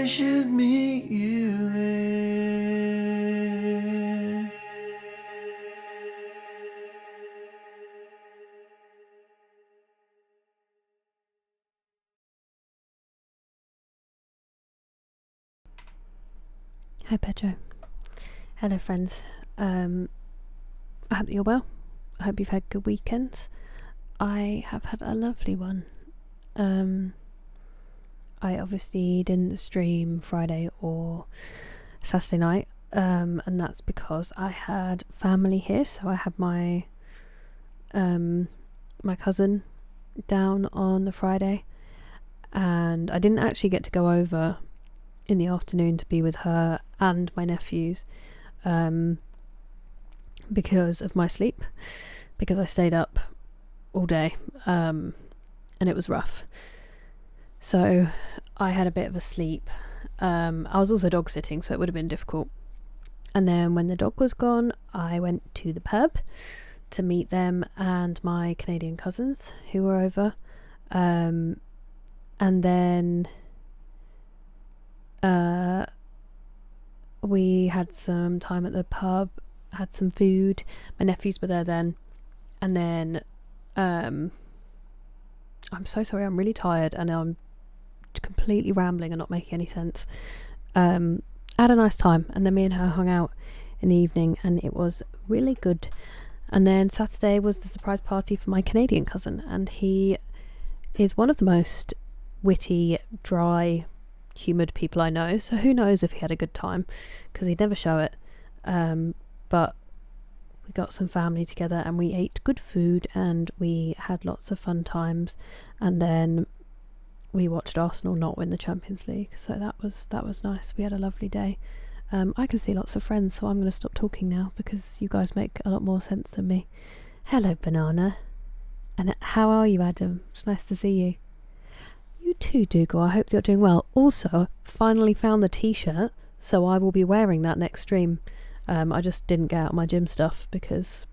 I should meet you there. Hi Pedro. Hello friends. I hope you're well. I hope you've had good weekends. I have had a lovely one. I obviously didn't stream Friday or Saturday night, and that's because I had family here. So I had my my cousin down on the Friday, and I didn't actually get to go over in the afternoon to be with her and my nephews because of my sleep, because I stayed up all day and it was rough. So I had a bit of a sleep. I was also dog sitting, so it would have been difficult. And then when the dog was gone, I went to the pub to meet them and my Canadian cousins who were over. And then we had some time at the pub, had some food. My nephews were there then. And then I'm so sorry, I'm really tired and I'm completely rambling and not making any sense. I had a nice time, and then me and her hung out in the evening and it was really good. And then Saturday was the surprise party for my Canadian cousin, and he is one of the most witty, dry, humoured people I know, so who knows if he had a good time, because he'd never show it. But we got some family together and we ate good food and we had lots of fun times, and then we watched Arsenal not win the Champions League, so that was nice. We had a lovely day. I can see lots of friends, so I'm going to stop talking now because you guys make a lot more sense than me. Hello Banana, and how are you Adam? It's nice to see you. You too, Dougal. I hope you're doing well. Also, finally found the t-shirt, so I will be wearing that next stream. I just didn't get out my gym stuff because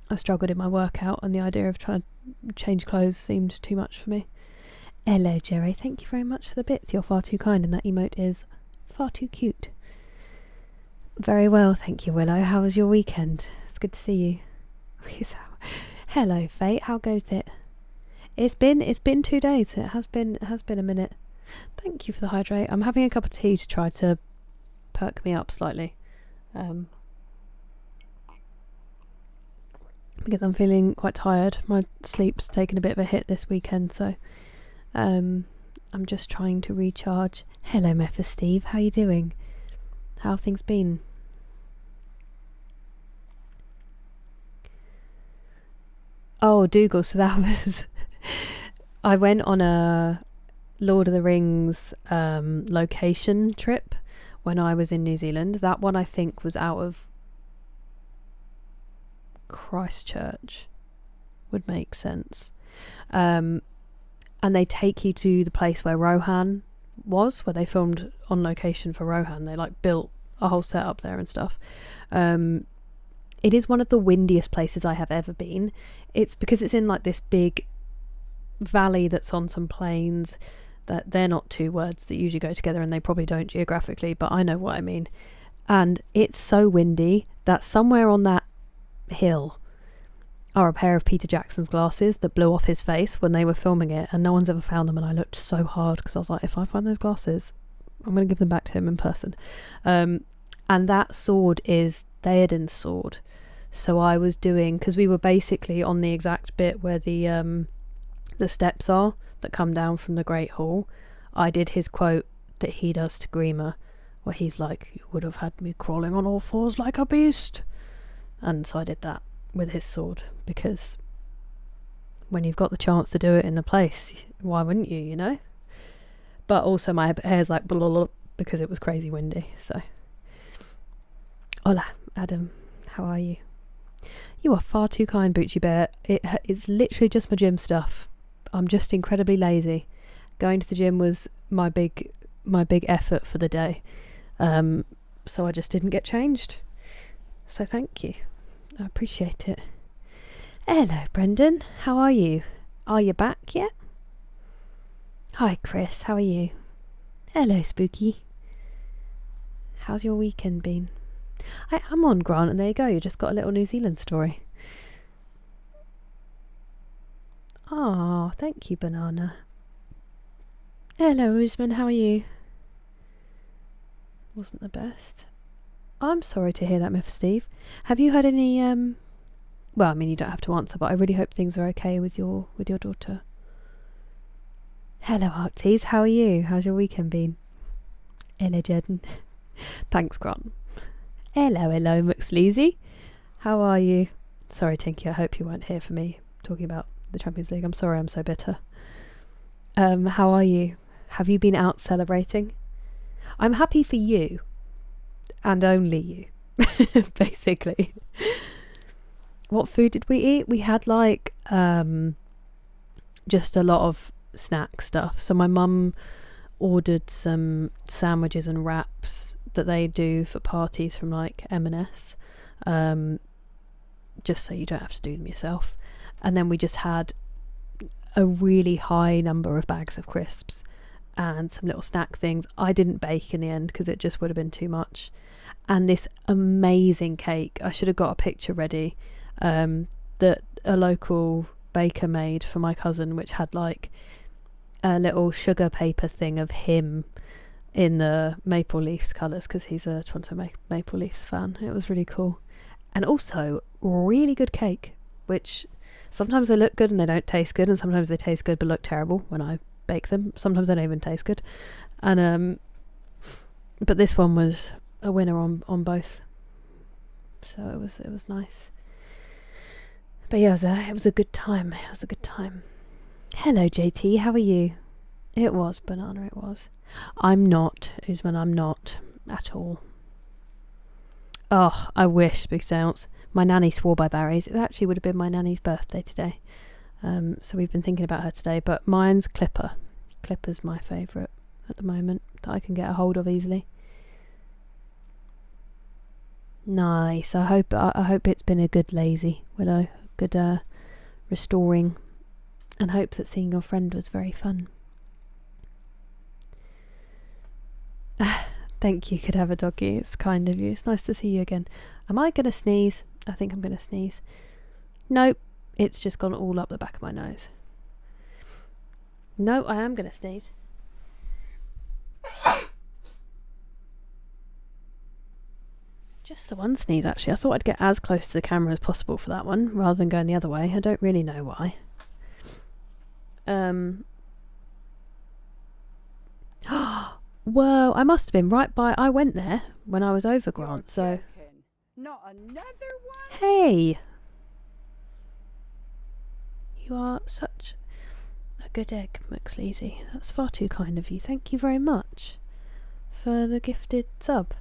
I struggled in my workout, and the idea of trying to change clothes seemed too much for me. Hello Jerry, thank you very much for the bits. You're far too kind, and that emote is far too cute. Very well, thank you Willow. How was your weekend? It's good to see you. Hello Fate, how goes it? It's been 2 days. It has been a minute. Thank you for the hydrate. I'm having a cup of tea to try to perk me up slightly, because I'm feeling quite tired. My sleep's taken a bit of a hit this weekend, so I'm just trying to recharge. Hello Memphis Steve, how you doing? How have things been? Oh, Dougal, so that was I went on a Lord of the Rings location trip when I was in New Zealand. That one I think was out of Christchurch, would make sense. And they take you to the place where Rohan was, where they filmed on location for Rohan. They like built a whole set up there and stuff. It is one of the windiest places I have ever been. It's because it's in like this big valley that's on some plains. That they're not two words that usually go together, and they probably don't geographically, but I know what I mean. And it's so windy that somewhere on that hill are a pair of Peter Jackson's glasses that blew off his face when they were filming it, and no one's ever found them. And I looked so hard because I was like, if I find those glasses, I'm going to give them back to him in person. And that sword is Theoden's sword. So I was doing, because we were basically on the exact bit where the steps are that come down from the Great Hall. I did his quote that he does to Grima, where he's like, you would have had me crawling on all fours like a beast. And so I did that with his sword, because when you've got the chance to do it in the place, why wouldn't you, you know? But also my hair's like blah, blah, blah, because it was crazy windy. So hola Adam, how are you? You are far too kind, Boochie Bear. It's literally just my gym stuff. I'm just incredibly lazy. Going to the gym was my big effort for the day, so I just didn't get changed. So thank you, I appreciate it. Hello Brendan, how are you? Are you back yet? Hi Chris, how are you? Hello, Spooky. How's your weekend been? I am on, Grant, and there you go. You just got a little New Zealand story. Ah, thank you, Banana. Hello, Usman. How are you? Wasn't the best. I'm sorry to hear that, Miff Steve. Have you had any? Well, I mean, you don't have to answer, but I really hope things are okay with your daughter. Hello, Arcties. How are you? How's your weekend been? Hello, Jeden. Thanks, Grant. Hello, McSleazy. How are you? Sorry, Tinky. I hope you weren't here for me talking about the Champions League. I'm sorry. I'm so bitter. How are you? Have you been out celebrating? I'm happy for you, and only you, basically. What food did we eat? We had like just a lot of snack stuff. So my mum ordered some sandwiches and wraps that they do for parties from like M&S, just so you don't have to do them yourself. And then we just had a really high number of bags of crisps and some little snack things. I didn't bake in the end because it just would have been too much. And this amazing cake, I should have got a picture ready, that a local baker made for my cousin, which had like a little sugar paper thing of him in the Maple Leafs colours, because he's a Toronto Maple Leafs fan. It was really cool. And also really good cake, which sometimes they look good and they don't taste good, and sometimes they taste good but look terrible when I bake them. Sometimes they don't even taste good. And but this one was a winner on both, so it was nice. But yeah, it was a good time. It was a good time. Hello, JT. How are you? It was Banana. It was. I'm not, Usman. I'm not at all. Oh, I wish, Big Sounds. My nanny swore by berries. It actually would have been my nanny's birthday today. So we've been thinking about her today. But mine's Clipper. Clipper's my favourite at the moment that I can get a hold of easily. Nice. I hope it's been a good lazy, Willow. Good restoring. And hope that seeing your friend was very fun. Thank you, could have a doggy. It's kind of you. It's nice to see you again. Am I going to sneeze? I think I'm going to sneeze. Nope. It's just gone all up the back of my nose. No, I am going to sneeze. Just the one sneeze, actually. I thought I'd get as close to the camera as possible for that one, rather than going the other way. I don't really know why. Whoa, I must have been right by... I went there when I was over, Grant, so... Not another one? Hey! You are such a good egg, McSleazy. That's far too kind of you. Thank you very much for the gifted sub.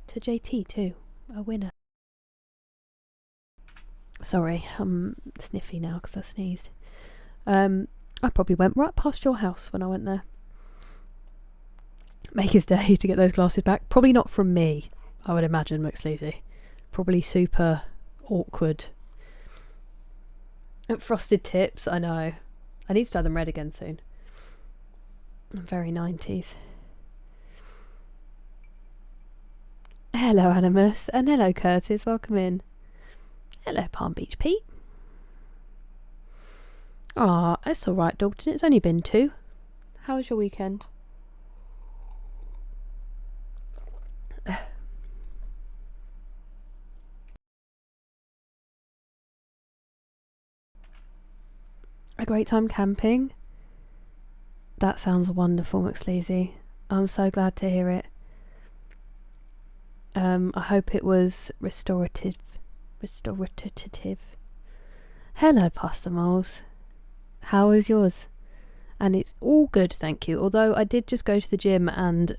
To JT too, a winner. Sorry, I'm sniffy now because I sneezed. I probably went right past your house when I went there. Make his day to get those glasses back. Probably not from me, I would imagine, McSleazy. Probably super awkward. And frosted tips, I know. I need to dye them red again soon. Very 90s. Hello, Animus. And hello, Curtis. Welcome in. Hello, Palm Beach Pete. Ah, it's alright, Dalton. It's only been 2. How was your weekend? A great time camping? That sounds wonderful, McSleazy. I'm so glad to hear it. I hope it was restorative. Hello, Pastor Moles. How was yours? And it's all good, thank you. Although I did just go to the gym and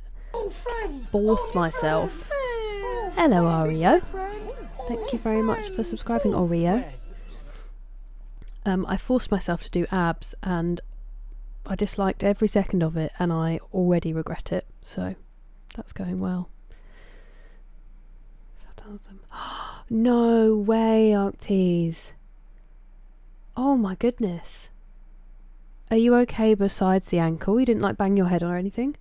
force myself. Hello, Oreo. Thank you very much for subscribing, Oreo. I forced myself to do abs and I disliked every second of it and I already regret it. So that's going well. No way, Arcties. Oh my goodness. Are you okay besides the ankle? You didn't like bang your head or anything?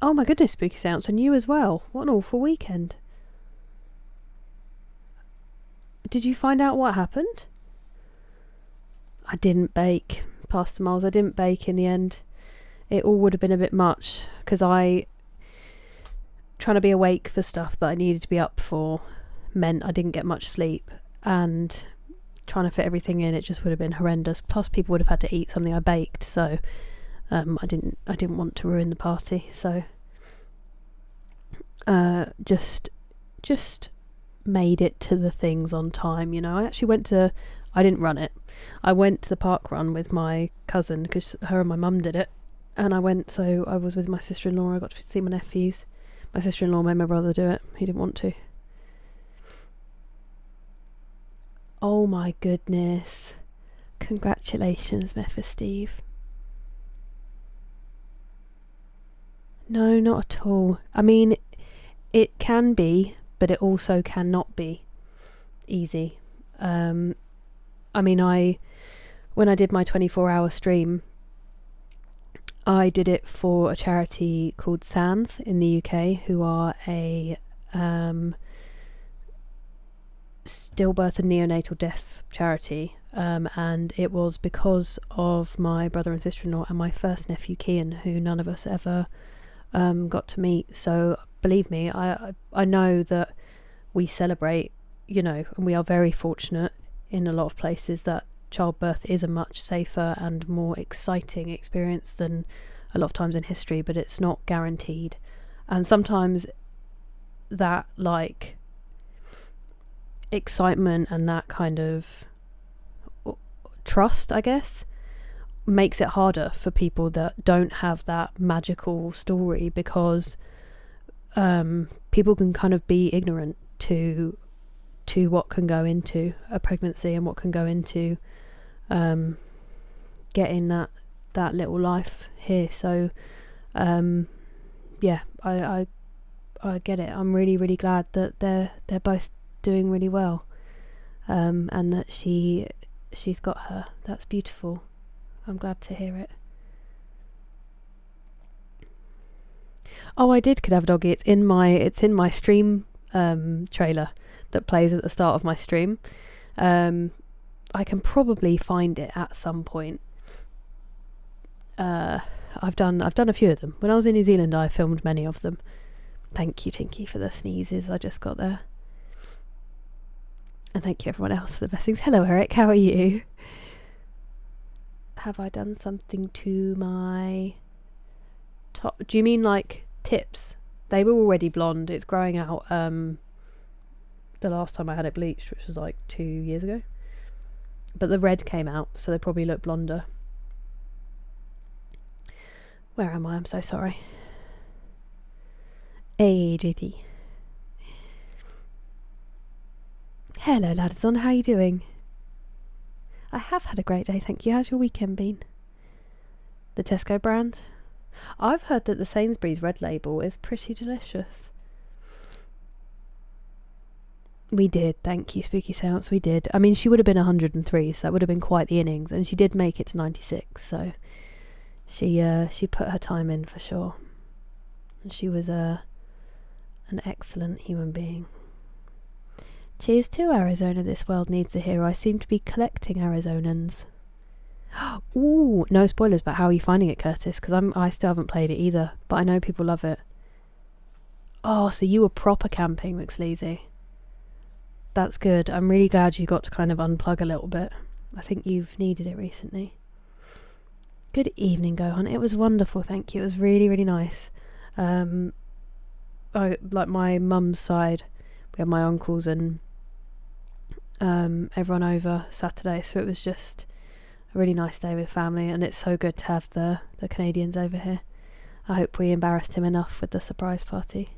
Oh my goodness, Spooky Sounds, and you as well. What an awful weekend. Did you find out what happened? I didn't bake, Pastor Miles. I didn't bake in the end. It all would have been a bit much because trying to be awake for stuff that I needed to be up for meant I didn't get much sleep, and trying to fit everything in, it just would have been horrendous. Plus people would have had to eat something I baked, so I didn't want to ruin the party. So just made it to the things on time, you know. I didn't run it. I went to the park run with my cousin because her and my mum did it, and I was with my sister-in-law. I got to see my nephews. My sister-in-law made my brother do it. He didn't want to. Oh my goodness. Congratulations, Mepha Steve. No, not at all. I mean, it can be, but it also cannot be easy. I mean, when I did my 24-hour stream, I did it for a charity called SANS in the UK, who are a stillbirth and neonatal death charity, and it was because of my brother and sister-in-law and my first nephew Kian, who none of us ever got to meet. So believe me, I know that we celebrate, you know, and we are very fortunate in a lot of places that childbirth is a much safer and more exciting experience than a lot of times in history, but it's not guaranteed. And sometimes that, like, excitement and that kind of trust, I guess, makes it harder for people that don't have that magical story, because people can kind of be ignorant to what can go into a pregnancy and what can go into getting that little life here. So yeah, I get it. I'm really, really glad that they're both doing really well, and that she's got her. That's beautiful. I'm glad to hear it. Oh, I did could have a doggy. It's in my stream trailer that plays at the start of my stream. I can probably find it at some point. I've done a few of them. When I was in New Zealand, I filmed many of them. Thank you, Tinky, for the sneezes I just got there. And thank you everyone else for the blessings. Hello Eric, how are you? Have I done something to my top? Do you mean like tips? They were already blonde. It's growing out the last time I had it bleached, which was like 2 years ago. But the red came out, so they probably look blonder. Where am I? I'm so sorry. Hey, JT. Hello, Ladderson. How are you doing? I have had a great day, thank you. How's your weekend been? The Tesco brand? I've heard that the Sainsbury's Red Label is pretty delicious. We did, thank you, Spooky Sounds. We did. I mean, she would have been 103, so that would have been quite the innings, and she did make it to 96. So she put her time in for sure, and she was an excellent human being. Cheers to Arizona. This world needs a hero. I seem to be collecting Arizonans. Ooh, no spoilers, but how are you finding it, Curtis? Because I still haven't played it either, but I know people love it. Oh, so you were proper camping, McSleazy. That's good. I'm really glad you got to kind of unplug a little bit. I think you've needed it recently. Good evening, Gohan. It was wonderful, thank you. It was really, really nice. Like my mum's side, we had my uncles and everyone over Saturday, so it was just a really nice day with family, and it's so good to have the Canadians over here. I hope we embarrassed him enough with the surprise party.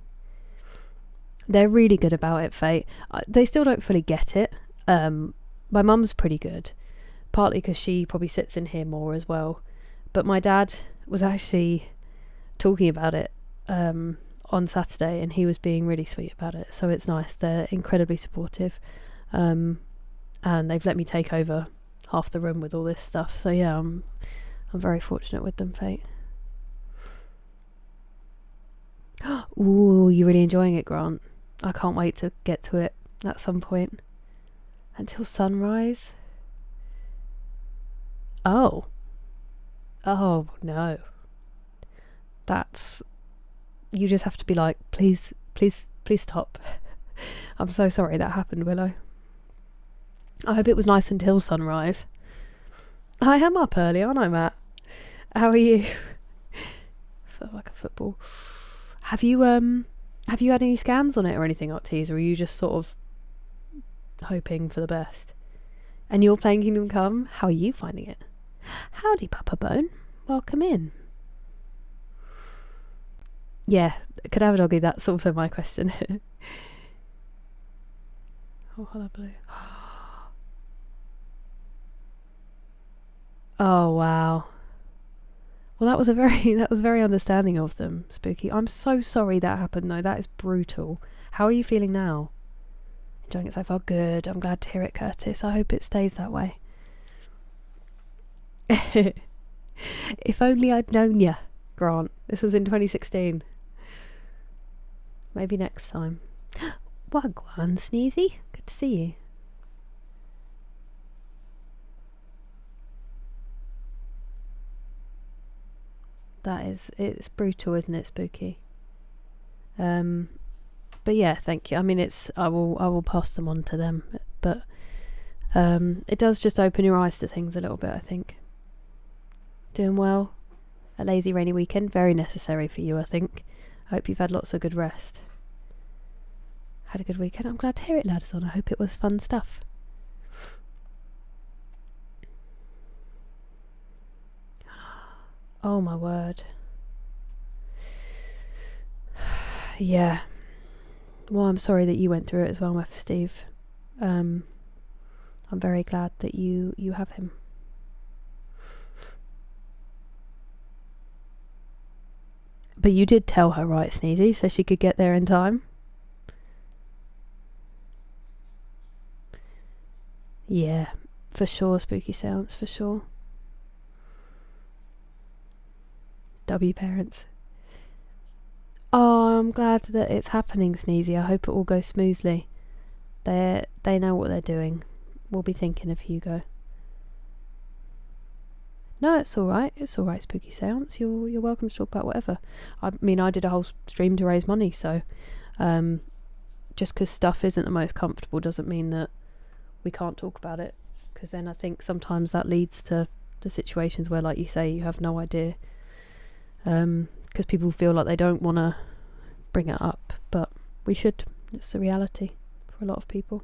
They're really good about it, Fate. They still don't fully get it. My mum's pretty good, partly because she probably sits in here more as well, but my dad was actually talking about it on Saturday, and he was being really sweet about it, so it's nice. They're incredibly supportive, and they've let me take over half the room with all this stuff, so yeah, I'm very fortunate with them, Fate. Ooh, you're really enjoying it, Grant. I can't wait to get to it at some point. Until sunrise? Oh. Oh, no. That's... You just have to be like, please, please, please stop. I'm so sorry that happened, Willow. I hope it was nice until sunrise. I am up early, aren't I, Matt? How are you? Sort of like a football. Have you had any scans on it or anything, Octies, or are you just sort of hoping for the best? And you're playing Kingdom Come? How are you finding it? Howdy, Papa Bone. Welcome in. Yeah, Cadaver Doggy, that's also my question. Oh, hello, Blue. Oh, wow. Well, that was very understanding of them, Spooky. I'm so sorry that happened, though. That is brutal. How are you feeling now? Enjoying it so far? Good. I'm glad to hear it, Curtis. I hope it stays that way. If only I'd known ya, Grant. This was in 2016. Maybe next time. Wagwan, Sneezy. Good to see you. It's brutal, isn't it, Spooky? But yeah, thank you. I mean, I will pass them on to them, but it does just open your eyes to things a little bit, I think. Doing well. A lazy rainy weekend, very necessary for you, I think. I hope you've had lots of good rest. Had a good weekend. I'm glad to hear it, Ladderson. I hope it was fun stuff. Oh my word. Yeah. Well, I'm sorry that you went through it as well, Steve. I'm very glad that you have him. But you did tell her, right, Sneezy, so she could get there in time? Yeah, for sure, Spooky Sounds, for sure. W parents. Oh, I'm glad that it's happening, Sneezy. I hope it all goes smoothly. They know what they're doing. We'll be thinking of Hugo. No, it's alright. It's alright, Spooky Seance. You're welcome to talk about whatever. I mean, I did a whole stream to raise money, so just because stuff isn't the most comfortable doesn't mean that we can't talk about it. Because then I think sometimes that leads to the situations where, like you say, you have no idea. Because people feel like they don't want to bring it up, but we should. It's the reality for a lot of people.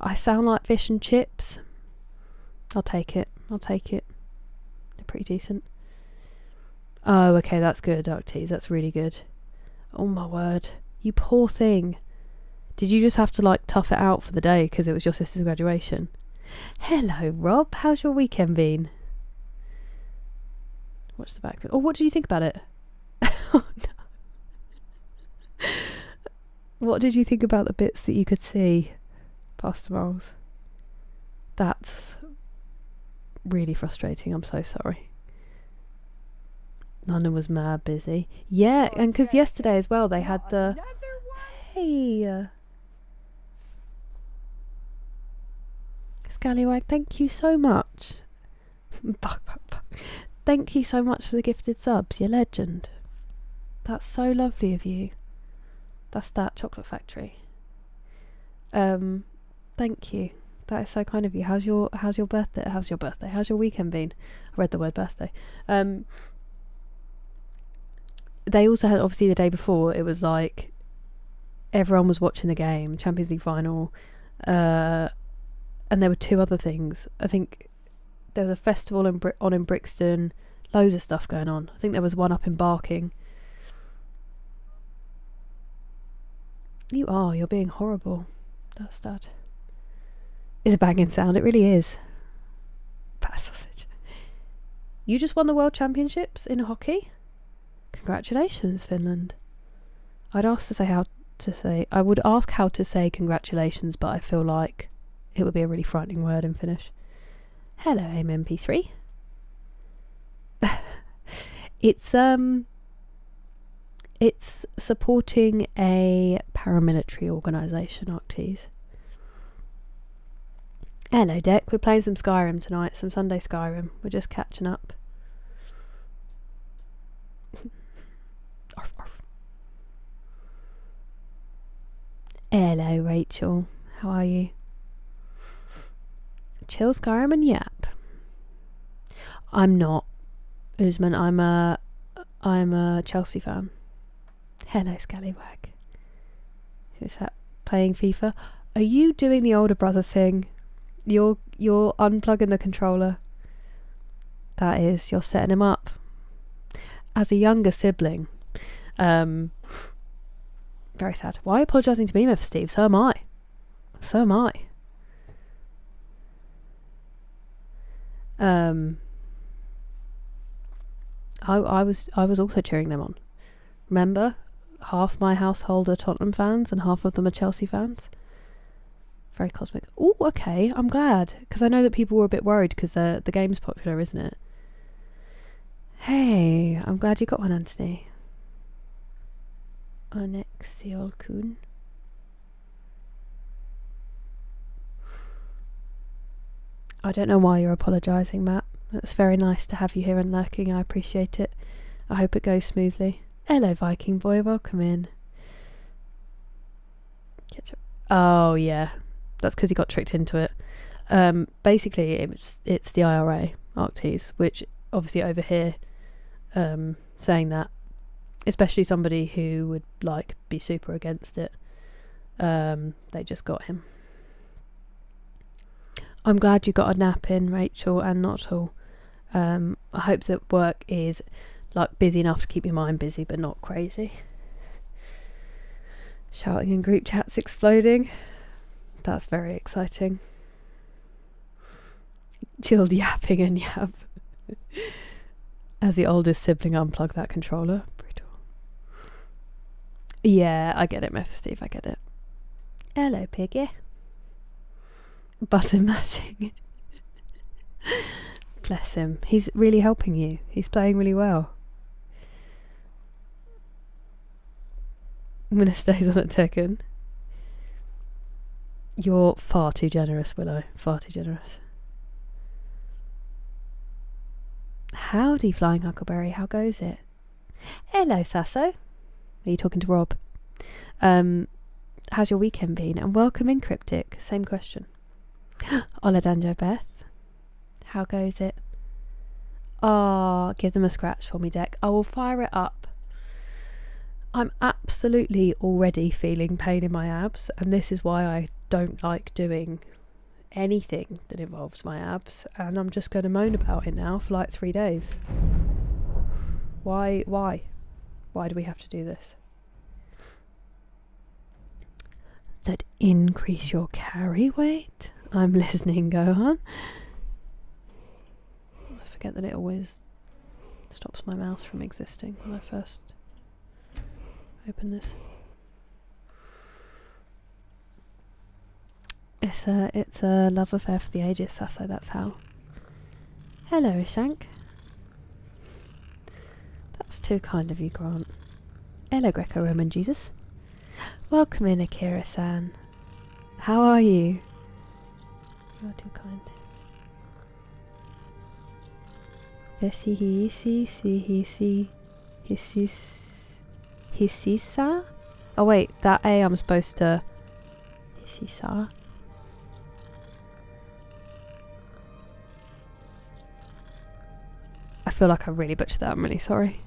I sound like fish and chips. I'll take it. They're pretty decent. Oh, okay, that's good, Ducties. That's really good. Oh my word. You poor thing. Did you just have to, like, tough it out for the day because it was your sister's graduation? Hello, Rob. How's your weekend been? Watch the back. Oh, what did you think about it? Oh, no. What did you think about the bits that you could see, Pastor Miles? That's really frustrating. I'm so sorry. London was mad busy. Yeah, and because yesterday as well they had the... Hey! Scallywag, thank you so much. Thank you so much for the gifted subs. You're legend. That's so lovely of you. That's that Chocolate Factory. Thank you. That is so kind of you. How's your birthday? How's your weekend been? I read the word birthday. They also had, obviously the day before, it was like everyone was watching the game, Champions League final, and there were two other things. I think there was a festival in Brixton, loads of stuff going on. I think there was one up in Barking. You're being horrible. That's sad. It's a banging sound, it really is. Pat sausage. You just won the World Championships in hockey? Congratulations, Finland. I would ask how to say congratulations, but I feel like it would be a really frightening word in Finnish. Hello, AMMP3. It's supporting a paramilitary organisation, Octies. Hello, Deck. We're playing some Skyrim tonight, some Sunday Skyrim. We're just catching up. Arf, arf. Hello, Rachel. How are you? Chill, Skyrim and yap. I'm not, Usman. I'm a Chelsea fan. Hello, Scallywag. Who's that? Playing FIFA? Are you doing the older brother thing? You're unplugging the controller. That is, you're setting him up. As a younger sibling. Very sad. Why are you apologising to me, Memphis Steve? So am I. So am I. I was also cheering them on. Remember? Half my household are Tottenham fans and half of them are Chelsea fans. Very cosmic. Oh, okay. I'm glad. Because I know that people were a bit worried because the game's popular, isn't it? Hey, I'm glad you got one, Anthony. Anexiol Kun. I don't know why you're apologising, Matt. It's very nice to have you here and lurking. I appreciate it. I hope it goes smoothly. Hello, Viking boy. Welcome in. Oh, yeah. That's because he got tricked into it. Basically, it's the IRA, Arctes, which obviously over here, saying that, especially somebody who would like be super against it, they just got him. I'm glad you got a nap in, Rachel, and not all. I hope that work is like busy enough to keep your mind busy, but not crazy. Shouting in group chats exploding. That's very exciting. Chilled yapping and yap. As the oldest sibling unplugged that controller. Brutal. Yeah, I get it, Memphis Steve, I get it. Hello, piggy. Button mashing. Bless him. He's really helping you. He's playing really well. Winner stays on at Tekken. You're far too generous, Willow. Far too generous. Howdy, Flying Huckleberry. How goes it? Hello, Sasso. Are you talking to Rob? How's your weekend been? And welcome in, Cryptic. Same question. Ola Danjo Beth. How goes it? Oh, give them a scratch for me, Deck. I will fire it up. I'm absolutely already feeling pain in my abs, and this is why I don't like doing anything that involves my abs, and I'm just going to moan about it now for like 3 days. Why do we have to do this? That increase your carry weight? I'm listening, Gohan. I forget that it always stops my mouse from existing when I first open this. It's a love affair for the ages, Sasso, that's how. Hello, Shank. That's too kind of you, Grant. Hello, Greco-Roman Jesus. Welcome in, Akira-san. How are you? You're too kind. Hisisa? Oh wait, that A I'm supposed to... Hisisa? I feel like I really butchered that, I'm really sorry.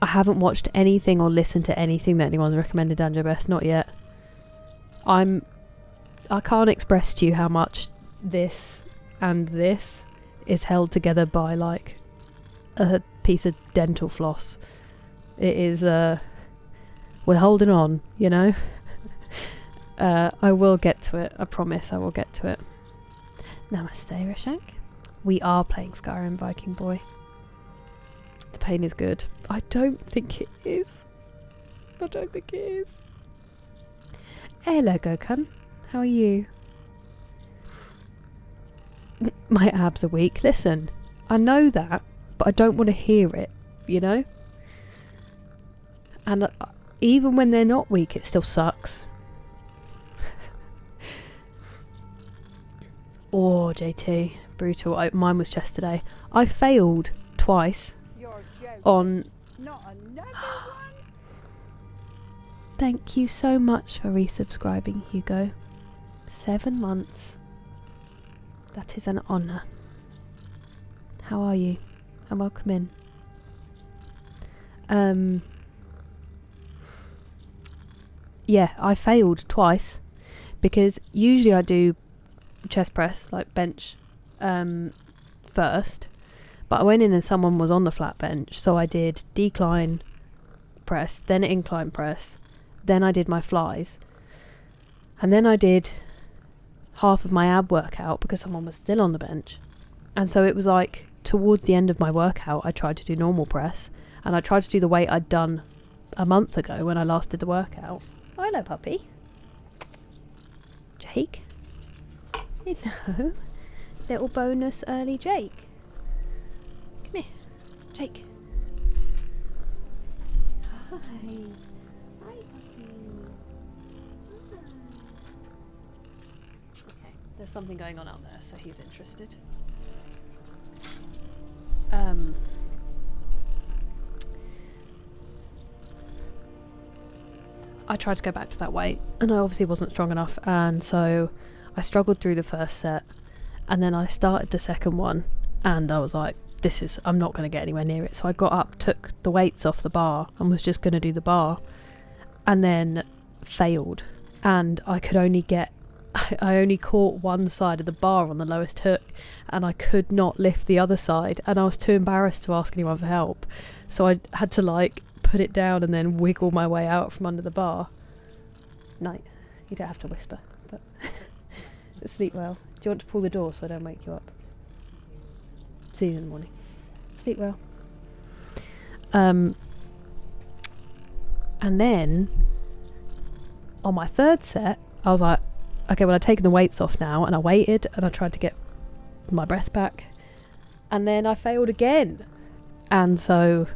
I haven't watched anything or listened to anything that anyone's recommended Danjo Beth, not yet. I can't express to you how much this and this is held together by like a piece of dental floss. It is we're holding on, you know. I will get to it, I promise I will get to it. Namaste, Rashank. We are playing Skyrim, Viking boy. The pain is good. I don't think it is. I don't think it is. Hello, Gokun. How are you? My abs are weak. Listen, I know that, but I don't want to hear it, you know? And even when they're not weak, it still sucks. Oh, JT, brutal. Mine was yesterday. I failed twice You're joking. on... Not another one? Thank you so much for resubscribing, Hugo. 7 months. That is an honour. How are you? And welcome in. Yeah, I failed twice because usually I do chest press, like bench, first, but I went in and someone was on the flat bench, so I did decline press, then incline press, then I did my flies, and then I did half of my ab workout because someone was still on the bench. And so it was like towards the end of my workout I tried to do normal press, and I tried to do the weight I'd done a month ago when I last did the workout. Oh, hello puppy. Jake. Hello. Little bonus early Jake. Come here. Jake. Hi. Hi puppy. Okay, there's something going on out there, so he's interested. I tried to go back to that weight and I obviously wasn't strong enough, and so I struggled through the first set, and then I started the second one and I was like, I'm not going to get anywhere near it. So I got up, took the weights off the bar and was just going to do the bar, and then failed, and I only caught one side of the bar on the lowest hook and I could not lift the other side, and I was too embarrassed to ask anyone for help, so I had to like put it down and then wiggle my way out from under the bar. Night. You don't have to whisper, but sleep well. Do you want to pull the door so I don't wake you up? See you in the morning. Sleep well. And then on my third set I was like, okay, well I've taken the weights off now, and I waited and I tried to get my breath back, and then I failed again. And so,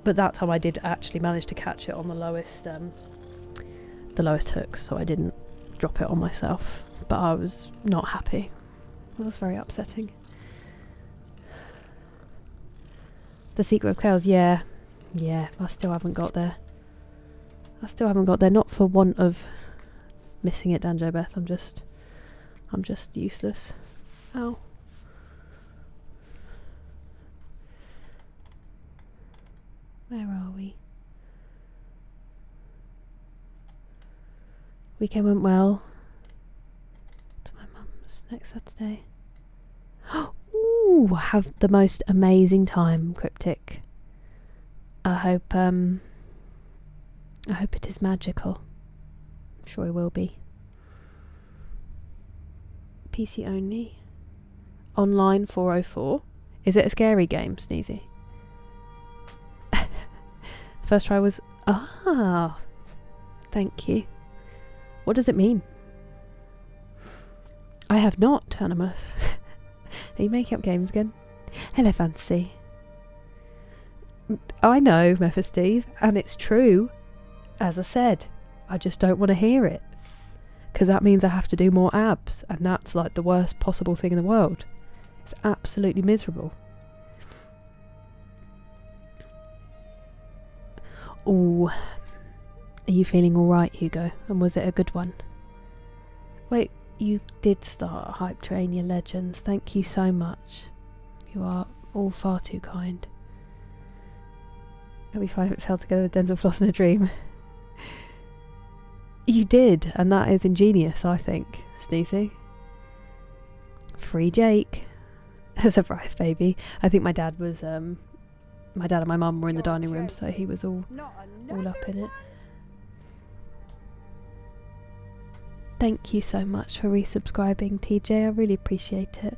but that time I did actually manage to catch it on the lowest hook, so I didn't drop it on myself, but I was not happy. It was very upsetting. The Secret of Chaos, yeah, I still haven't got there. Not for want of missing it, Danjo Beth. I'm just useless. Ow. Where are we? Weekend went well. To my mum's next Saturday. Ooh, have the most amazing time, Cryptic. I hope it is magical. I'm sure it will be. PC only. Online 404. Is it a scary game, Sneezy? First try was... Ah! Thank you. What does it mean? I have not, Animus. Are you making up games again? Hello, Fantasy. I know, Mephisteve, and it's true. As I said, I just don't want to hear it, because that means I have to do more abs, and that's like the worst possible thing in the world. It's absolutely miserable. Ooh. Are you feeling alright, Hugo? And was it a good one? Wait, you did start a hype train, you legends. Thank you so much. You are all far too kind. It'll be fine if it's held together with Denzel Floss in a dream. You did, and that is ingenious, I think, Sneezy. Free Jake. Surprise, baby. I think my dad was, my dad and my mum were in the dining room, so he was all up in it. Thank you so much for resubscribing, TJ. I really appreciate it.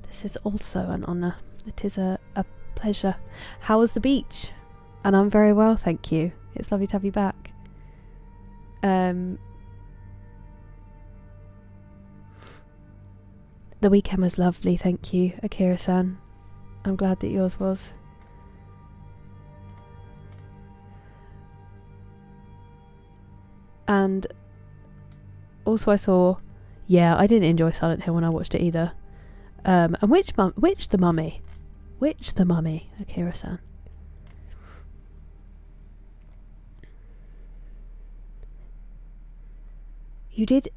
This is also an honour. It is a pleasure. How was the beach? And I'm very well, thank you. It's lovely to have you back. The weekend was lovely, thank you, Akira-san. I'm glad that yours was. And also I saw, yeah, I didn't enjoy Silent Hill when I watched it either. And which the mummy? Which the mummy, Akira-san? You did...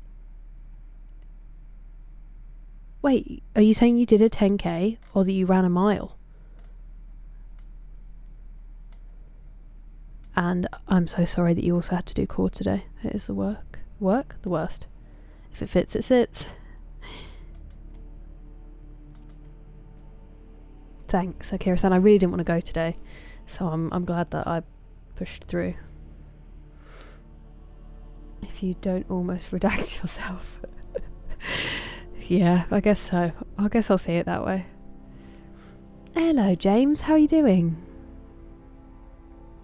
Wait, are you saying you did a 10k or that you ran a mile? And I'm so sorry that you also had to do core today. It is the work. Work? The worst. If it fits, it sits. Thanks, Akira-san. I really didn't want to go today, so I'm glad that I pushed through. If you don't almost redact yourself. Yeah, I guess so. I guess I'll see it that way. Hello, James. How are you doing?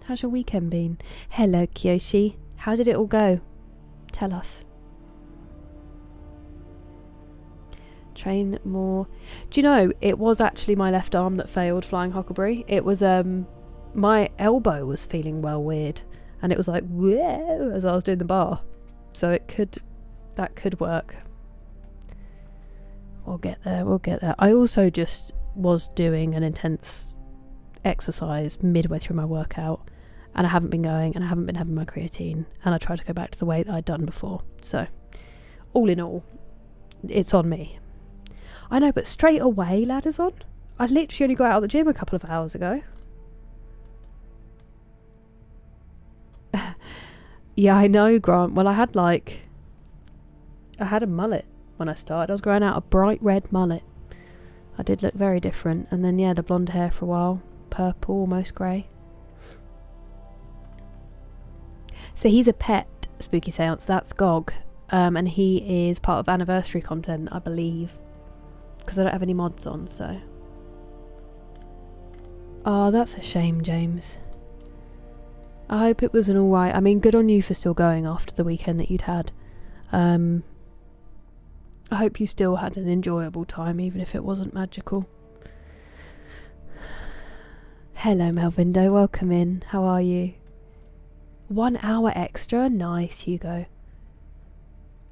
How's your weekend been? Hello, Kyoshi. How did it all go? Tell us. Train more. Do you know, it was actually my left arm that failed flying Huckleberry. It was, my elbow was feeling well weird. And it was like, whoa, as I was doing the bar. So that could work. We'll get there, we'll get there. I also just was doing an intense exercise midway through my workout. And I haven't been going, and I haven't been having my creatine. And I tried to go back to the weight that I'd done before. So, all in all, it's on me. I know, but straight away, ladder's on. I literally only got out of the gym a couple of hours ago. Yeah, I know, Grant. Well, I had a mullet when I started. I was growing out a bright red mullet. I did look very different. And then, yeah, the blonde hair for a while. Purple, almost grey. So he's a pet, Spooky Seance. That's Gog. And he is part of anniversary content, I believe. Because I don't have any mods on, so. Oh, that's a shame, James. I hope it was an alright... I mean, good on you for still going after the weekend that you'd had. I hope you still had an enjoyable time, even if it wasn't magical. Hello, Melvindo. Welcome in. How are you? 1 hour extra? Nice, Hugo.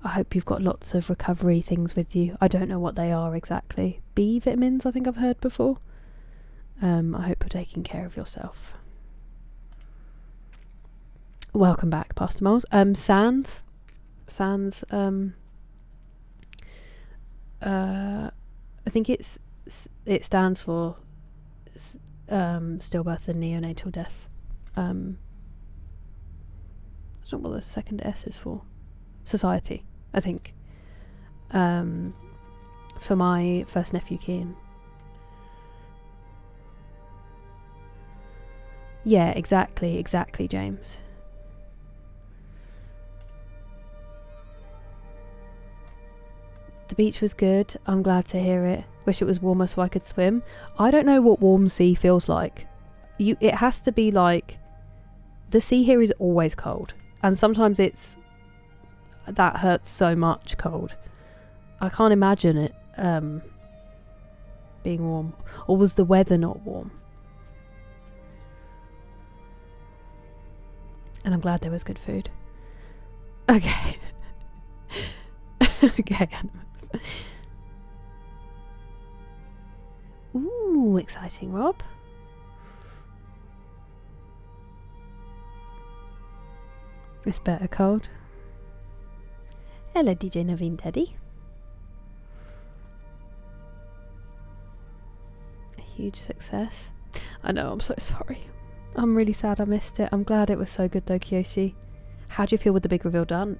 I hope you've got lots of recovery things with you. I don't know what they are exactly. B vitamins, I think I've heard before. I hope you're taking care of yourself. Welcome back, Pastor Moles. Sans, I think it stands for stillbirth and neonatal death. I don't know what the second S is for. Society, I think. For my first nephew, Kian. Yeah, exactly, James. The beach was good. I'm glad to hear it. Wish it was warmer so I could swim. I don't know what warm sea feels like. It has to be like... The sea here is always cold. And sometimes it's... That hurts so much cold. I can't imagine it being warm. Or was the weather not warm? And I'm glad there was good food. Okay. Okay, animals. Ooh, exciting, Rob. It's better cold. Hello, DJ Naveen Teddy. A huge success. I know, I'm so sorry. I'm really sad I missed it. I'm glad it was so good though, Kyoshi. How do you feel with the big reveal done?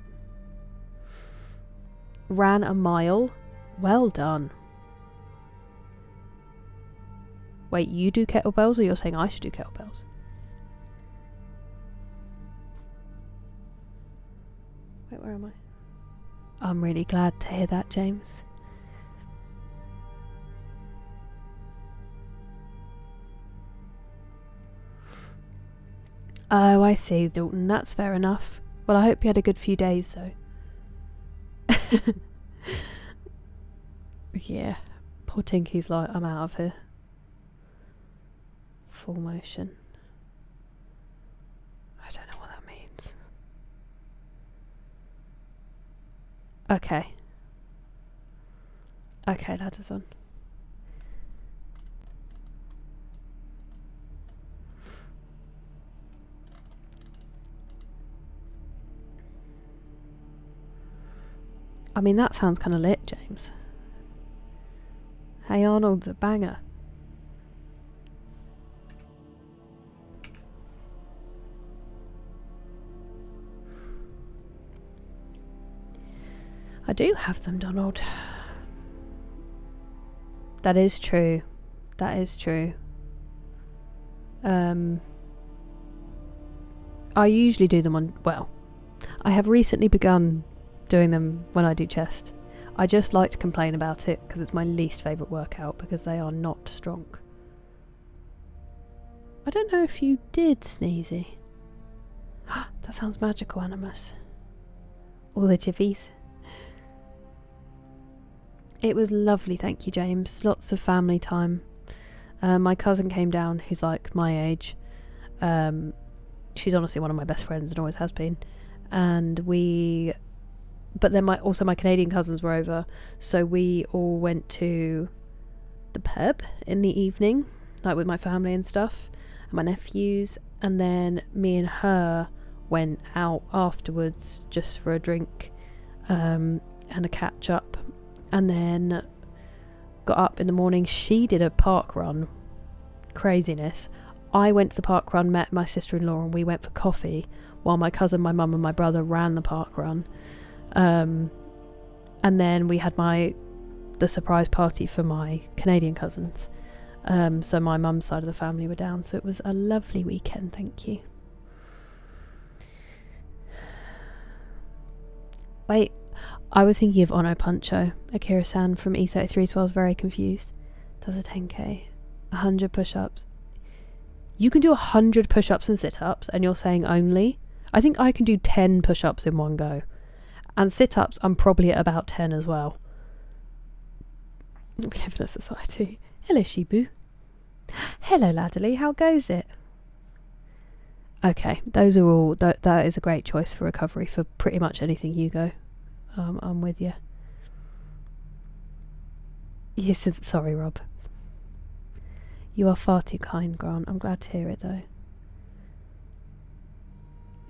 Ran a mile. Well done. Wait, you do kettlebells or you're saying I should do kettlebells? Wait, where am I? I'm really glad to hear that, James. Oh, I see, Dalton. That's fair enough. Well, I hope you had a good few days, though. Yeah. Poor Tinky's like, I'm out of here. Full motion. I don't know what that means. Okay. Okay, ladder's on. I mean, that sounds kind of lit, James. Hey Arnold's a banger. I do have them, Donald. That is true. That is true. I usually do them on... Well, I have recently begun doing them when I do chest. I just like to complain about it because it's my least favourite workout because they are not strong. I don't know if you did, Sneezy. That sounds magical, Animus. All the chippies. It was lovely, thank you, James. Lots of family time. My cousin came down, who's like my age. She's honestly one of my best friends and always has been. And we... But then also my Canadian cousins were over. So we all went to the pub in the evening, like with my family and stuff, and my nephews. And then me and her went out afterwards just for a drink and a catch up. And then got up in the morning. She did a park run. Craziness. I went to the park run, met my sister-in-law, and we went for coffee while my cousin, my mum and my brother ran the park run. And then we had the surprise party for my Canadian cousins. So my mum's side of the family were down. So it was a lovely weekend, thank you. Wait, I was thinking of Ono Puncho. Akira-san from E33 as well. I was very confused. Does a 10k. 100 push-ups. You can do 100 push-ups and sit-ups, and you're saying only? I think I can do 10 push-ups in one go. And sit-ups, I'm probably at about 10 as well. We live in a society. Hello, Shibu. Hello, Ladderly. How goes it? Okay, those are all... That is a great choice for recovery for pretty much anything you go. I'm with you. Yes, sorry, Rob. You are far too kind, Grant. I'm glad to hear it, though.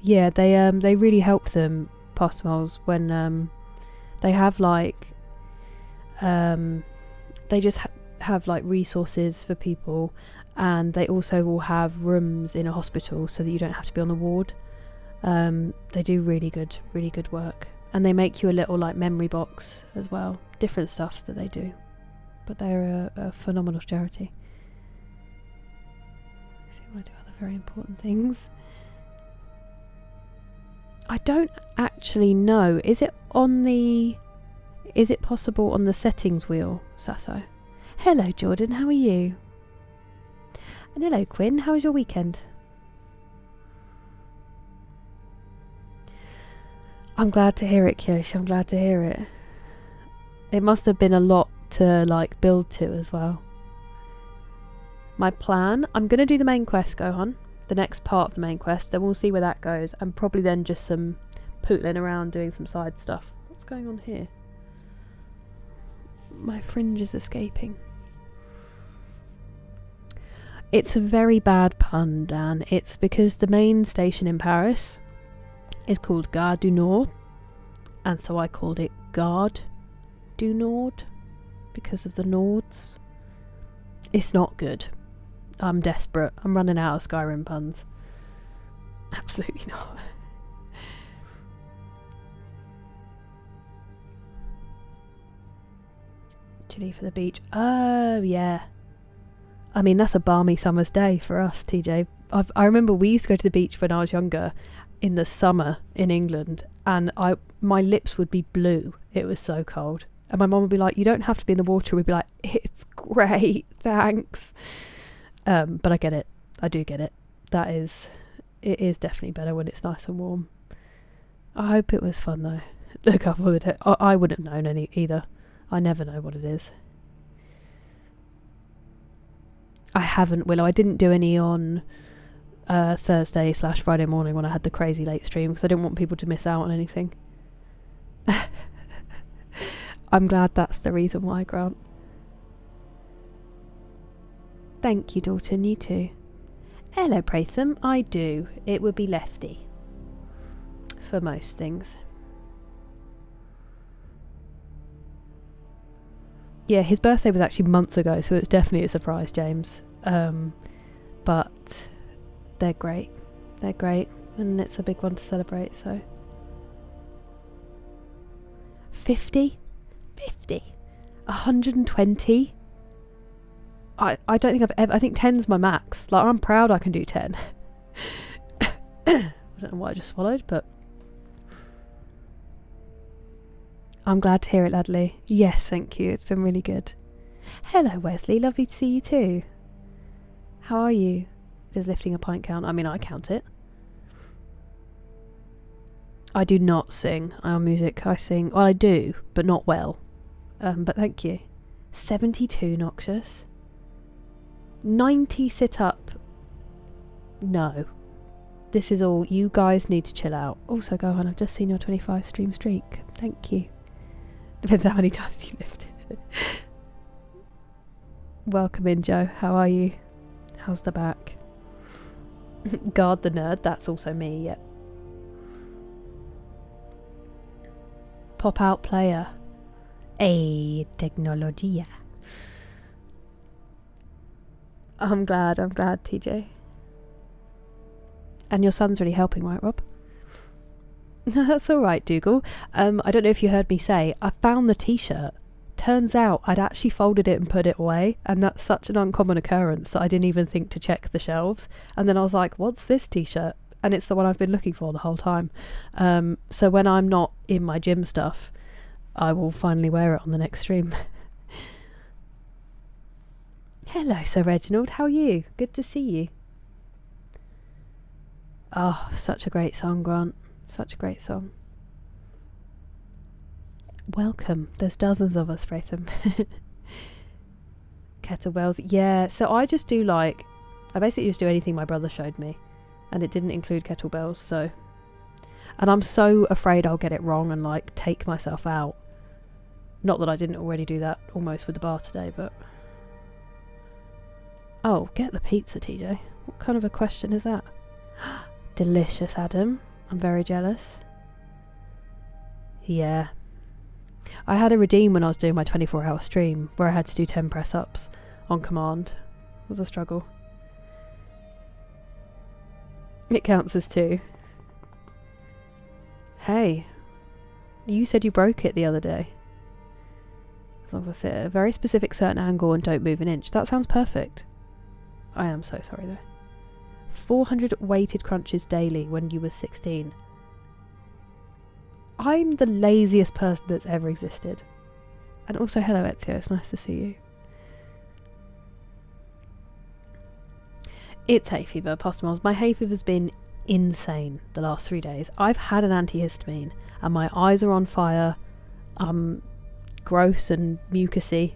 Yeah, they really helped them, Pastor Moles, when they have like they just have like resources for people, and they also will have rooms in a hospital so that you don't have to be on the ward. They do really good work, and they make you a little like memory box as well. Different stuff that they do, but they're a phenomenal charity. See, I want to do other very important things. I don't actually know. Is it possible on the settings wheel, Sasso? Hello, Jordan. How are you? And hello, Quinn. How was your weekend? I'm glad to hear it, Kirish. I'm glad to hear it. It must have been a lot to like build to as well. My plan, I'm going to do the main quest, Gohan. The next part of the main quest. Then we'll see where that goes. And probably then just some pootling around doing some side stuff. What's going on here? My fringe is escaping. It's a very bad pun, Dan. It's because the main station in Paris is called Gare du Nord, and so I called it Gare du Nord because of the Nords. It's not good. I'm desperate. I'm running out of Skyrim puns. Absolutely not. Chilly for the beach. Oh, yeah. I mean, that's a balmy summer's day for us, TJ. I remember we used to go to the beach when I was younger in the summer in England, and my lips would be blue. It was so cold. And my mum would be like, you don't have to be in the water. We'd be like, it's great, thanks. But I get it. I do get it. It is definitely better when it's nice and warm. I hope it was fun though. The couple of days. I wouldn't have known any either. I never know what it is. I haven't, Willow. I didn't do any on Thursday/Friday morning when I had the crazy late stream because I didn't want people to miss out on anything. I'm glad that's the reason why, Grant. Thank you, Dalton, you too. Hello, Pratham. I do. It would be Lefty. For most things. Yeah, his birthday was actually months ago, so it's definitely a surprise, James. But they're great. They're great. And it's a big one to celebrate, so. 50? 50? 120? I don't think I've ever... I think 10's my max. Like, I'm proud I can do 10. I don't know what I just swallowed, but... I'm glad to hear it, Ladley. Yes, thank you. It's been really good. Hello, Wesley. Lovely to see you too. How are you? Does lifting a pint count? I mean, I count it. I do not sing. On music, I sing... Well, I do, but not well. But thank you. 72 noxious. 90 sit up. No. This is all... You guys need to chill out. Also, Gohan, I've just seen your 25 stream streak. Thank you. Depends how many times you lifted. Welcome in, Joe. How are you? How's the back? Guard the nerd. That's also me, yep. Pop out player. Tecnología. I'm glad, TJ. And your son's really helping, right, Rob? That's alright, Dougal. I don't know if you heard me say, I found the t-shirt. Turns out I'd actually folded it and put it away, and that's such an uncommon occurrence that I didn't even think to check the shelves. And then I was like, what's this t-shirt? And it's the one I've been looking for the whole time. So when I'm not in my gym stuff, I will finally wear it on the next stream. Hello, Sir Reginald. How are you? Good to see you. Oh, such a great song, Grant. Such a great song. Welcome. There's dozens of us, Bratham. Kettlebells. Yeah, so I just do I basically just do anything my brother showed me. And it didn't include kettlebells, so... And I'm so afraid I'll get it wrong and take myself out. Not that I didn't already do that almost with the bar today, but... Oh, get the pizza, TJ. What kind of a question is that? Delicious, Adam. I'm very jealous. Yeah. I had a redeem when I was doing my 24-hour stream, where I had to do 10 press-ups on command. It was a struggle. It counts as 2. Hey. You said you broke it the other day. As long as I sit at a very specific certain angle and don't move an inch. That sounds perfect. I am so sorry though. 400 weighted crunches daily when you were 16. I'm the laziest person that's ever existed. And also, hello Ezio, it's nice to see you. It's hay fever, Postmoles. My hay fever's been insane the last 3 days. I've had an antihistamine and my eyes are on fire. I'm gross and mucusy.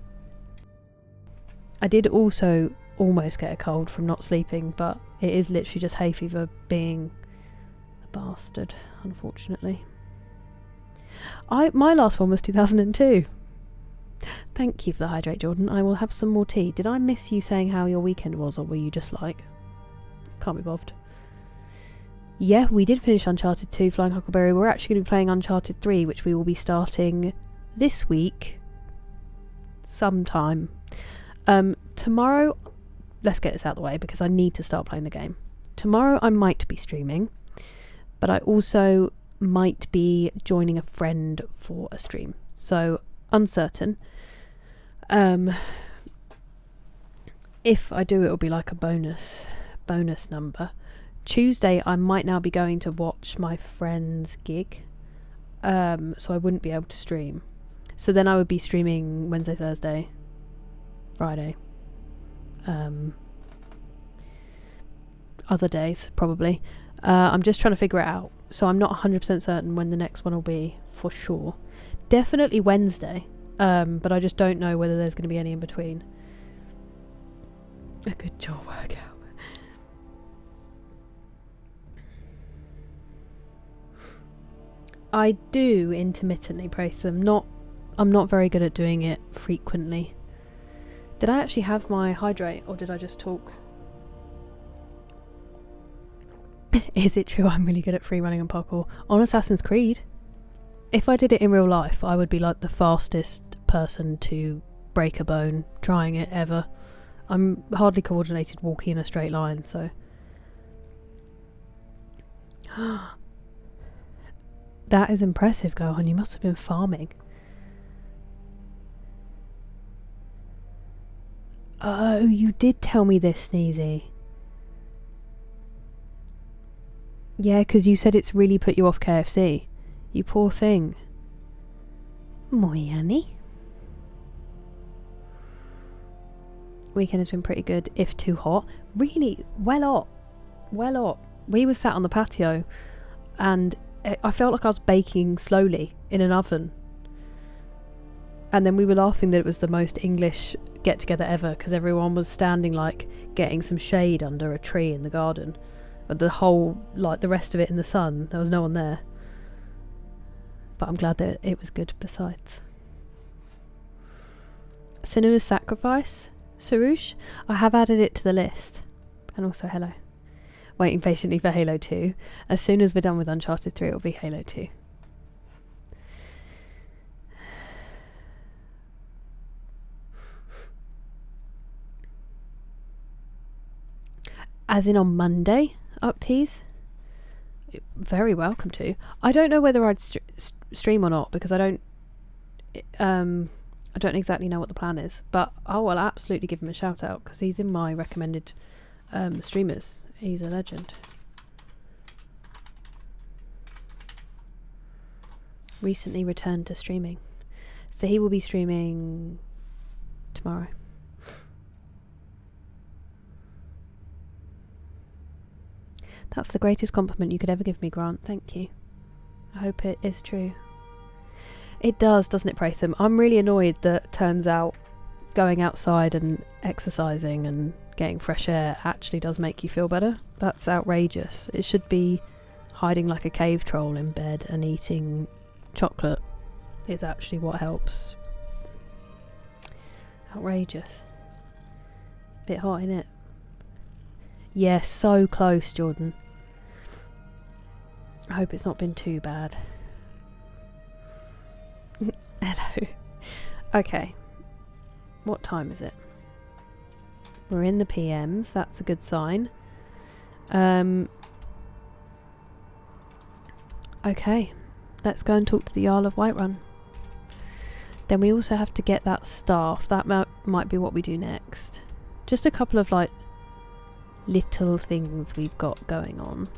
I did also almost get a cold from not sleeping, but it is literally just hay fever being a bastard, unfortunately. My last one was 2002. Thank you for the hydrate, Jordan. I will have some more tea. Did I miss you saying how your weekend was, or were you just can't be bothered? Yeah, we did finish Uncharted 2, Flying Huckleberry. We're actually going to be playing Uncharted 3, which we will be starting this week sometime. Tomorrow, let's get this out of the way because I need to start playing the game. Tomorrow I might be streaming, but I also might be joining a friend for a stream. So, uncertain. If I do, it'll be like a bonus number. Tuesday I might now be going to watch my friend's gig, so I wouldn't be able to stream. So then I would be streaming Wednesday, Thursday, Friday, other days probably. I'm just trying to figure it out, so I'm not 100% certain when the next one will be for sure. Definitely Wednesday, but I just don't know whether there's going to be any in between. A good jaw workout. I do intermittently praise them, not I'm not very good at doing it frequently. Did I actually have my hydrate, or did I just talk? Is it true I'm really good at free running and parkour? On Assassin's Creed, if I did it in real life, I would be like the fastest person to break a bone trying it ever. I'm hardly coordinated walking in a straight line, so... That is impressive, Gohan. You must have been farming. Oh, you did tell me this, Sneezy. Yeah, because you said it's really put you off KFC. You poor thing. Muy Annie. Weekend has been pretty good, if too hot. Really, well up. Well up. We were sat on the patio and I felt like I was baking slowly in an oven. And then we were laughing that it was the most English get-together ever because everyone was standing like getting some shade under a tree in the garden. But the whole, like the rest of it in the sun, there was no one there. But I'm glad that it was good besides. Cinema's Sacrifice, Sarush. I have added it to the list. And also hello. Waiting patiently for Halo 2. As soon as we're done with Uncharted 3, it'll be Halo 2. As in on Monday, Octees? Very welcome to. I don't know whether I'd stream or not because I don't exactly know what the plan is, but I will absolutely give him a shout out because he's in my recommended streamers. He's a legend. Recently returned to streaming, so he will be streaming tomorrow. That's the greatest compliment you could ever give me, Grant. Thank you. I hope it is true. It does, doesn't it, Pratham? I'm really annoyed that turns out going outside and exercising and getting fresh air actually does make you feel better. That's outrageous. It should be hiding like a cave troll in bed and eating chocolate is actually what helps. Outrageous. Bit hot, innit? Yeah, so close, Jordan. I hope it's not been too bad. Hello. Okay. What time is it? We're in the PMs. That's a good sign. Okay. Let's go and talk to the Jarl of Whiterun. Then we also have to get that staff. That might be what we do next. Just a couple of like little things we've got going on.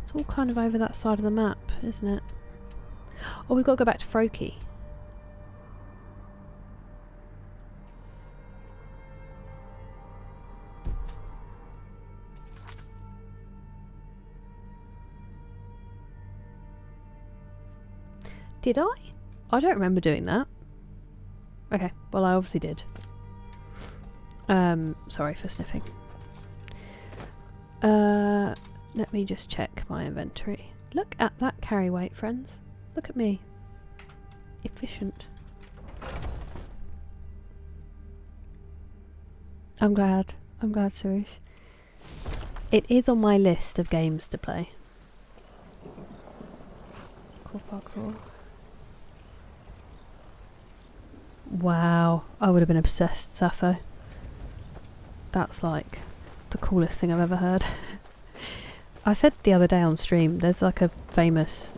It's all kind of over that side of the map, isn't it? Oh, we've got to go back to Froki. Did I? I don't remember doing that. Okay, well I obviously did. Sorry for sniffing. Let me just check my inventory. Look at that carry weight, friends. Look at me. Efficient. I'm glad. I'm glad, Suresh. It is on my list of games to play. Cool parkour. Wow, I would have been obsessed, Sasso. That's like the coolest thing I've ever heard. I said the other day on stream, there's like a famous,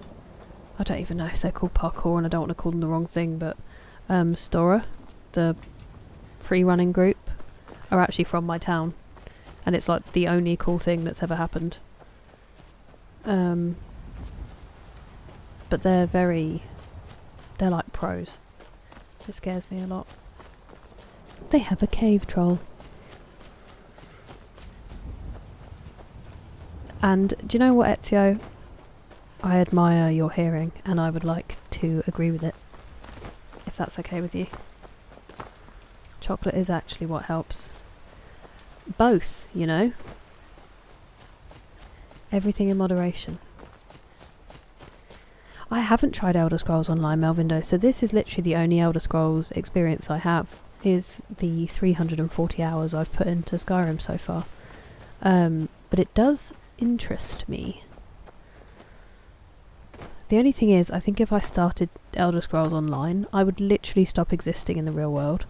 I don't even know if they're called parkour and I don't want to call them the wrong thing, but Stora, the free running group, are actually from my town. And it's like the only cool thing that's ever happened. But they're like pros. It scares me a lot. They have a cave troll. And do you know what, Ezio? I admire your hearing and I would like to agree with it. If that's okay with you. Chocolate is actually what helps. Both, you know? Everything in moderation. I haven't tried Elder Scrolls Online, Melvindo, so this is literally the only Elder Scrolls experience I have, is the 340 hours I've put into Skyrim so far. But it does interest me. The only thing is, I think if I started Elder Scrolls Online, I would literally stop existing in the real world.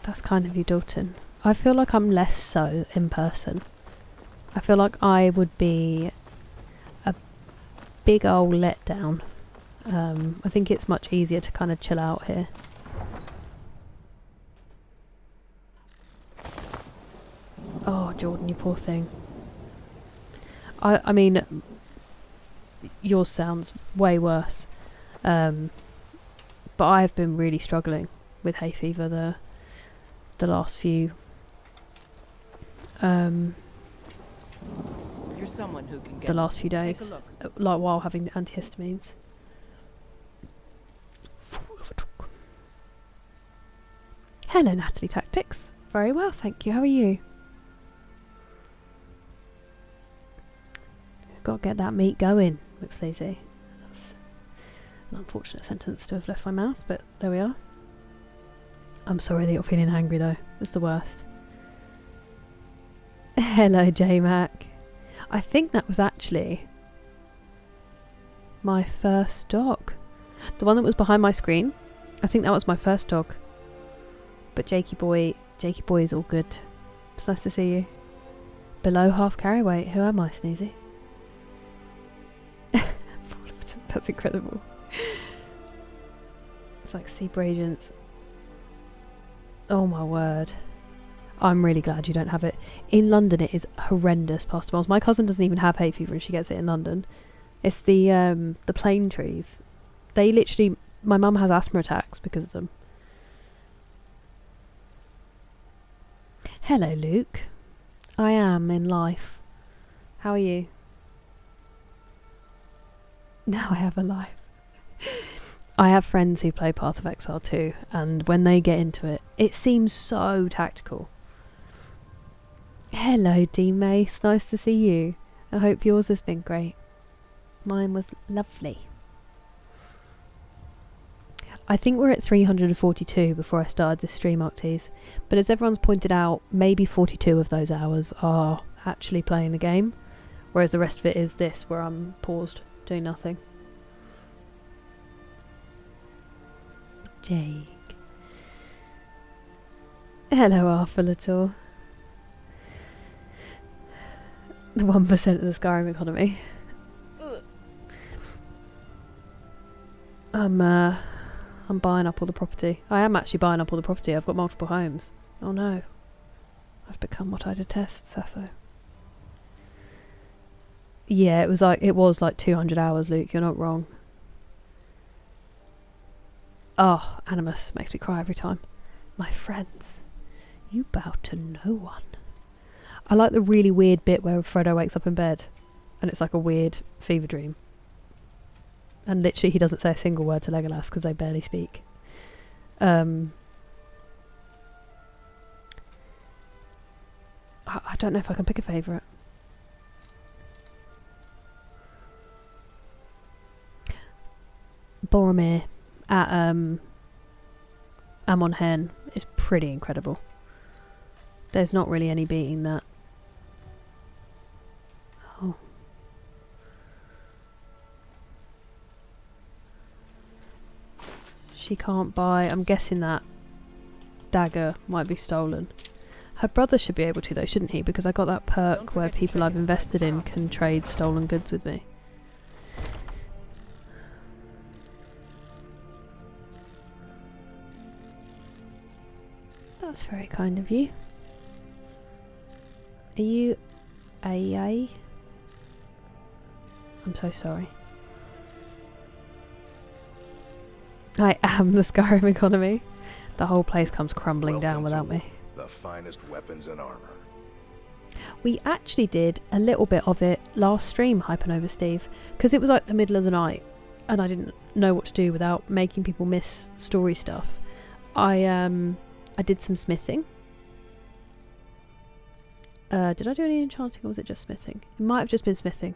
That's kind of you, Dalton. I feel like I'm less so in person. I feel like I would be a big old letdown. I think it's much easier to kind of chill out here. Oh, Jordan, you poor thing. I mean, yours sounds way worse. But I've been really struggling with hay fever the last few You're someone who can get the last few Take a days, look. like while having antihistamines. Fool of a talk. Hello, Natalie Tactics. Very well, thank you. How are you? Got to get that meat going, looks lazy. That's an unfortunate sentence to have left my mouth, but there we are. I'm sorry that you're feeling angry though. It's the worst. Hello, J-Mac. I think that was actually my first dog. The one that was behind my screen. I think that was my first dog. But Jakey boy is all good. It's nice to see you. Below half carry weight. Who am I, Sneezy? That's incredible. It's like Super Agents. Oh my word. I'm really glad you don't have it. In London it is horrendous past miles. My cousin doesn't even have hay fever and she gets it in London. It's the plane trees. They literally... My mum has asthma attacks because of them. Hello, Luke. I am in life. How are you? Now I have a life. I have friends who play Path of Exile too, and when they get into it, it seems so tactical. Hello, D Mace. Nice to see you. I hope yours has been great. Mine was lovely. I think we're at 342 before I started this stream, Octies. But as everyone's pointed out, maybe 42 of those hours are actually playing the game, whereas the rest of it is this, where I'm paused, doing nothing. Jake. Hello, Arthur Little. The 1% of the Skyrim economy. I'm buying up all the property. I am actually buying up all the property. I've got multiple homes. Oh no. I've become what I detest, Sasso. Yeah, it was like 200 hours, Luke. You're not wrong. Oh, Animus makes me cry every time. My friends, you bow to no one. I like the really weird bit where Frodo wakes up in bed and it's like a weird fever dream. And literally he doesn't say a single word to Legolas because they barely speak. I don't know if I can pick a favourite. Boromir at Amon Hen is pretty incredible. There's not really any beating that. Oh. She can't buy. I'm guessing that dagger might be stolen. Her brother should be able to though, shouldn't he? Because I got that perk where people I've invested in can trade stolen goods with me. That's very kind of you. Are you AA? I'm so sorry. I am the Skyrim economy. The whole place comes crumbling down without me. The finest weapons and armor. We actually did a little bit of it last stream, Hypernova Steve, because it was like the middle of the night and I didn't know what to do without making people miss story stuff, I did some smithing. Did I do any enchanting, or was it just smithing? It might have just been smithing.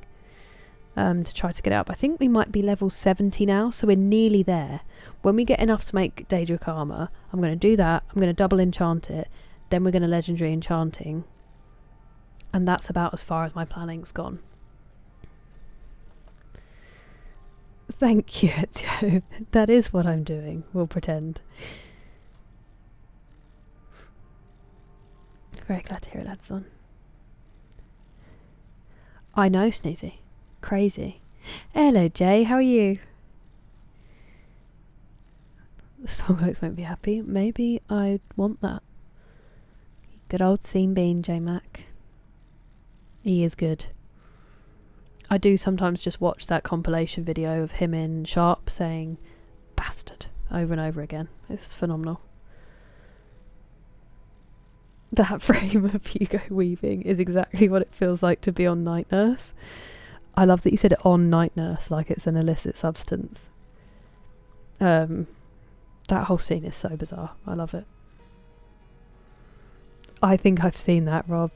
To try to get out. But I think we might be level 70 now, so we're nearly there. When we get enough to make Daedric armour, I'm going to do that. I'm going to double enchant it. Then we're going to legendary enchanting. And that's about as far as my planning's gone. Thank you, Ezio. That is what I'm doing. We'll pretend. Very glad to hear it, lads on. I know, Sneezy. Crazy. Hello, Jay. How are you? The Stormcloaks won't be happy. Maybe I want that. Good old Seam Bean, J-Mac. He is good. I do sometimes just watch that compilation video of him in Sharp saying bastard over and over again. It's phenomenal. That frame of Hugo weaving is exactly what it feels like to be on Night Nurse. I love that you said it on Night Nurse like it's an illicit substance. That whole scene is so bizarre. I love it. I think I've seen that, Rob.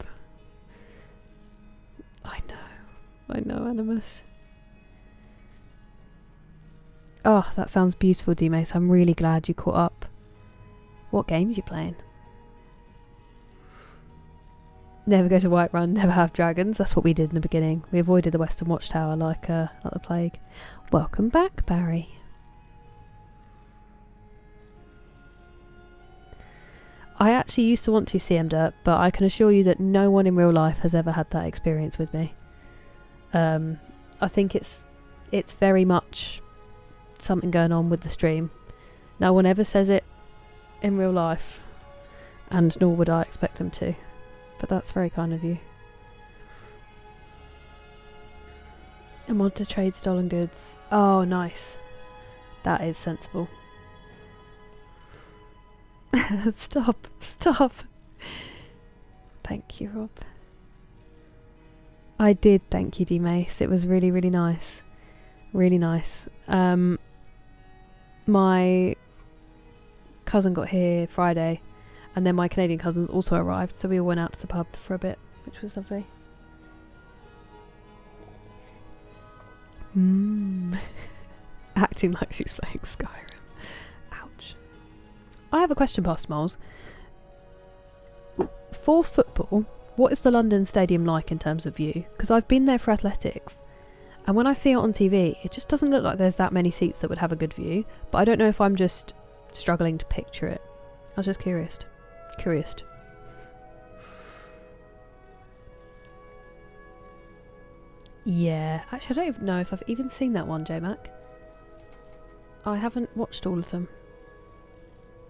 I know, Animus. Oh, that sounds beautiful, D-Mace. I'm really glad you caught up. What games you playing? Never go to Whiterun, never have dragons. That's what we did in the beginning. We avoided the Western Watchtower like the plague. Welcome back, Barry. I actually used to want to CM Dirt, but I can assure you that no one in real life has ever had that experience with me. I think it's very much something going on with the stream. No one ever says it in real life, and nor would I expect them to. But that's very kind of you. A mod to trade stolen goods. Oh, nice. That is sensible. Stop. Thank you, Rob. I did thank you, D-Mace. It was really, really nice. Really nice. My cousin got here Friday, and then my Canadian cousins also arrived, so we all went out to the pub for a bit, which was lovely. Acting like she's playing Skyrim. Ouch. I have a question, Past Moles. For football, what is the London Stadium like in terms of view? Because I've been there for athletics, and when I see it on TV, it just doesn't look like there's that many seats that would have a good view, but I don't know if I'm just struggling to picture it. I was just curious. Yeah, actually I don't even know if I've even seen that one, J-Mac. I haven't watched all of them.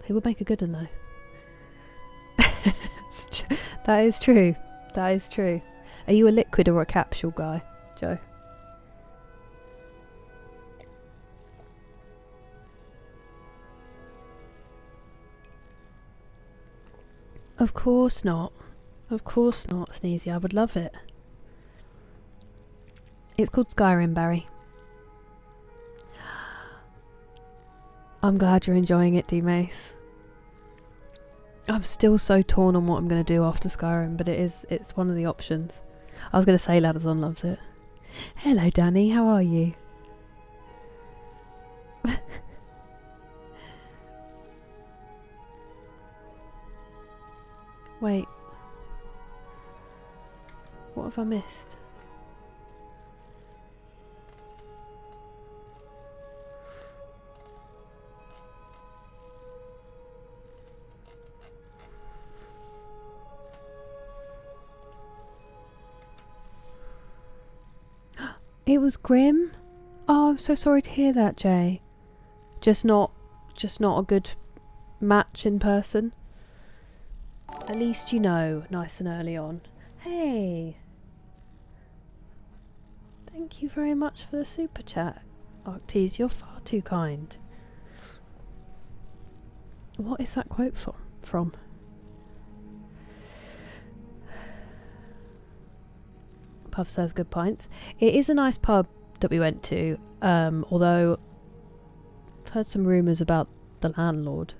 He would make a good one though. That is true. That is true. Are you a liquid or a capsule guy, Joe? Of course not. Of course not, Sneezy. I would love it. It's called Skyrim, Barry. I'm glad you're enjoying it, D-Mace. I'm still so torn on what I'm going to do after Skyrim, but it's one of the options. I was going to say Ladderzon loves it. Hello, Danny. How are you? Wait. What have I missed? It was grim? Oh, I'm so sorry to hear that, Jay. Just not a good match in person. At least you know, nice and early on. Hey! Thank you very much for the super chat. Arctes, you're far too kind. What is that quote from? Pub serve good pints. It is a nice pub, that we went to. Although I've heard some rumours about the landlord.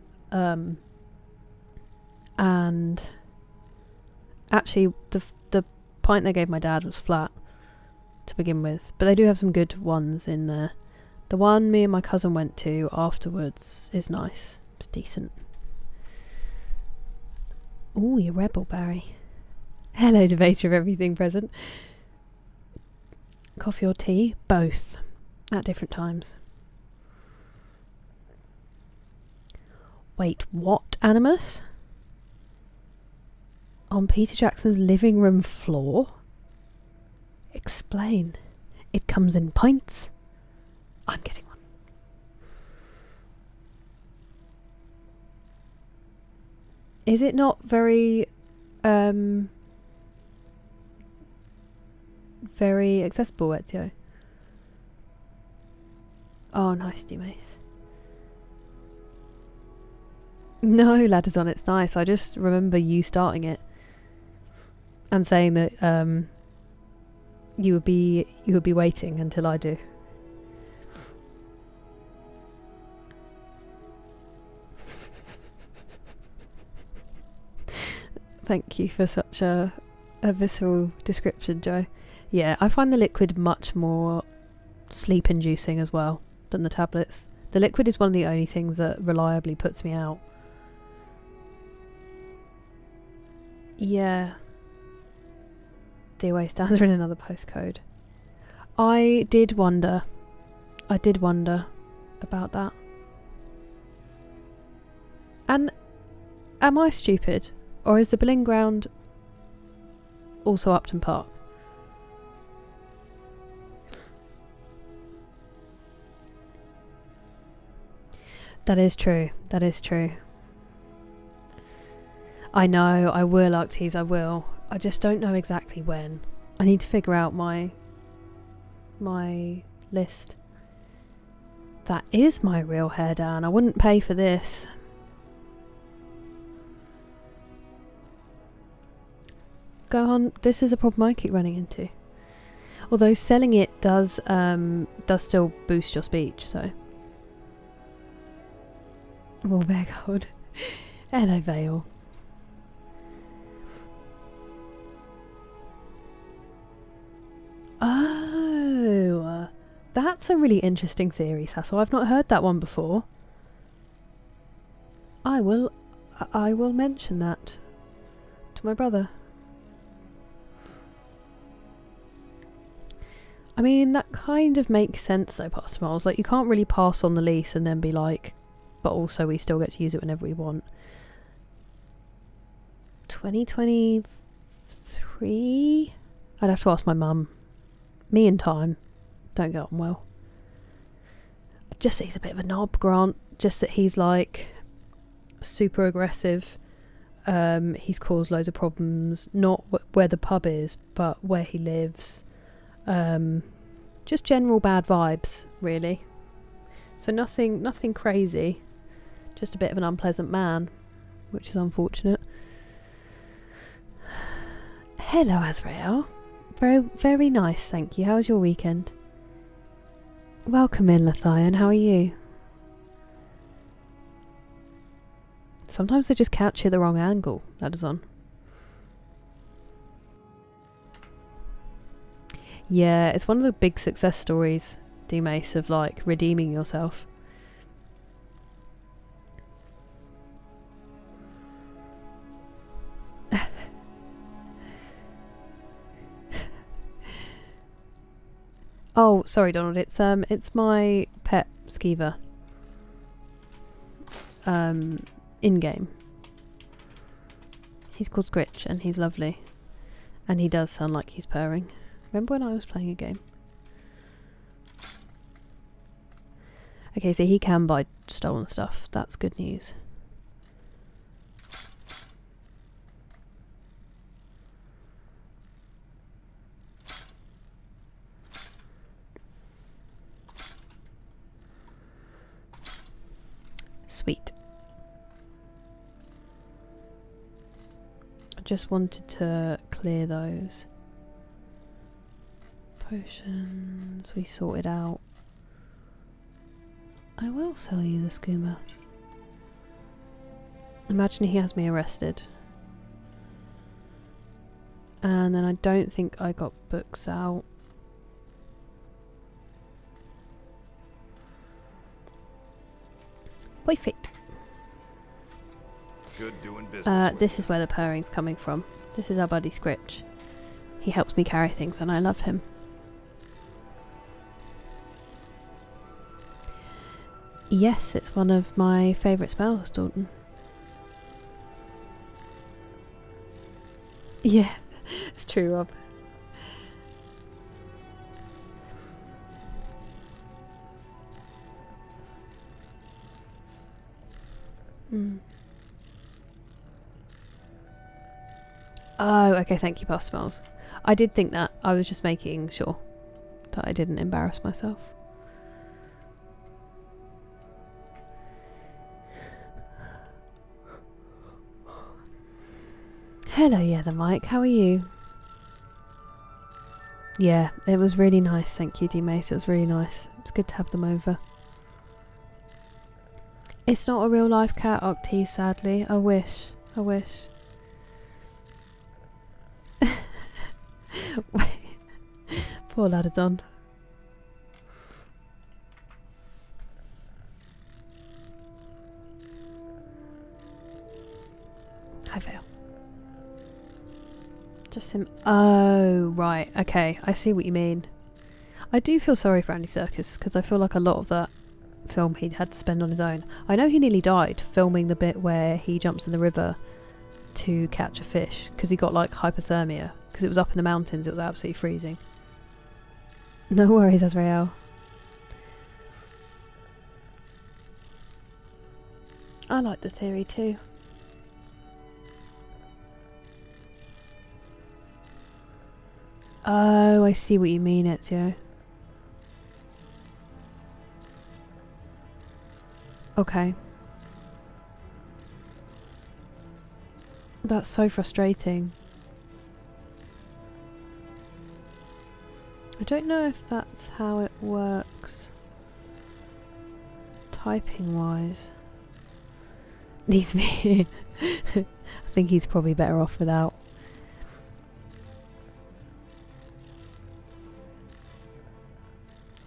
And actually the pint they gave my dad was flat to begin with, but they do have some good ones in there. The one me and my cousin went to afterwards is nice. It's decent. Ooh, you rebel, Barry. Hello, debater of everything present. Coffee or tea? Both. At different times. Wait, what, Animus? On Peter Jackson's living room floor? Explain. It comes in pints. I'm getting one. Is it not very very accessible, Ezio? Oh, nice, D-Mace. No, ladders on, it's nice. I just remember you starting it and saying that you would be waiting until I do. Thank you for such a visceral description, Joe. Yeah, I find the liquid much more sleep inducing as well than the tablets. The liquid is one of the only things that reliably puts me out. Yeah. DOA stands are in another postcode. I did wonder about that. And am I stupid? Or is the Boleyn Ground also Upton Park? That is true. That is true. I know, I will, Arctes, I will. I just don't know exactly when. I need to figure out my list. That is my real hair, Dan. I wouldn't pay for this. Go on, this is a problem I keep running into. Although selling it does still boost your speech, so. Warbeargold. Hello, Vale. Oh, that's a really interesting theory, Sassel. I've not heard that one before. I will mention that to my brother. I mean, that kind of makes sense though, Pastor Miles. Like, you can't really pass on the lease and then be like, but also we still get to use it whenever we want. 2023? I'd have to ask my mum. Me and time don't get on well. Just that he's a bit of a knob, Grant. Just that he's like super aggressive. He's caused loads of problems. Not where the pub is, but where he lives. Just general bad vibes, really. So nothing crazy. Just a bit of an unpleasant man, which is unfortunate. Hello, Azrael. Very, very nice, thank you. How was your weekend? Welcome in, Lathian. How are you? Sometimes they just catch you at the wrong angle. That is on. Yeah, it's one of the big success stories, D-Mace, of like redeeming yourself. Oh, sorry, Donald. It's my pet skeever. In game. He's called Scritch, and he's lovely, and he does sound like he's purring. Remember when I was playing a game? Okay, so he can buy stolen stuff. That's good news. Sweet. I just wanted to clear those. Potions we sorted out. I will sell you the skooma. Imagine he has me arrested. And then I don't think I got books out. Perfect. Good doing business. with This you. is where the purring's coming from. This is our buddy Scritch. He helps me carry things and I love him. Yes, it's one of my favourite spells, Dalton. Yeah, it's true, Rob. Oh, okay, thank you, Past Smells. I did think that. I was just making sure that I didn't embarrass myself. Hello, yeah, the Mike. How are you? Yeah, it was really nice. Thank you, D Mace. It was really nice. It's good to have them over. It's not a real life cat, Octee, sadly. I wish. I wish. Poor Ladadon. Hi, Vale. Just him. Oh, right. Okay, I see what you mean. I do feel sorry for Andy Serkis because I feel like a lot of that film he'd had to spend on his own. I know he nearly died filming the bit where he jumps in the river to catch a fish because he got like hypothermia because it was up in the mountains. It was absolutely freezing. No worries, Azrael. I like the theory too. Oh, I see what you mean, Ezio. Okay. That's so frustrating. I don't know if that's how it works typing wise. Needs me. I think he's probably better off without.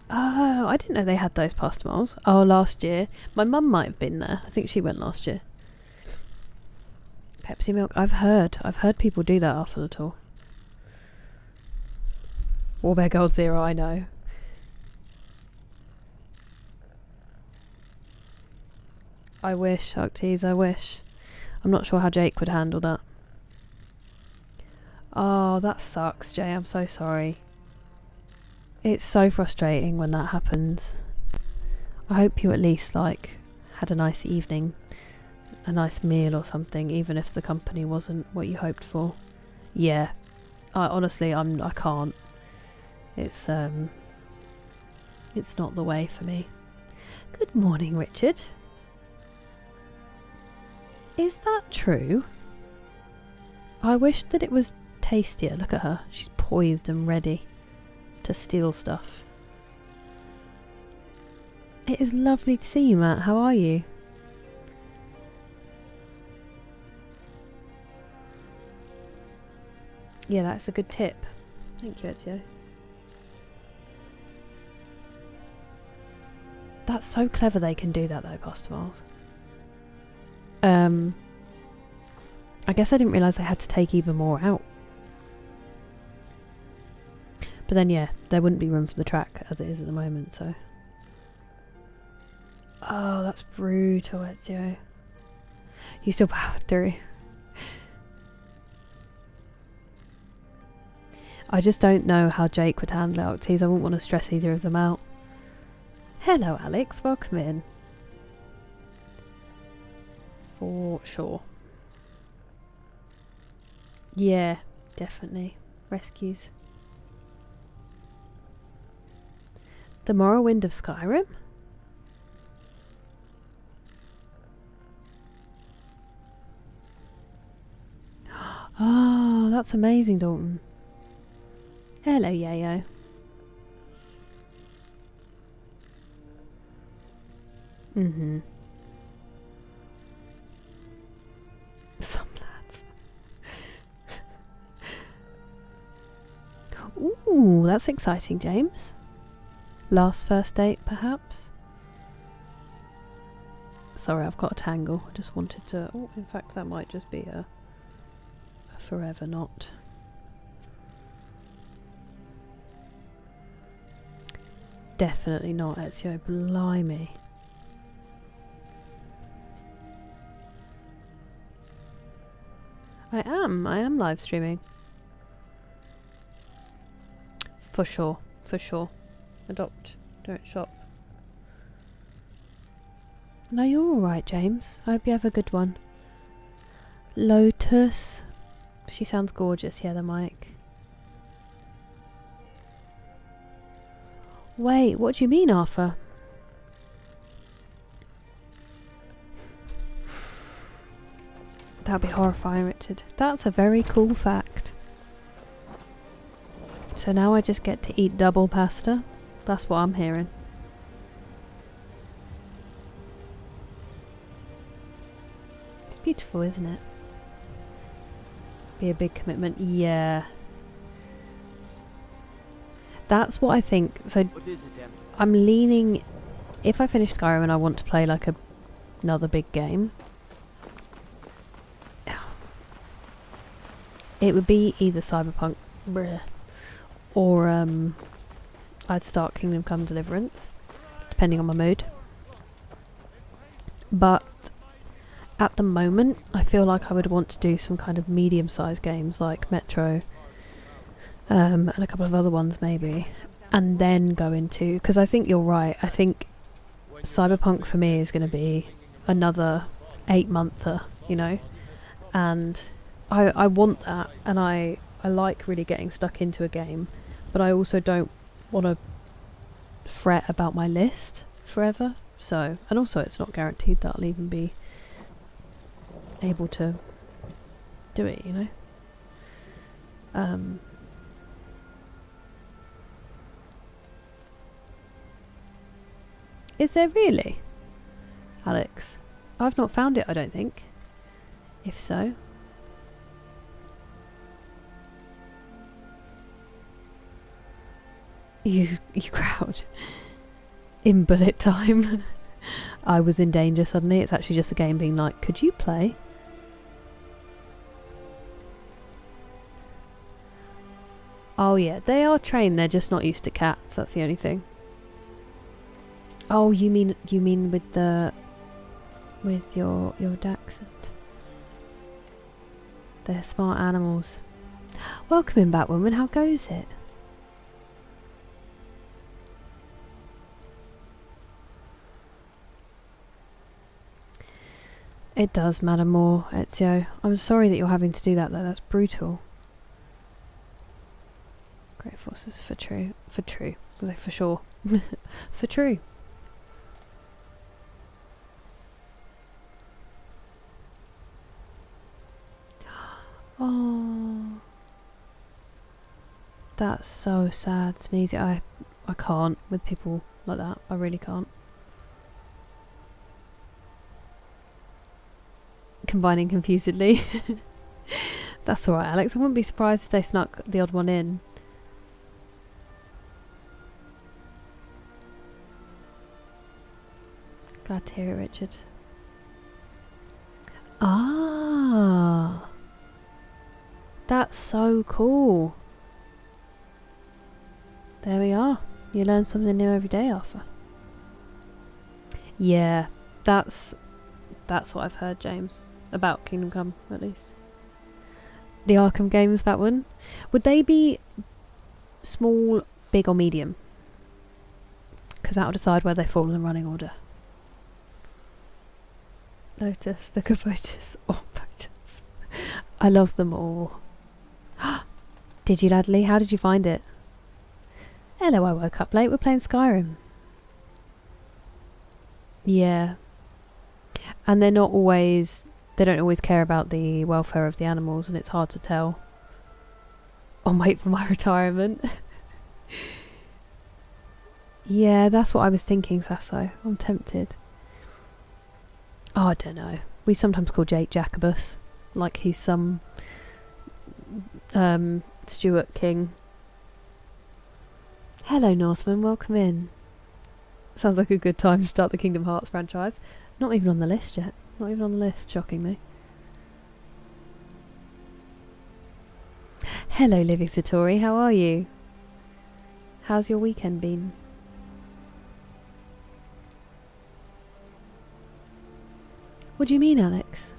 Oh, I didn't know they had those pastamals. Oh, last year. My mum might have been there. I think she went last year. Pepsi milk. I've heard people do that after the tour. Warbear Gold Zero, I know. I wish, Arctes, I wish. I'm not sure how Jake would handle that. Oh, that sucks, Jay. I'm so sorry. It's so frustrating when that happens. I hope you at least like had a nice evening, a nice meal or something, even if the company wasn't what you hoped for. Yeah, honestly, I can't. It's not the way for me. Good morning, Richard. Is that true? I wish that it was tastier. Look at her. She's poised and ready to steal stuff. It is lovely to see you, Matt. How are you? Yeah, that's a good tip. Thank you, Ezio. That's so clever they can do that though, Pastamals. I guess I didn't realise they had to take even more out. But then yeah, there wouldn't be room for the track as it is at the moment, so. Oh, that's brutal, Ezio. You still powered through. I just don't know how Jake would handle it, Octies. I wouldn't want to stress either of them out. Hello, Alex. Welcome in. For sure. Yeah, definitely. Rescues. The Morrowind of Skyrim? Oh, that's amazing, Dalton. Hello, Yayo. Mm-hmm. Some lads. Ooh, that's exciting, James. Last first date, perhaps? Sorry, I've got a tangle. I just wanted to... Oh, in fact, that might just be a forever knot. Definitely not, Ezio. Blimey. I am live streaming. For sure, for sure. Adopt, don't shop. No, you're alright, James. I hope you have a good one. Lotus. She sounds gorgeous, yeah, the mic. Wait, what do you mean, Arthur? That'd be horrifying, Richard. That's a very cool fact. So now I just get to eat double pasta? That's what I'm hearing. It's beautiful, isn't it? Be a big commitment. Yeah. That's what I think. So I'm leaning... If I finish Skyrim and I want to play like another big game, it would be either Cyberpunk or I'd start Kingdom Come Deliverance, depending on my mood. But at the moment, I feel like I would want to do some kind of medium-sized games like Metro, and a couple of other ones maybe, and then go into... Because I think you're right. I think Cyberpunk for me is going to be another 8-monther, you know, and I want that, and I like really getting stuck into a game, but I also don't want to fret about my list forever. So, and also it's not guaranteed that I'll even be able to do it, you know. Is there really, Alex? I've not found it, I don't think. If so, you crowd in bullet time. I was in danger suddenly. It's actually just the game being like, could you play? Oh yeah, they are trained, they're just not used to cats, that's the only thing. Oh, you mean with your Dachshund? They're smart animals. Welcome in, Batwoman, how goes it? It does matter more, Ezio. I'm sorry that you're having to do that though, that's brutal. Great forces for true. For true. I was gonna say for sure. For true. Oh, that's so sad, Sneezy. I can't with people like that. I really can't. Combining confusedly. That's alright, Alex. I wouldn't be surprised if they snuck the odd one in. Glad to hear it, Richard. Ah, that's so cool. There we are. You learn something new every day, Arthur. Yeah, that's what I've heard, James, about Kingdom Come, at least. The Arkham games, that one. Would they be small, big, or medium? Because that will decide where they fall in the running order. Lotus, the Capotus, or Potus. I love them all. Did you, Ladley? How did you find it? Hello, I woke up late. We're playing Skyrim. Yeah. And they're not always... They don't always care about the welfare of the animals, and it's hard to tell. I'll wait for my retirement. Yeah, that's what I was thinking, Sasso. I'm tempted. Oh, I don't know. We sometimes call Jake Jacobus, like he's some Stuart King. Hello, Northman. Welcome in. Sounds like a good time to start the Kingdom Hearts franchise. Not even on the list yet. Not even on the list, shockingly. Hello, Living Satori. How are you? How's your weekend been? What do you mean, Alex?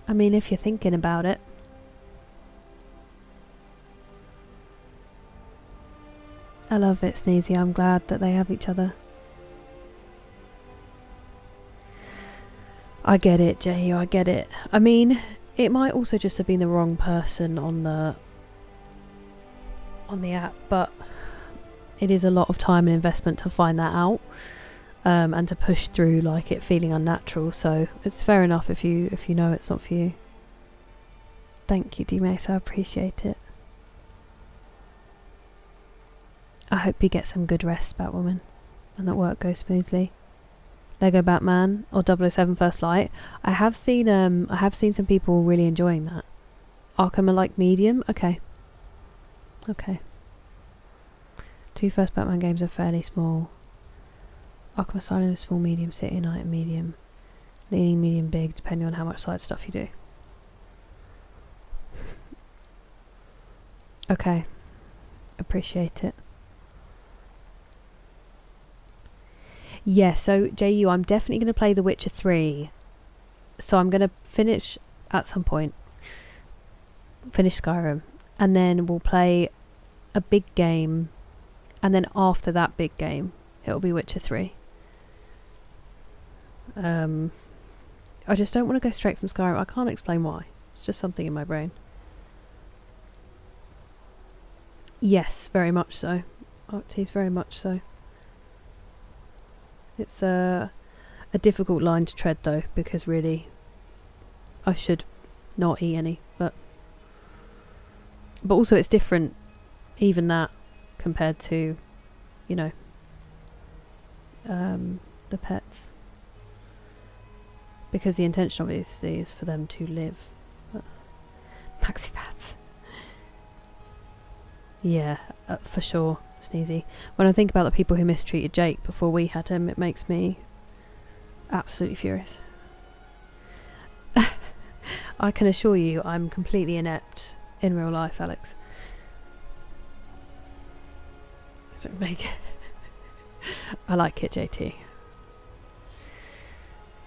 I mean, if you're thinking about it. I love it, Sneezy. I'm glad that they have each other. I get it, Jehu, I get it. I mean, it might also just have been the wrong person on the app, but it is a lot of time and investment to find that out, and to push through like it feeling unnatural. So it's fair enough if you know it's not for you. Thank you, D-Mace. I appreciate it. I hope you get some good rest, Batwoman, and that work goes smoothly. Lego Batman or 007 First Light. I have seen some people really enjoying that. Arkham are like medium. Okay. Okay. 2 first Batman games are fairly small. Arkham Asylum is small, medium, City Night and medium. Leaning medium, big, depending on how much side stuff you do. Okay. Appreciate it. Yeah, so JU, I'm definitely going to play The Witcher 3. So I'm going to finish at some point. Finish Skyrim. And then we'll play a big game. And then after that big game, it'll be Witcher 3. I just don't want to go straight from Skyrim. I can't explain why. It's just something in my brain. Yes, very much so. Arties, very much so. It's a difficult line to tread though, because really I should not eat any, but also it's different, even that, compared to, you know, the pets, because the intention obviously is for them to live. But maxi pads. Yeah, for sure, Sneezy. When I think about the people who mistreated Jake before we had him, it makes me absolutely furious. I can assure you I'm completely inept in real life, Alex. So I like it, JT.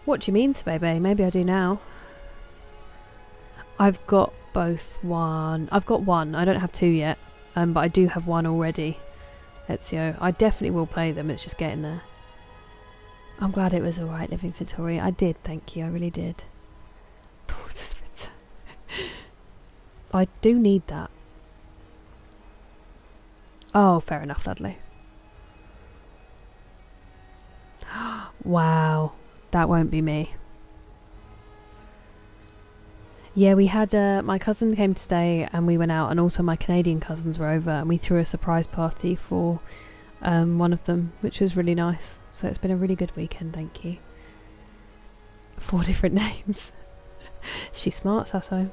What do you mean, Spebe? Maybe I do now. I've got both one. I've got one. I don't have two yet. But I do have one already. Ezio. I definitely will play them. It's just getting there. I'm glad it was alright, Living Centauri. I did, thank you. I really did. I do need that. Oh, fair enough, Ludley. Wow. That won't be me. Yeah, we had my cousin came to stay and we went out, and also my Canadian cousins were over, and we threw a surprise party for one of them, which was really nice. So it's been a really good weekend, thank you. 4 different names. She's smart, Sasso.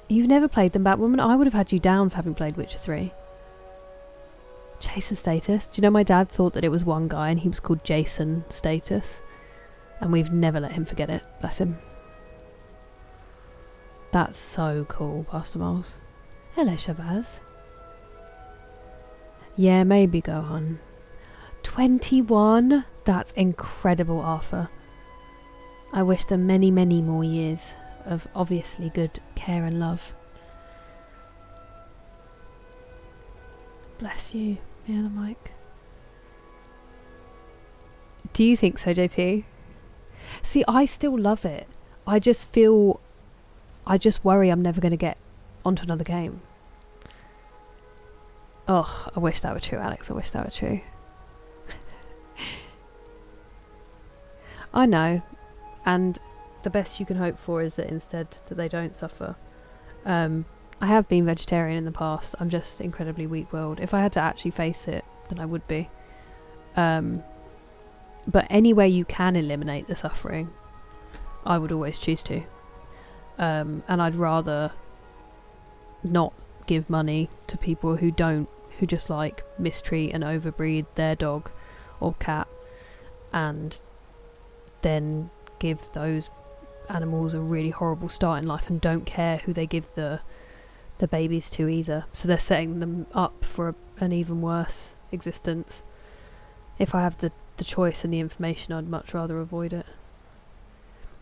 You've never played them, Batwoman? I would have had you down for having played Witcher 3. Jason Status. Do you know my dad thought that it was one guy and he was called Jason Status? And we've never let him forget it. Bless him. That's so cool, Pastor Miles. Hello, Shabazz. Yeah, maybe Gohan. 21? That's incredible, Arthur. I wish them many, many more years of obviously good care and love. Bless you. Yeah, the mic. Do you think so, JT? See, I still love it. I just worry I'm never going to get onto another game. Oh, I wish that were true, Alex. I wish that were true. I know. And the best you can hope for is that instead that they don't suffer. I have been vegetarian in the past. I'm just incredibly weak-willed. If I had to actually face it, than I would be. But any way you can eliminate the suffering, I would always choose to. And I'd rather not give money to people who just like mistreat and overbreed their dog or cat, and then give those animals a really horrible start in life and don't care who they give the babies to either. So they're setting them up for an even worse existence. If I have the choice and the information, I'd much rather avoid it.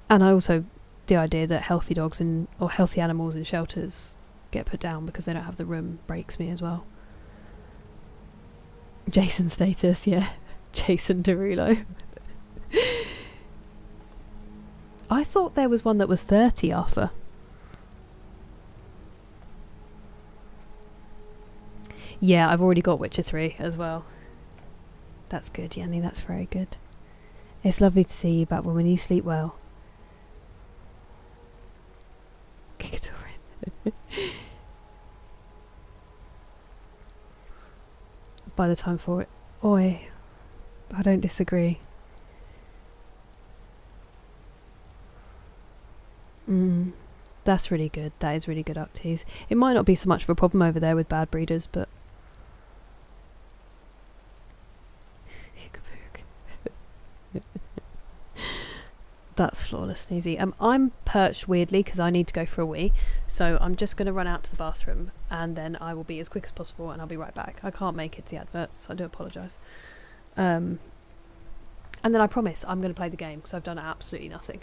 And I also, the idea that healthy dogs or healthy animals in shelters get put down because they don't have the room breaks me as well. Jason status, yeah. Jason Derulo. I thought there was one that was 30, Arthur. Yeah, I've already got Witcher 3 as well. That's good, Yanni, that's very good. It's lovely to see you back when you sleep well. By the time for it. Oi. I don't disagree. That's really good. That is really good, Ucties. It might not be so much of a problem over there with bad breeders, but... That's flawless, Sneezy. I'm perched weirdly because I need to go for a wee, so I'm just going to run out to the bathroom and then I will be as quick as possible and I'll be right back. I can't make it to the adverts, so I do apologise. And then I promise I'm going to play the game because I've done absolutely nothing.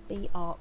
BRB.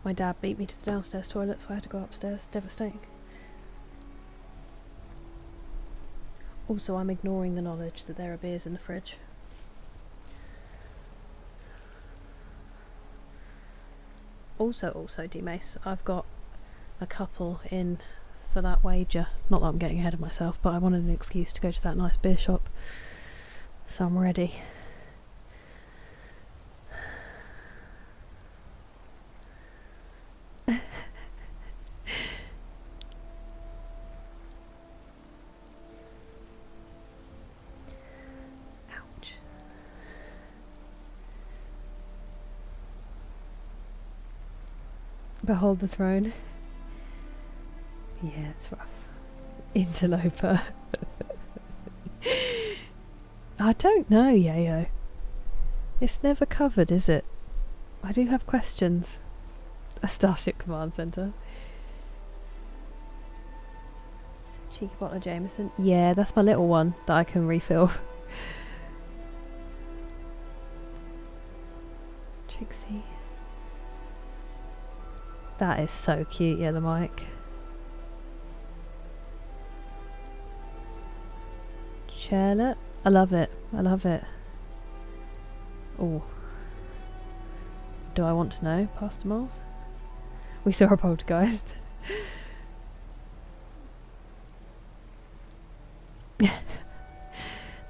My dad beat me to the downstairs toilet, so I had to go upstairs. Devastating. Also, I'm ignoring the knowledge that there are beers in the fridge. Also, D-Mace, I've got a couple in for that wager. Not that I'm getting ahead of myself, but I wanted an excuse to go to that nice beer shop. So I'm ready. Ouch. Behold the throne. Yeah, it's rough. Interloper. I don't know, Yayo. It's never covered, is it? I do have questions. A Starship Command Centre. Cheeky bottle of Jameson. Yeah, that's my little one that I can refill. Trixie. That is so cute, yeah, the mic. Charlotte. I love it. I love it. Oh. Do I want to know, Pastor Moles? We saw a poltergeist.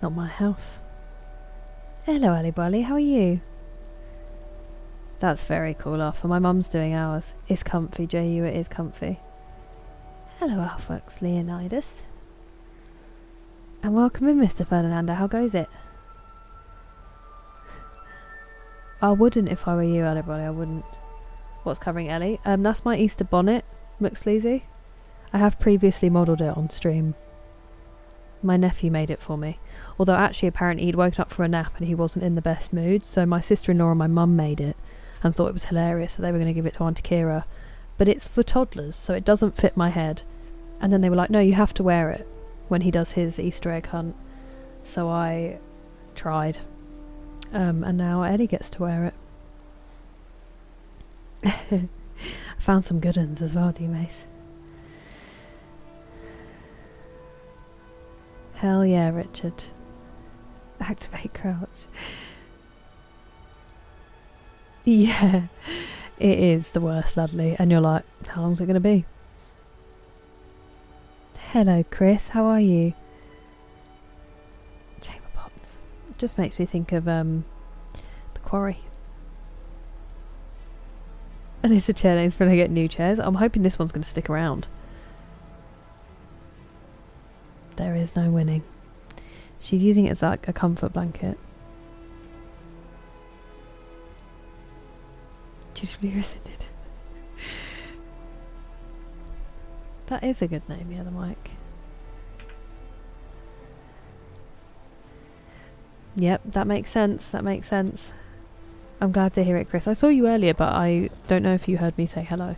Not my house. Hello, Ali Bolly. How are you? That's very cool, Arthur. My mum's doing ours. It's comfy, JU. It is comfy. Hello, Alphax Leonidas. And welcome in, Mr. Ferdinando. How goes it? I wouldn't if I were you, everybody. I wouldn't. What's covering Ellie? That's my Easter bonnet, McSleazy. I have previously modelled it on stream. My nephew made it for me. Although actually apparently he'd woken up for a nap and he wasn't in the best mood, so my sister-in-law and my mum made it and thought it was hilarious, so they were going to give it to Auntie Kira. But it's for toddlers, so it doesn't fit my head. And then they were like, no, you have to wear it when he does his Easter egg hunt. So I tried. And now Eddie gets to wear it. I found some good ones as well, D-Mace. Hell yeah, Richard. Activate crouch. Yeah, it is the worst, Ludley. And you're like, how long's it going to be? Hello, Chris. How are you? Chamber pots. It just makes me think of the quarry. And it's a chair names for when I get new chairs. I'm hoping this one's going to stick around. There is no winning. She's using it as like a comfort blanket. Dutifully rescinded. That is a good name, yeah, the mic. Yep, that makes sense. That makes sense. I'm glad to hear it, Chris. I saw you earlier, but I don't know if you heard me say hello.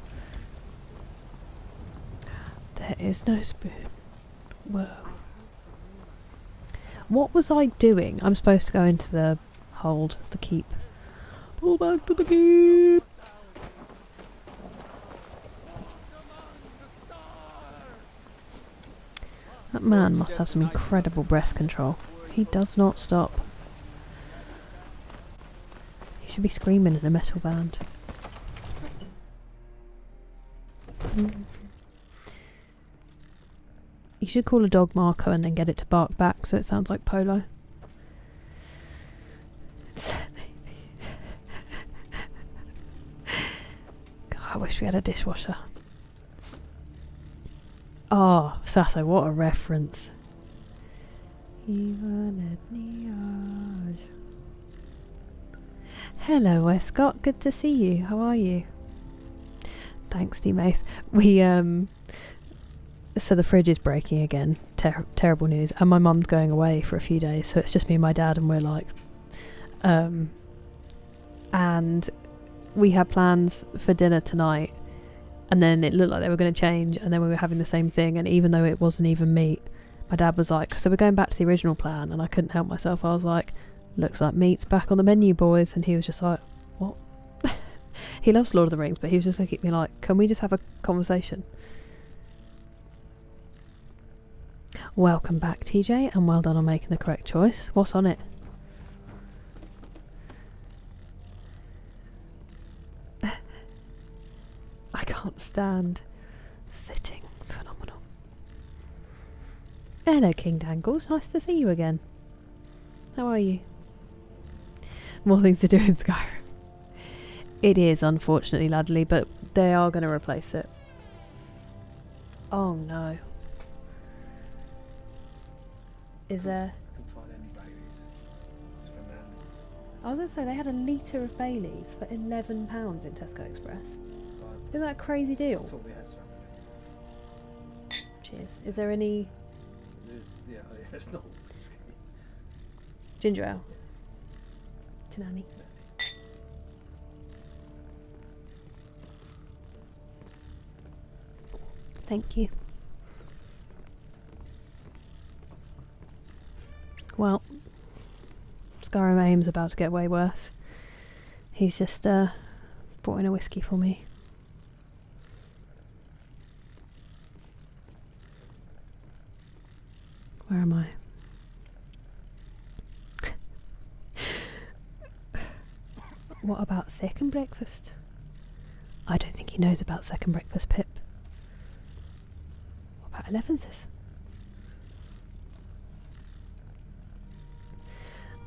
There is no spoon. Whoa. What was I doing? I'm supposed to go into the hold, the keep. Pull back to the keep! That man must have some incredible breath control. He does not stop. He should be screaming in a metal band. You should call a dog Marco and then get it to bark back so it sounds like Polo. God, I wish we had a dishwasher. Oh, Sasso, what a reference. Hello, Westcott. Good to see you. How are you? Thanks, D-Mace. We, so the fridge is breaking again. Terrible news. And my mum's going away for a few days, so it's just me and my dad, and we're like... and we had plans for dinner tonight, and then it looked like they were going to change, and then we were having the same thing, and even though it wasn't even meat, my dad was like, so we're going back to the original plan, and I couldn't help myself. I was like, looks like meat's back on the menu, boys. And he was just like, what? He loves Lord of the Rings, but he was just looking at me like, can we just have a conversation? Welcome back, TJ, and well done on making the correct choice. What's on it? I can't stand sitting. Phenomenal. Hello, King Dangles. Nice to see you again. How are you? More things to do in Skyrim. It is, unfortunately, Ladley, but they are going to replace it. Oh no. Is there... Couldn't find any Baileys. It's for now. I was going to say, they had a litre of Baileys for £11 in Tesco Express. Isn't that a crazy I deal? thought we had some. Cheers. Is there any Yeah, it's not whiskey. ginger ale? Tinani. Thank you. Well, Skyrim aim's about to get way worse. He's just brought in a whiskey for me. Where am I? What about second breakfast? I don't think he knows about second breakfast, Pip. What about 11th?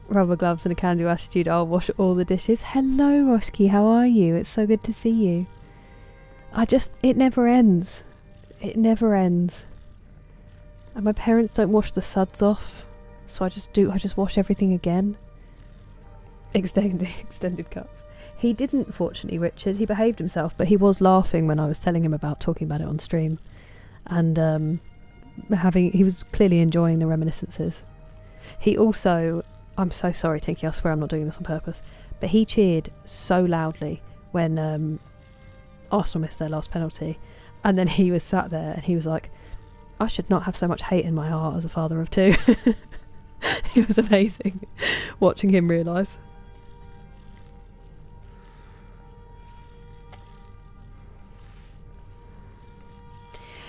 Rubber gloves and a can-do attitude. I'll wash all the dishes. Hello, Roshki. How are you? It's so good to see you. It never ends. It never ends. And my parents don't wash the suds off, so I just wash everything again. Extended cuts. He didn't, fortunately, Richard. He behaved himself, but he was laughing when I was telling him about talking about it on stream, and he was clearly enjoying the reminiscences. He also, I'm so sorry, Tinky. I swear I'm not doing this on purpose, but he cheered so loudly when Arsenal missed their last penalty, and then he was sat there and he was like, I should not have so much hate in my heart as a father of two. It was amazing watching him realise.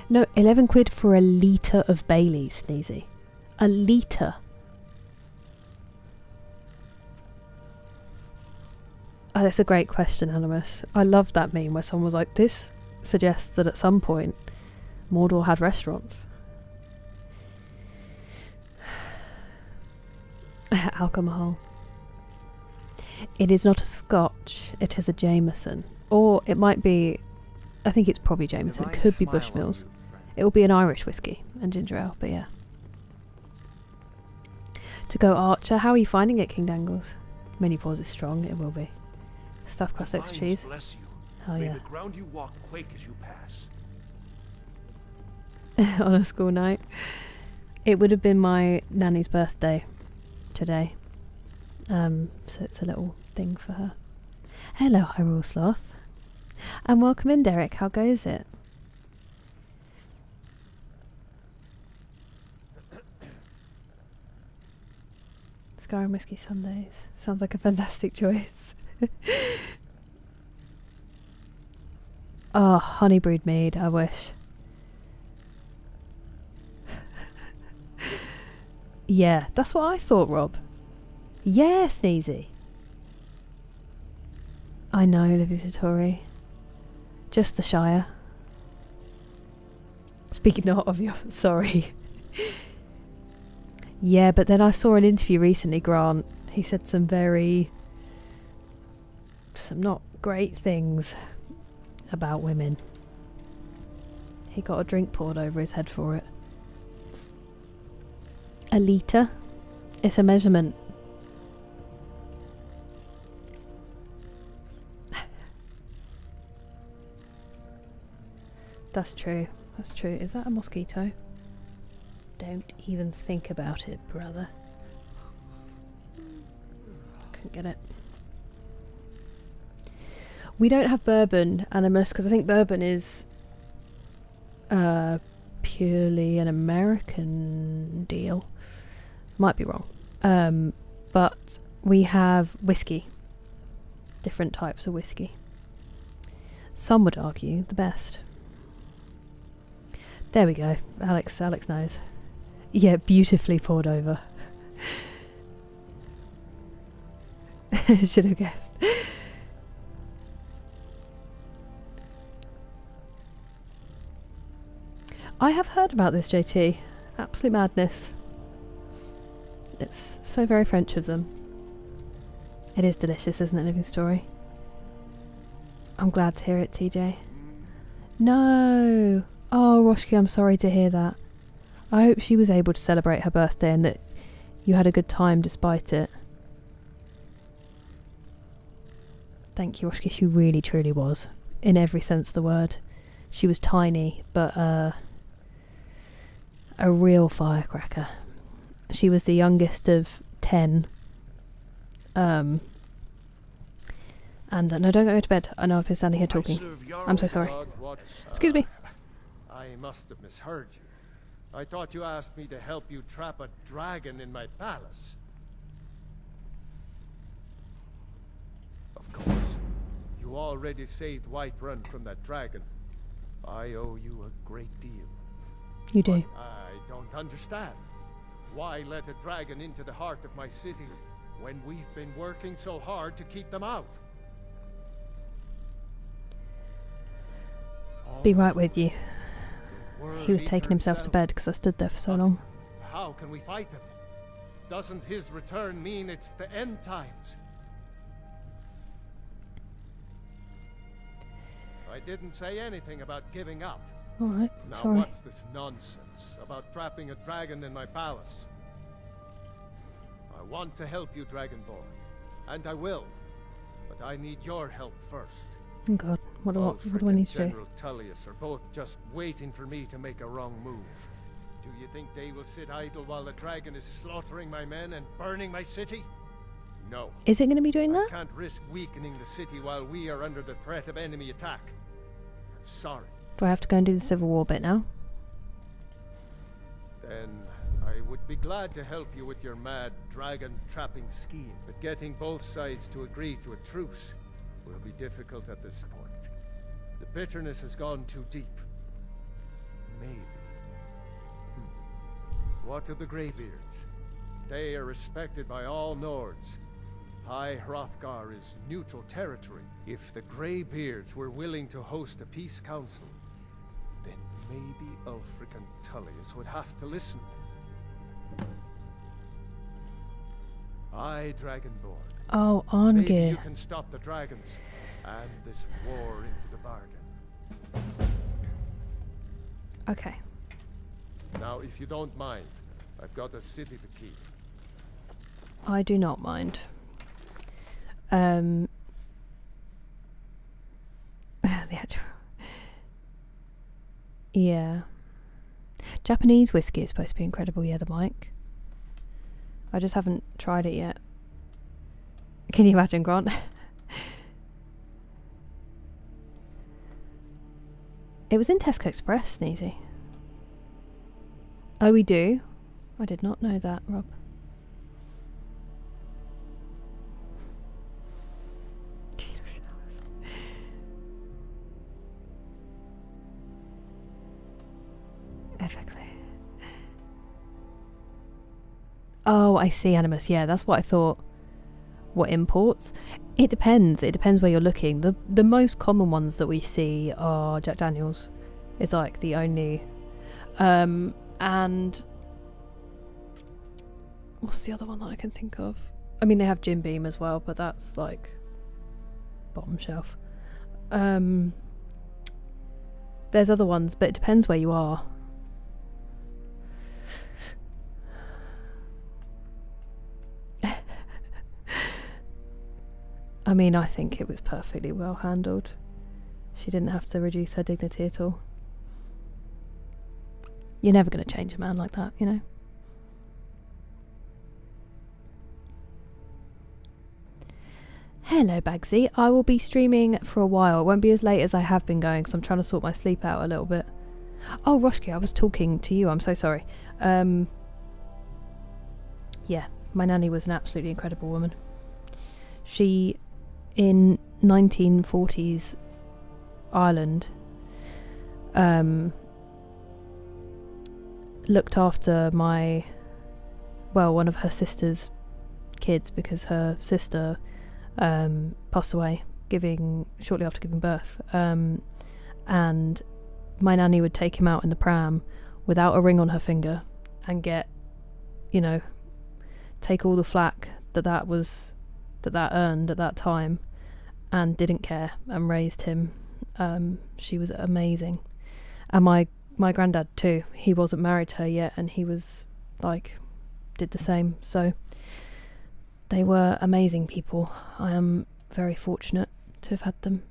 No, 11 quid for a litre of Baileys, Sneezy. A litre. Oh, that's a great question, Animus. I love that meme where someone was like, this suggests that at some point Mordor had restaurants. Alcohol. It is not a Scotch, it is a Jameson. Or it might be, I think it's probably Jameson, it could be Bushmills. It will be an Irish whiskey and ginger ale, but yeah. To go Archer, how are you finding it, King Dangles? Mini pause is strong, it will be. Stuffed crust extra cheese. Bless you. Hell May yeah. the ground you walk quake as you pass. On a school night. It would have been my nanny's birthday today. So it's a little thing for her. Hello, Hyrule Sloth. And welcome in, Derek. How goes it? Skyrim Whiskey Sundays. Sounds like a fantastic choice. Oh, honey brewed mead, I wish. Yeah, that's what I thought, Rob. Yeah, Sneezy. I know, Livy Satori. Just the Shire. Speaking not of your... Sorry. Yeah, but then I saw an interview recently, Grant. He said some not great things about women. He got a drink poured over his head for it. A litre? It's a measurement. That's true. That's true. Is that a mosquito? Don't even think about it, brother. Couldn't get it. We don't have bourbon, Animus, because I think bourbon is purely an American deal. Might be wrong. But we have whiskey. Different types of whiskey. Some would argue the best. There we go. Alex knows. Yeah, beautifully poured over. Should have guessed. I have heard about this, JT. Absolute madness. It's so very French of them. It is delicious, isn't it, Living Story? I'm glad to hear it, TJ. No! Oh, Roshki, I'm sorry to hear that. I hope she was able to celebrate her birthday and that you had a good time despite it. Thank you, Roshki. She really, truly was. In every sense of the word. She was tiny, but a real firecracker. She was the youngest of 10. And no, don't go to bed. I know I've been standing here talking. I'm so sorry. Excuse me. I must have misheard you. I thought you asked me to help you trap a dragon in my palace. Of course. You already saved Whiterun from that dragon. I owe you a great deal. You do. But I don't understand. Why let a dragon into the heart of my city when we've been working so hard to keep them out? Be right with you. He was taking himself to bed because I stood there for so long. How can we fight him? Doesn't his return mean it's the end times? I didn't say anything about giving up. Alright, Now sorry. what's this nonsense about trapping a dragon in my palace? I want to help you, Dragonborn, and I will. But I need your help first. Oh god, what do I need to do? General Tullius are both just waiting for me to make a wrong move. Do you think they will sit idle while the dragon is slaughtering my men and burning my city? No. Is it going to be doing I that? can't risk weakening the city while we are under the threat of enemy attack. I'm sorry. Do I have to go and do the Civil War bit now? Then I would be glad to help you with your mad dragon trapping scheme, but getting both sides to agree to a truce will be difficult at this point. The bitterness has gone too deep. Maybe. What of the Greybeards? They are respected by all Nords. High Hrothgar is neutral territory. If the Greybeards were willing to host a peace council, then maybe Ulfric and Tullius would have to listen. Aye, Dragonborn. Oh, Maybe you Arngir. can stop the dragons and this war into the bargain. Okay. Now, if you don't mind, I've got a city to keep. I do not mind. The actual... Yeah. Japanese whiskey is supposed to be incredible, yeah, the mic. I just haven't tried it yet. Can you imagine, Grant? It was in Tesco Express, Sneezy. Oh, we do? I did not know that, Rob. Effectively. Oh, I see, Animus. Yeah, that's what I thought. What imports? It depends. It depends where you're looking. The most common ones that we see are Jack Daniels. It's like the only. And what's the other one that I can think of? I mean, they have Jim Beam as well, but that's like bottom shelf. There's other ones, but it depends where you are. I mean, I think it was perfectly well handled. She didn't have to reduce her dignity at all. You're never going to change a man like that, you know? Hello, Bagsy. I will be streaming for a while. It won't be as late as I have been going because I'm trying to sort my sleep out a little bit. Oh, Roshki, I was talking to you. I'm so sorry. Yeah, my nanny was an absolutely incredible woman. She, in 1940s Ireland, looked after one of her sister's kids, because her sister passed away shortly after giving birth, and my nanny would take him out in the pram without a ring on her finger and take all the flack that earned at that time, and didn't care, and raised him. She was amazing. And my granddad too, he wasn't married to her yet, and he was did the same. So they were amazing people. I am very fortunate to have had them.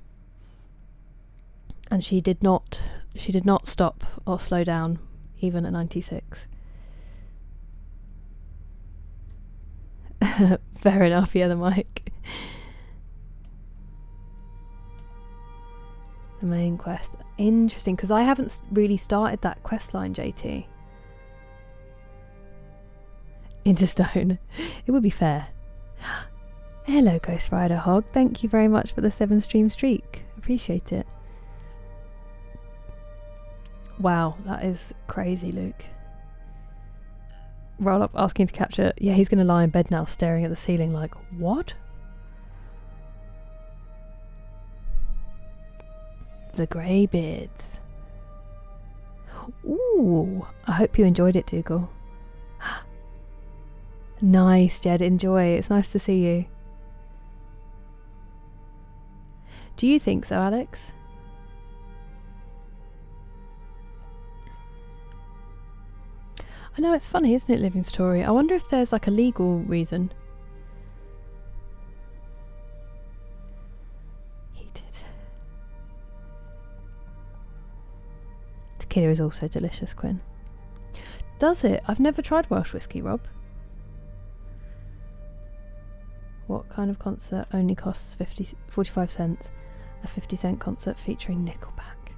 And she did not stop or slow down even at 96. Fair enough, yeah, the mic. The main quest. Interesting, because I haven't really started that quest line, JT. Into stone. It would be fair. Hello, Ghost Rider Hog. Thank you very much for the 7-stream streak. Appreciate it. Wow, that is crazy, Luke. Roll up asking to capture. Yeah, he's going to lie in bed now staring at the ceiling like, what? The Greybeards. Ooh, I hope you enjoyed it, Dougal. Nice, Jed, enjoy. It's nice to see you. Do you think so, Alex? I know, it's funny, isn't it, Living Story? I wonder if there's a legal reason. Heated. Tequila is also delicious, Quinn. Does it? I've never tried Welsh whiskey, Rob. What kind of concert only costs 45 cents? A 50-cent concert featuring Nickelback.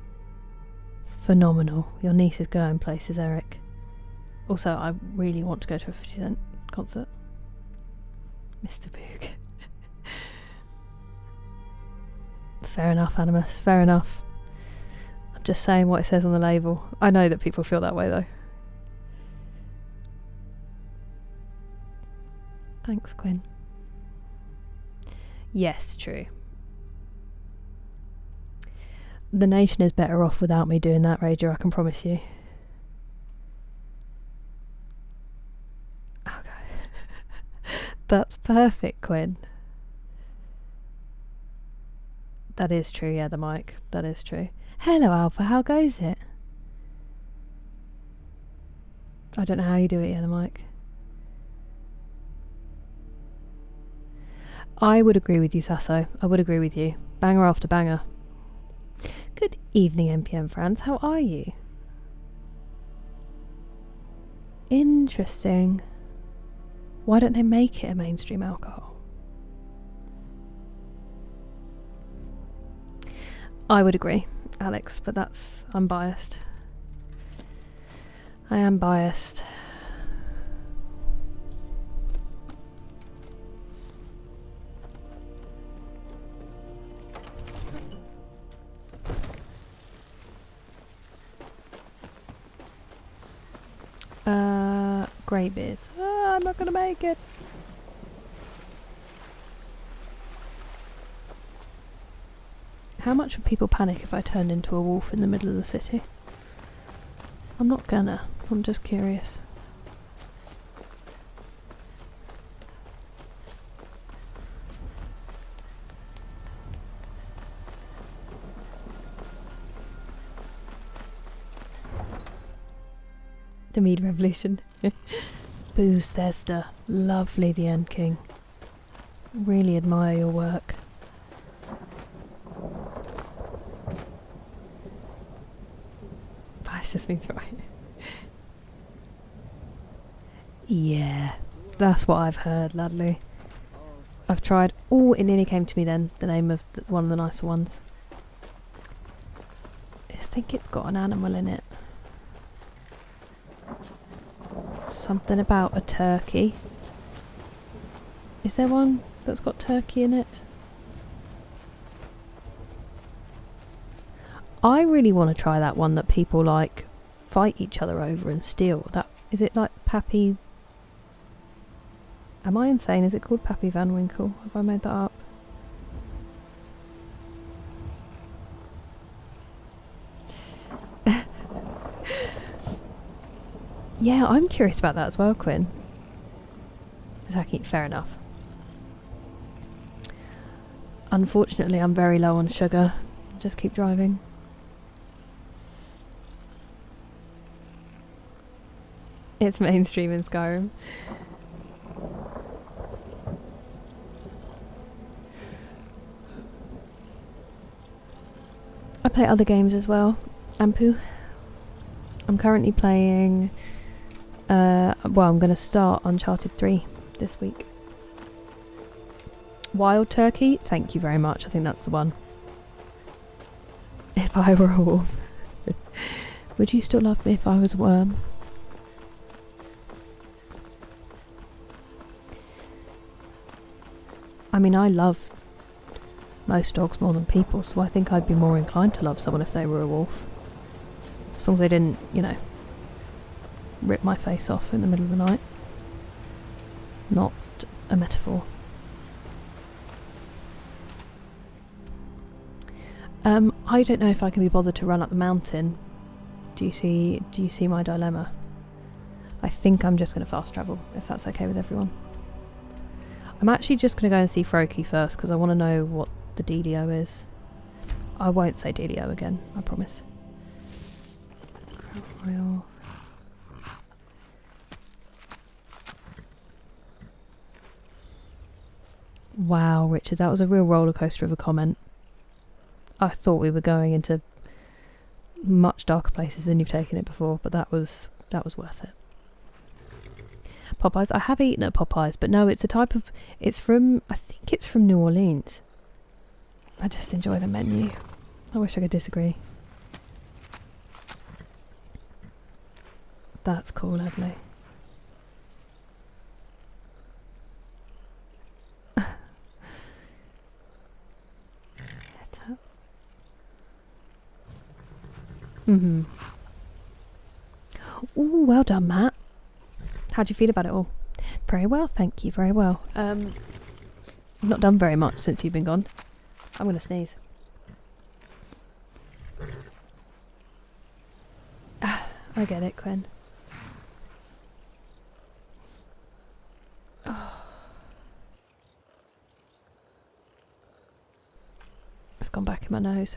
Phenomenal. Your niece is going places, Eric. Also, I really want to go to a 50-cent concert. Mr. Boog. Fair enough, Animus. Fair enough. I'm just saying what it says on the label. I know that people feel that way, though. Thanks, Quinn. Yes, true. The nation is better off without me doing that, Rager, I can promise you. Okay. That's perfect, Quinn. That is true, yeah, the mic. That is true. Hello, Alpha, how goes it? I don't know how you do it, yeah, the mic. I would agree with you, Sasso. I would agree with you. Banger after banger. Good evening, NPM friends. How are you? Interesting. Why don't they make it a mainstream alcohol? I would agree, Alex, but I'm biased. I am biased. Greybeards. I'm not gonna make it. How much would people panic if I turned into a wolf in the middle of the city? I'm not gonna. I'm just curious. The mead revolution. Booze Thesta. Lovely, the End King. Really admire your work. That just means right. Yeah, that's what I've heard, Ladley. I've tried. Oh, it nearly came to me then, the name of one of the nicer ones. I think it's got an animal in it. Something about a turkey. Is there one that's got turkey in it? I really want to try that one that people like fight each other over and steal. That is it, like Pappy? Am I insane? Is it called Pappy Van Winkle? Have I made that up? Yeah, I'm curious about that as well, Quinn. Exactly, fair enough. Unfortunately, I'm very low on sugar. Just keep driving. It's mainstream in Skyrim. I play other games as well. Ampu. I'm currently playing... well, I'm going to start Uncharted 3 this week. Wild Turkey? Thank you very much. I think that's the one. If I were a wolf. Would you still love me if I was a worm? I mean, I love most dogs more than people, so I think I'd be more inclined to love someone if they were a wolf. As long as they didn't, you know, rip my face off in the middle of the night. Not a metaphor. I don't know if I can be bothered to run up the mountain. Do you see my dilemma? I think I'm just going to fast travel, if that's okay with everyone. I'm actually just going to go and see Froki first, because I want to know what the dealio is. I won't say dealio again, I promise. Crown Royal. Wow, Richard, that was a real roller coaster of a comment. I thought we were going into much darker places than you've taken it before, but that was worth it. Popeyes. I have eaten at Popeyes, but no, it's a type of... It's from... I think it's from New Orleans. I just enjoy the menu. I wish I could disagree. That's cool, Ledley. Mm-hmm. Ooh, well done, Matt. How do you feel about it all? Very well, thank you, very well. I've not done very much since you've been gone. I'm gonna sneeze. I get it, Quinn. Oh. It's gone back in my nose.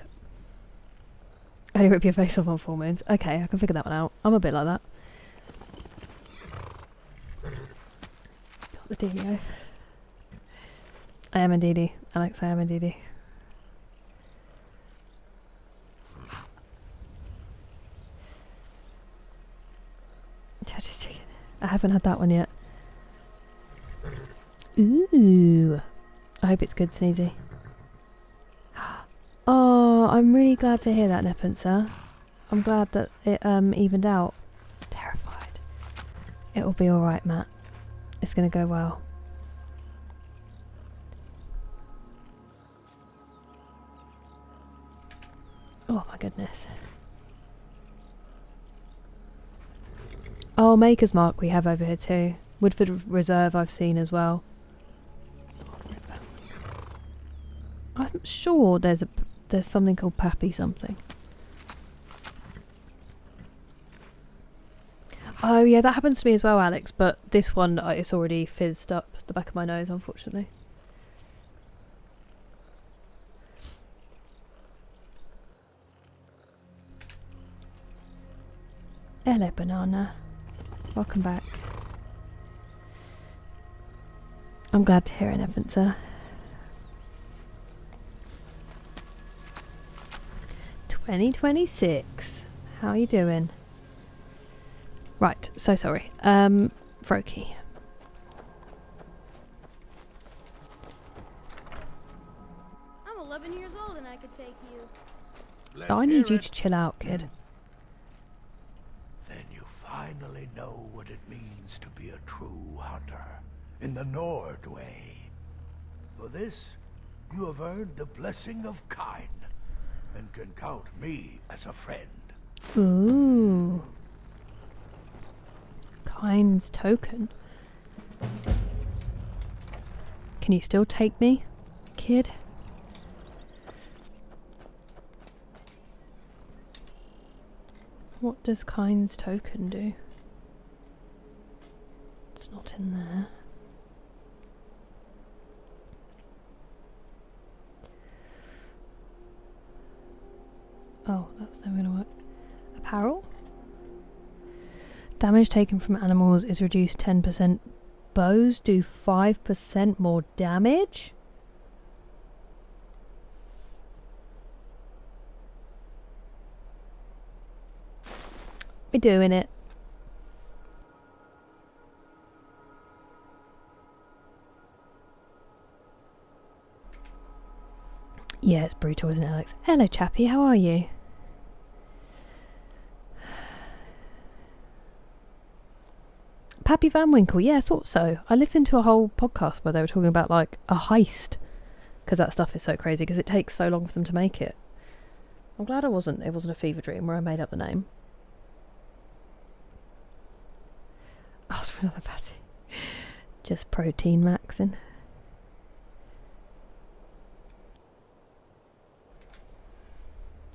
Only rip your face off on full moons. Okay, I can figure that one out. I'm a bit like that. Got the dealio. I am indeedy. Alex, I am indeedy. Church's chicken. I haven't had that one yet. Ooh. I hope it's good, Sneezy. Oh, I'm really glad to hear that, Nepenther. I'm glad that it evened out. Terrified. It'll be alright, Matt. It's gonna go well. Oh my goodness. Oh, Maker's Mark we have over here too. Woodford Reserve I've seen as well. I'm sure there's something called Pappy something. Oh yeah, that happens to me as well, Alex, but this one it's already fizzed up the back of my nose, unfortunately. Hello, Banana. Welcome back. I'm glad to hear it, Evancer. 2026. How are you doing? Right, so sorry. Froki. I'm 11 years old and I could take you. Let's I need hear you it. to chill out, kid. Then you finally know what it means to be a true hunter in the Nord way. For this, you have earned the blessing of Kine. and can count me as a friend. Ooh. Kind's token. Can you still take me, kid? What does Kind's token do? It's not in there. Oh, that's never gonna work. Apparel? Damage taken from animals is reduced 10%. Bows do 5% more damage? We're doing it. Yeah, it's brutal, isn't it, Alex? Hello, chappie, how are you? Pappy Van Winkle, yeah, I thought so. I listened to a whole podcast where they were talking about, like, a heist. Because that stuff is so crazy, because it takes so long for them to make it. I'm glad it wasn't a fever dream where I made up the name. Ask for another patty. Just protein maxing.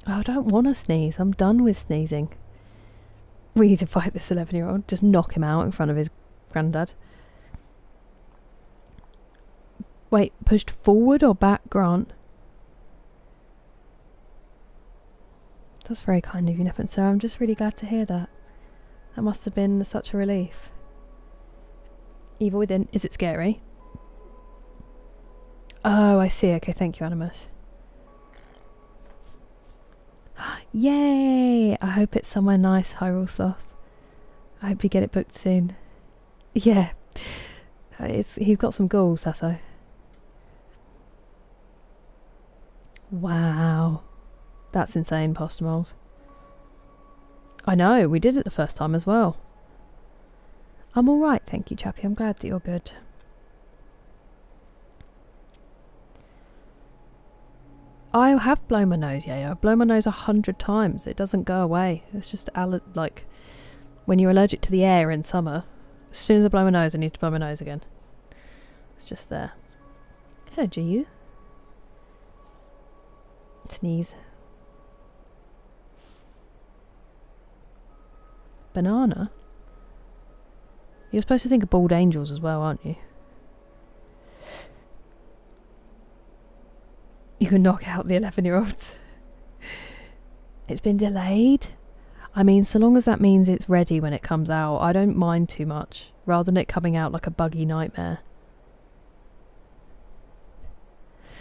Oh, I don't want to sneeze. I'm done with sneezing. We need to fight this 11-year-old. Just knock him out in front of his granddad. Wait, pushed forward or back, Grant? That's very kind of you, Neffin, sir. I'm just really glad to hear that. That must have been such a relief. Evil within. Is it scary? Oh, I see. Okay, thank you, Animus. Yay! I hope it's somewhere nice, Hyrule Sloth. I hope you get it booked soon. Yeah. He's got some goals, Sasso. Wow. That's insane, Pastor Moles. I know, we did it the first time as well. I'm alright, thank you, chappie. I'm glad that you're good. I have blown my nose, yeah. I've blown my nose 100 times. It doesn't go away. It's just like when you're allergic to the air in summer. As soon as I blow my nose, I need to blow my nose again. It's just there. Hello, GU. Sneeze. Banana? You're supposed to think of bald angels as well, aren't you? You can knock out the 11-year-olds. It's been delayed. I mean, so long as that means it's ready when it comes out, I don't mind too much, rather than it coming out like a buggy nightmare.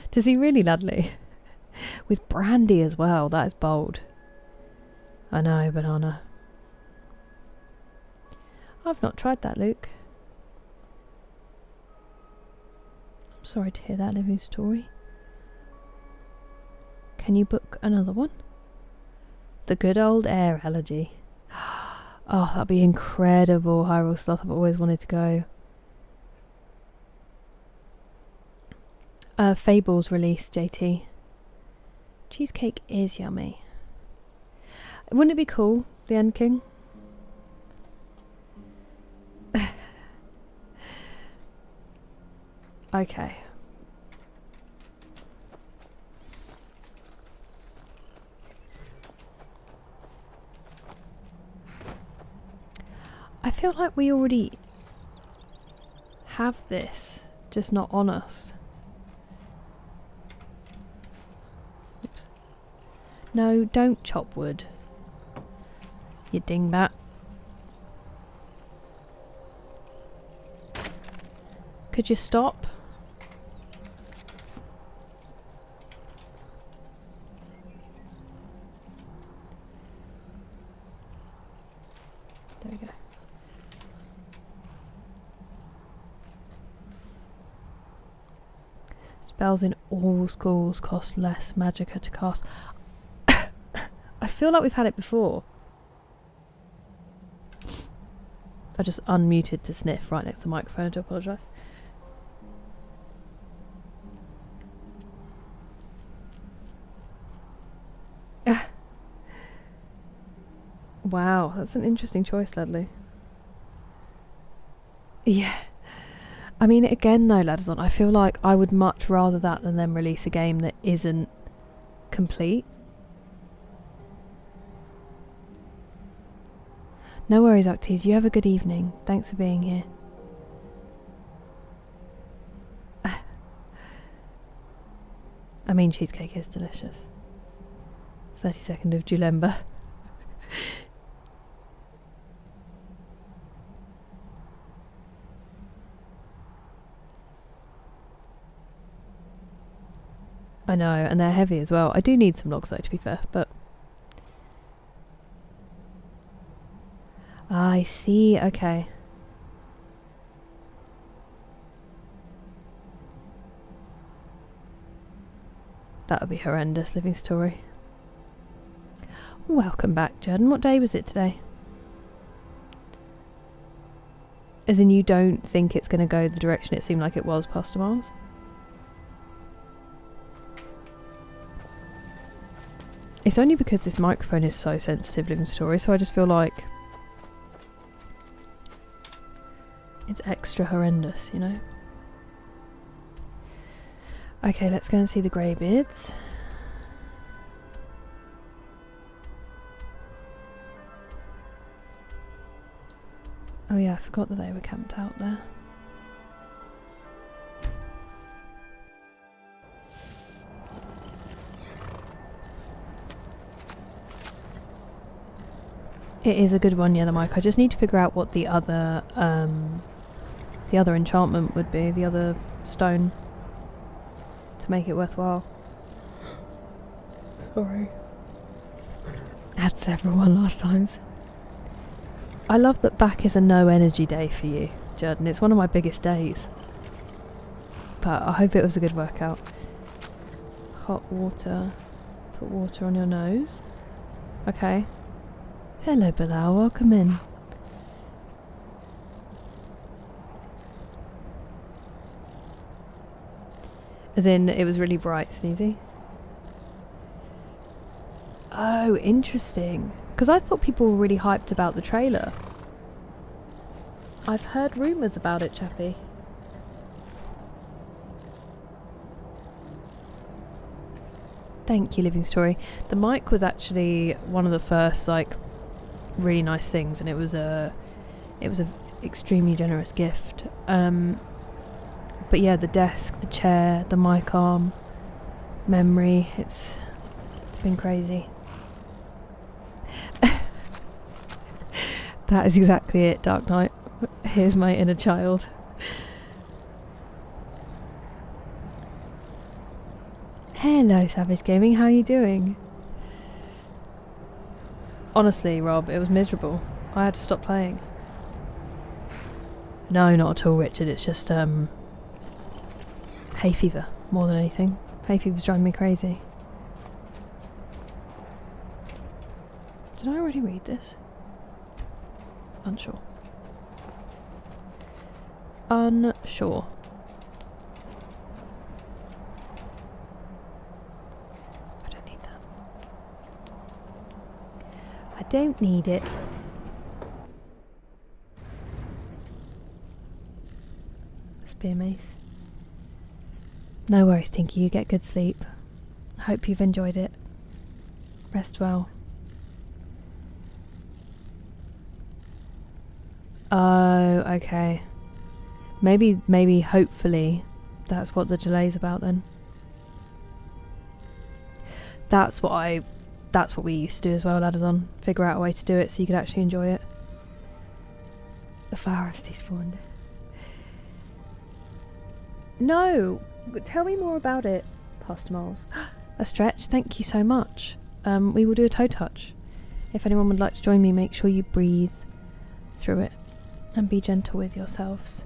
Does he really, Ludley? With brandy as well, that is bold. I know, banana. I've not tried that, Luke. I'm sorry to hear that living story. Can you book another one? The good old air allergy. Oh, that'd be incredible, Hyrule Sloth. I've always wanted to go. Fable's released, JT. Cheesecake is yummy. Wouldn't it be cool, the End King? Okay. I feel like we already have this, just not on us. Oops. No, don't chop wood. You dingbat. Could you stop? There we go. Spells in all schools cost less magicka to cast. I feel like we've had it before. I just unmuted to sniff right next to the microphone. I do apologise. Wow, that's an interesting choice, Ledley. Yeah. I mean, again though, Ladazon, I feel like I would much rather that than them release a game that isn't complete. No worries, Octies. You have a good evening. Thanks for being here. I mean, cheesecake is delicious. 32nd of Julember. I know, and they're heavy as well. I do need some logs though, to be fair, but... I see, okay. That would be horrendous, living story. Welcome back, Jordan. What day was it today? As in, you don't think it's going to go the direction it seemed like it was, Pastor Miles? It's only because this microphone is so sensitive, living story, so I just feel like it's extra horrendous, you know? Okay, let's go and see the greybeards. Oh yeah, I forgot that they were camped out there. It is a good one, yeah, the mic. I just need to figure out what the other enchantment would be, the other stone, to make it worthwhile. Sorry. I had several one last times. I love that back is a no energy day for you, Jordan. It's one of my biggest days. But I hope it was a good workout. Hot water. Put water on your nose. Okay. Hello, Bilal. Welcome in. As in, it was really bright, Sneezy. Oh, interesting. Because I thought people were really hyped about the trailer. I've heard rumours about it, Chappie. Thank you, Living Story. The mic was actually one of the first, like, really nice things, and it was a extremely generous gift. But yeah, the desk, the chair, the mic arm, memory, it's been crazy. That is exactly it, Dark Knight. Here's my inner child. Hello, Savage Gaming, how are you doing? Honestly, Rob, it was miserable. I had to stop playing. No, not at all, Richard. It's just hay fever more than anything. Hay fever's driving me crazy. Did I already read this? Unsure. Unsure. I don't need that. I don't need it. Spear mace. No worries, Tinky. You get good sleep. Hope you've enjoyed it. Rest well. Oh, okay. Maybe, hopefully, that's what the delay's about then. That's what we used to do as well, Ladazon. Figure out a way to do it so you could actually enjoy it. The forest is spawned. No! Tell me more about it, Pastor Moles. A stretch, thank you so much. We will do a toe touch. If anyone would like to join me, make sure you breathe through it and be gentle with yourselves.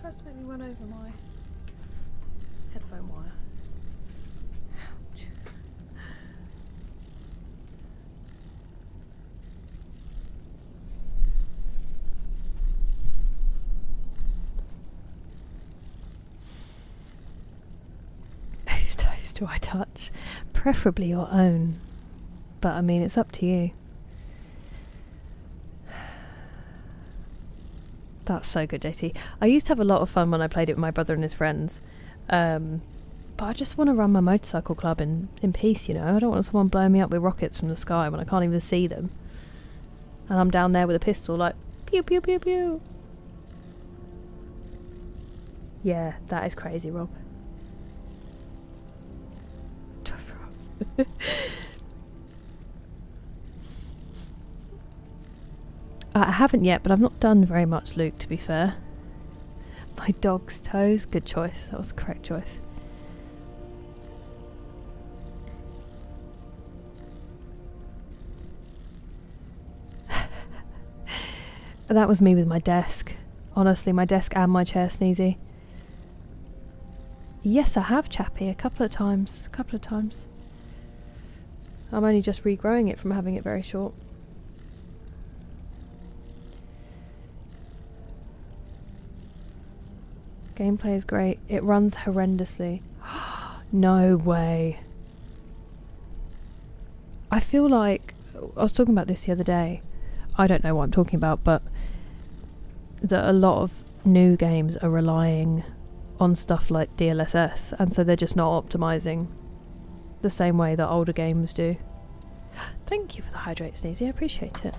tries to make me run over my headphone wire. Ouch. Whose toes do I touch? Preferably your own. But I mean, it's up to you. That's so good, JT. I used to have a lot of fun when I played it with my brother and his friends. But I just want to run my motorcycle club in peace, you know. I don't want someone blowing me up with rockets from the sky when I can't even see them. And I'm down there with a pistol like, pew, pew, pew, pew. Yeah, that is crazy, Rob. I haven't yet, but I've not done very much, Luke, to be fair. My dog's toes. Good choice. That was the correct choice. That was me with my desk. Honestly, my desk and my chair, Sneezy. Yes, I have, Chappie. A couple of times. I'm only just regrowing it from having it very short. Gameplay is great. It runs horrendously. No way. I feel like... I was talking about this the other day. I don't know what I'm talking about, but that a lot of new games are relying on stuff like DLSS, and so they're just not optimizing the same way that older games do. Thank you for the hydrate, Sneezy. I appreciate it.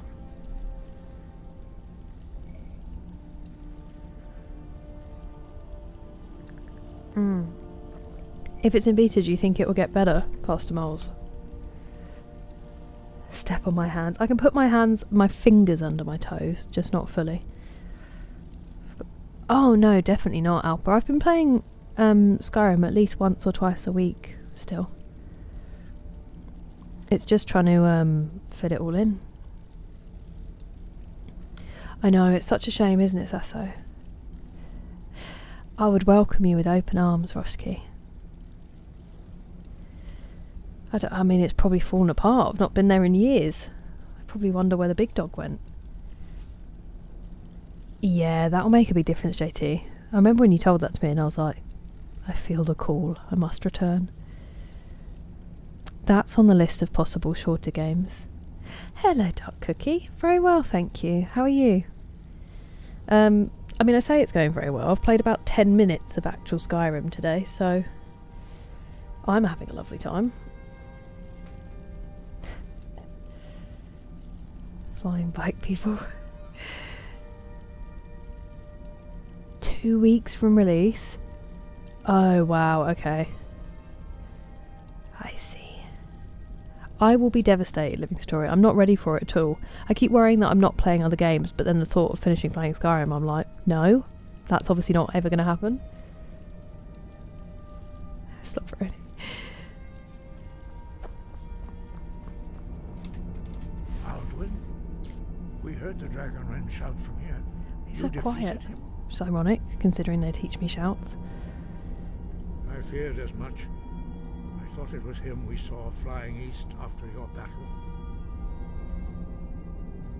If it's in beta, do you think it will get better, Pastor Moles? Step on my hands. I can put my fingers under my toes, just not fully. Oh no, definitely not, Alpa. I've been playing Skyrim at least once or twice a week still. It's just trying to fit it all in. I know, it's such a shame, isn't it, Sasso? I would welcome you with open arms, Roshki. I mean, it's probably fallen apart. I've not been there in years. I probably wonder where the big dog went. Yeah, that'll make a big difference, JT. I remember when you told that to me and I was like, I feel the call. I must return. That's on the list of possible shorter games. Hello, Dark Cookie. Very well, thank you. How are you? I mean, I say it's going very well. I've played about 10 minutes of actual Skyrim today, so I'm having a lovely time. Flying bike people. 2 weeks from release? Oh, wow, okay. I see. I will be devastated, Living Story. I'm not ready for it at all. I keep worrying that I'm not playing other games, but then the thought of finishing playing Skyrim, I'm like, no, that's obviously not ever going to happen. Stop ready. Alduin, we heard the Dragonsreach shout from here. He's You so quiet. defeated him. It's ironic, considering they teach me shouts. I feared as much. I thought it was him we saw flying east after your battle.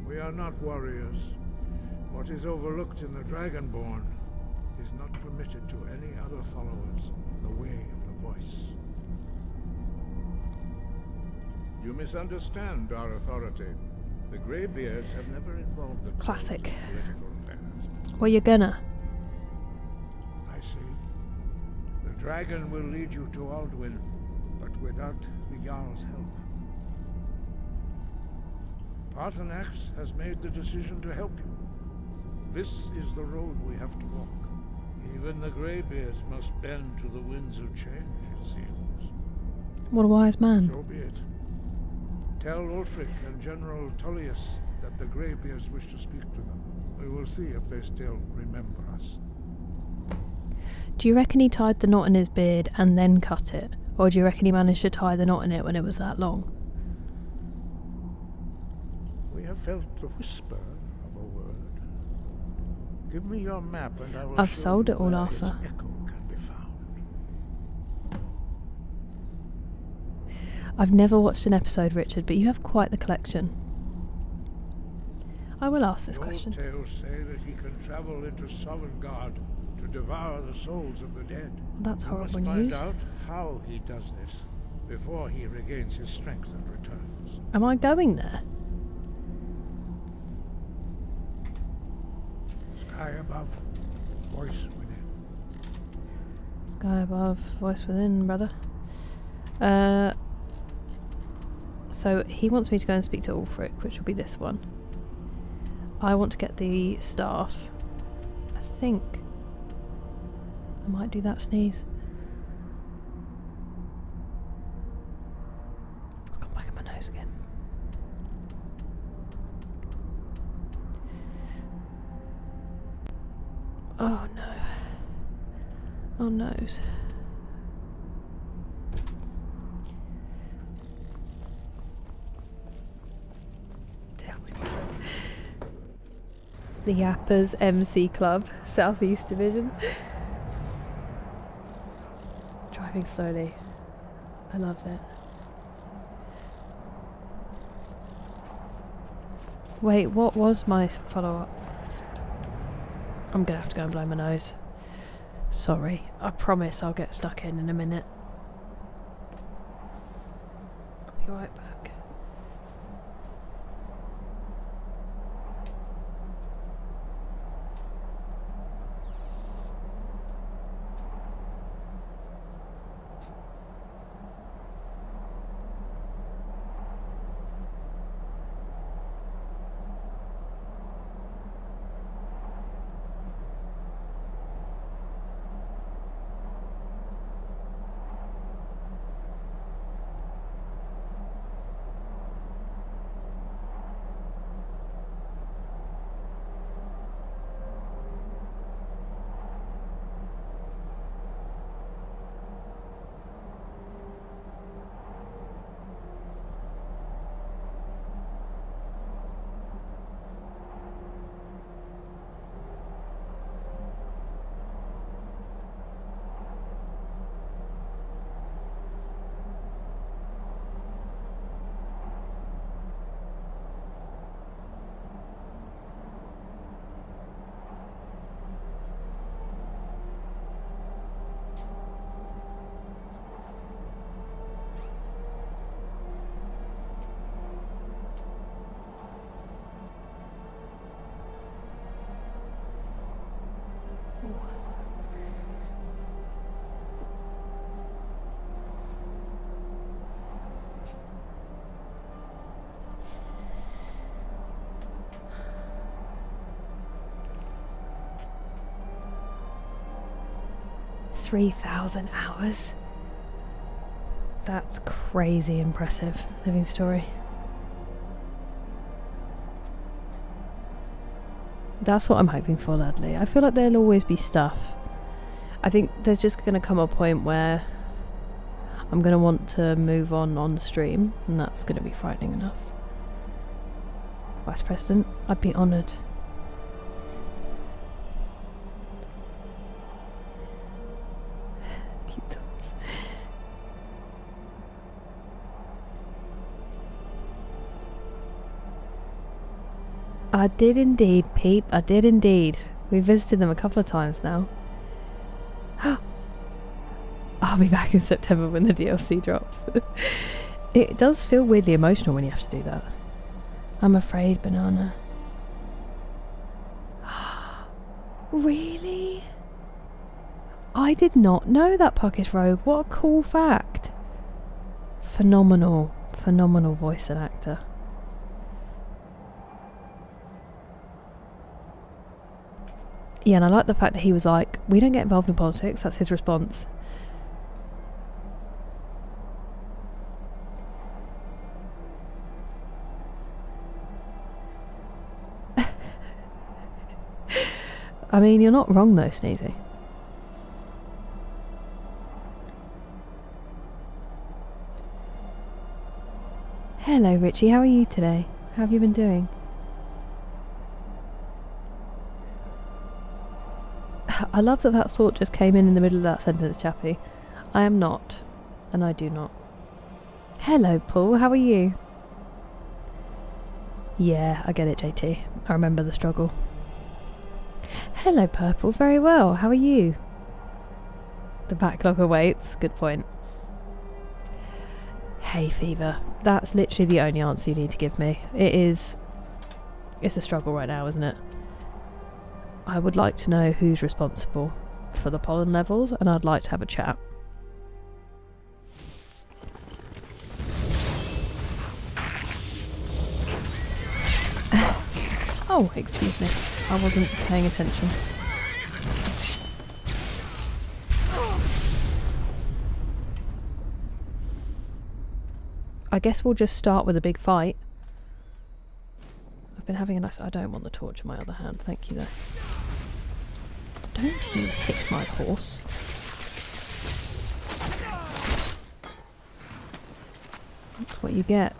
We are not warriors. What is overlooked in the Dragonborn is not permitted to any other followers of the Way of the Voice. You misunderstand our authority. The Greybeards have never involved themselves Classic. in political affairs. Well, you're gonna. I see. The dragon will lead you to Alduin, but without the Jarl's help. Paarthurnax has made the decision to help you. This is the road we have to walk. Even the Greybeards must bend to the winds of change, it seems. What a wise man. So be it. Tell Ulfric and General Tullius that the Greybeards wish to speak to them. We will see if they still remember us. Do you reckon he tied the knot in his beard and then cut it? Or do you reckon he managed to tie the knot in it when it was that long? We have felt the whisper of a word. Give me your map and I will I've show sold you it all, where its Arthur. echo can be found. I've never watched an episode, Richard, but you have quite the collection. I will ask this The old question. tales say that he can travel into Sovngarde to devour the souls of the dead. That's We horrible must find news. out how he does this before he regains his strength and returns. Am I going there? Sky above, voice within. Sky above, voice within, brother. So he wants me to go and speak to Ulfric, which will be this one. I want to get the staff. I think I might do that sneeze. It's gone back in my nose again. Oh no. Oh noes. The Yappers MC Club, Southeast Division. Driving slowly. I love it. Wait, what was my follow-up? I'm gonna have to go and blow my nose. Sorry. I promise I'll get stuck in a minute. I'll be right back. $3,000 hours. That's crazy impressive. Living story. That's what I'm hoping for, Ladley. I feel like there'll always be stuff. I think there's just going to come a point where I'm going to want to move on the stream, and that's going to be frightening enough. Vice President, I'd be honoured. Cute dogs. I did indeed, Peep. I did indeed. We visited them a couple of times now. I'll be back in September when the DLC drops. It does feel weirdly emotional when you have to do that. I'm afraid, Banana. Really? I did not know that, Puckish Rogue. What a cool fact. Phenomenal. Phenomenal voice and actor. Yeah, and I like the fact that he was like, we don't get involved in politics. That's his response. I mean, you're not wrong though, Sneezy. Hello, Richie. How are you today? How have you been doing? I love that that thought just came in the middle of that sentence, Chappie. I am not, and I do not. Hello, Paul. How are you? Yeah, I get it, JT. I remember the struggle. Hello, Purple. Very well. How are you? The backlog awaits. Good point. Hay fever. That's literally the only answer you need to give me. It's a struggle right now, isn't it? I would like to know who's responsible for the pollen levels, and I'd like to have a chat. Oh, excuse me. I wasn't paying attention. I guess we'll just start with a big fight. I've been having a nice... I don't want the torch in my other hand. Thank you, though. Don't you hit my horse. That's what you get.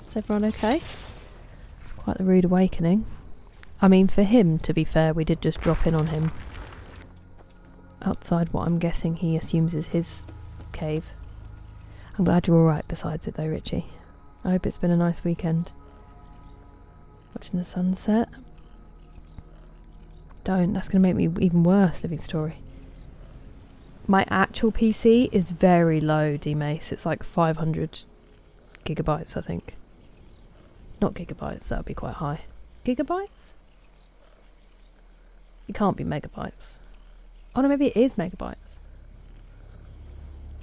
Is everyone okay? It's quite the rude awakening. I mean, for him, to be fair, we did just drop in on him. Outside what I'm guessing he assumes is his cave. I'm glad you're alright besides it though, Richie. I hope it's been a nice weekend. Watching the sunset. Don't, that's going to make me even worse, living story. My actual PC is very low, D-Mace. It's like 500 gigabytes, I think. Not gigabytes, that would be quite high. Gigabytes? It can't be megabytes. Oh no, maybe it is megabytes.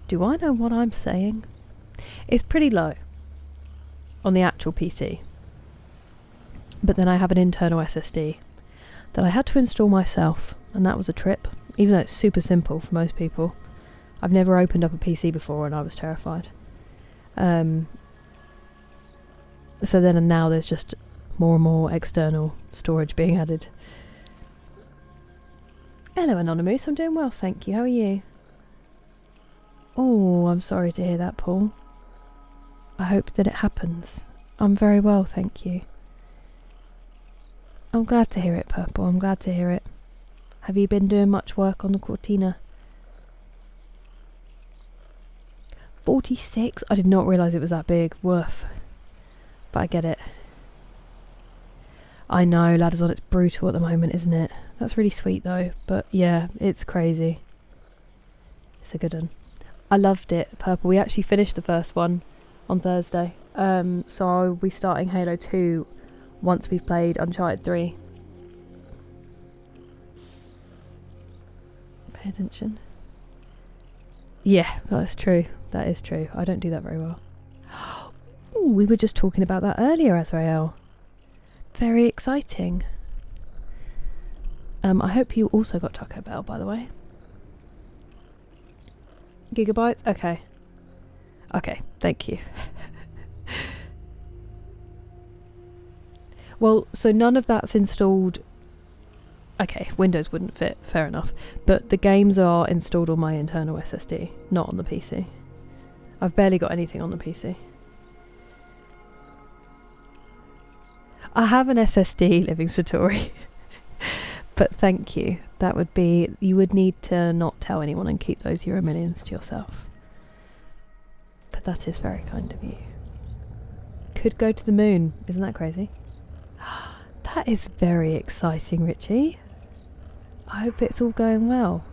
Do I know what I'm saying? It's pretty low on the actual PC. But then I have an internal SSD that I had to install myself, and that was a trip, even though it's super simple for most people. I've never opened up a PC before and I was terrified. So then and now there's just more and more external storage being added. Hello Anonymous, I'm doing well, thank you. How are you? Oh, I'm sorry to hear that, Paul. I hope that it happens. I'm very well, thank you. I'm glad to hear it, Purple. I'm glad to hear it. Have you been doing much work on the Cortina? 46? I did not realise it was that big. Woof. But I get it. I know, Ladders On, it's brutal at the moment, isn't it? That's really sweet though. But yeah, it's crazy. It's a good one. I loved it, Purple. We actually finished the first one on Thursday. So I'll be starting Halo 2 once we've played Uncharted 3. Pay attention. Yeah, that's true. That is true. I don't do that very well. Ooh, we were just talking about that earlier, Azrael. Very exciting. I hope you also got Taco Bell, by the way. Gigabytes? Okay. Okay, thank you. Well, so none of that's installed. Okay, Windows wouldn't fit, fair enough. But the games are installed on my internal SSD, not on the PC. I've barely got anything on the PC. I have an SSD, Living Satori. But thank you. That would be... You would need to not tell anyone and keep those Euro Millions to yourself. But that is very kind of you. Could go to the moon. Isn't that crazy? That is very exciting, Richie. I hope it's all going well.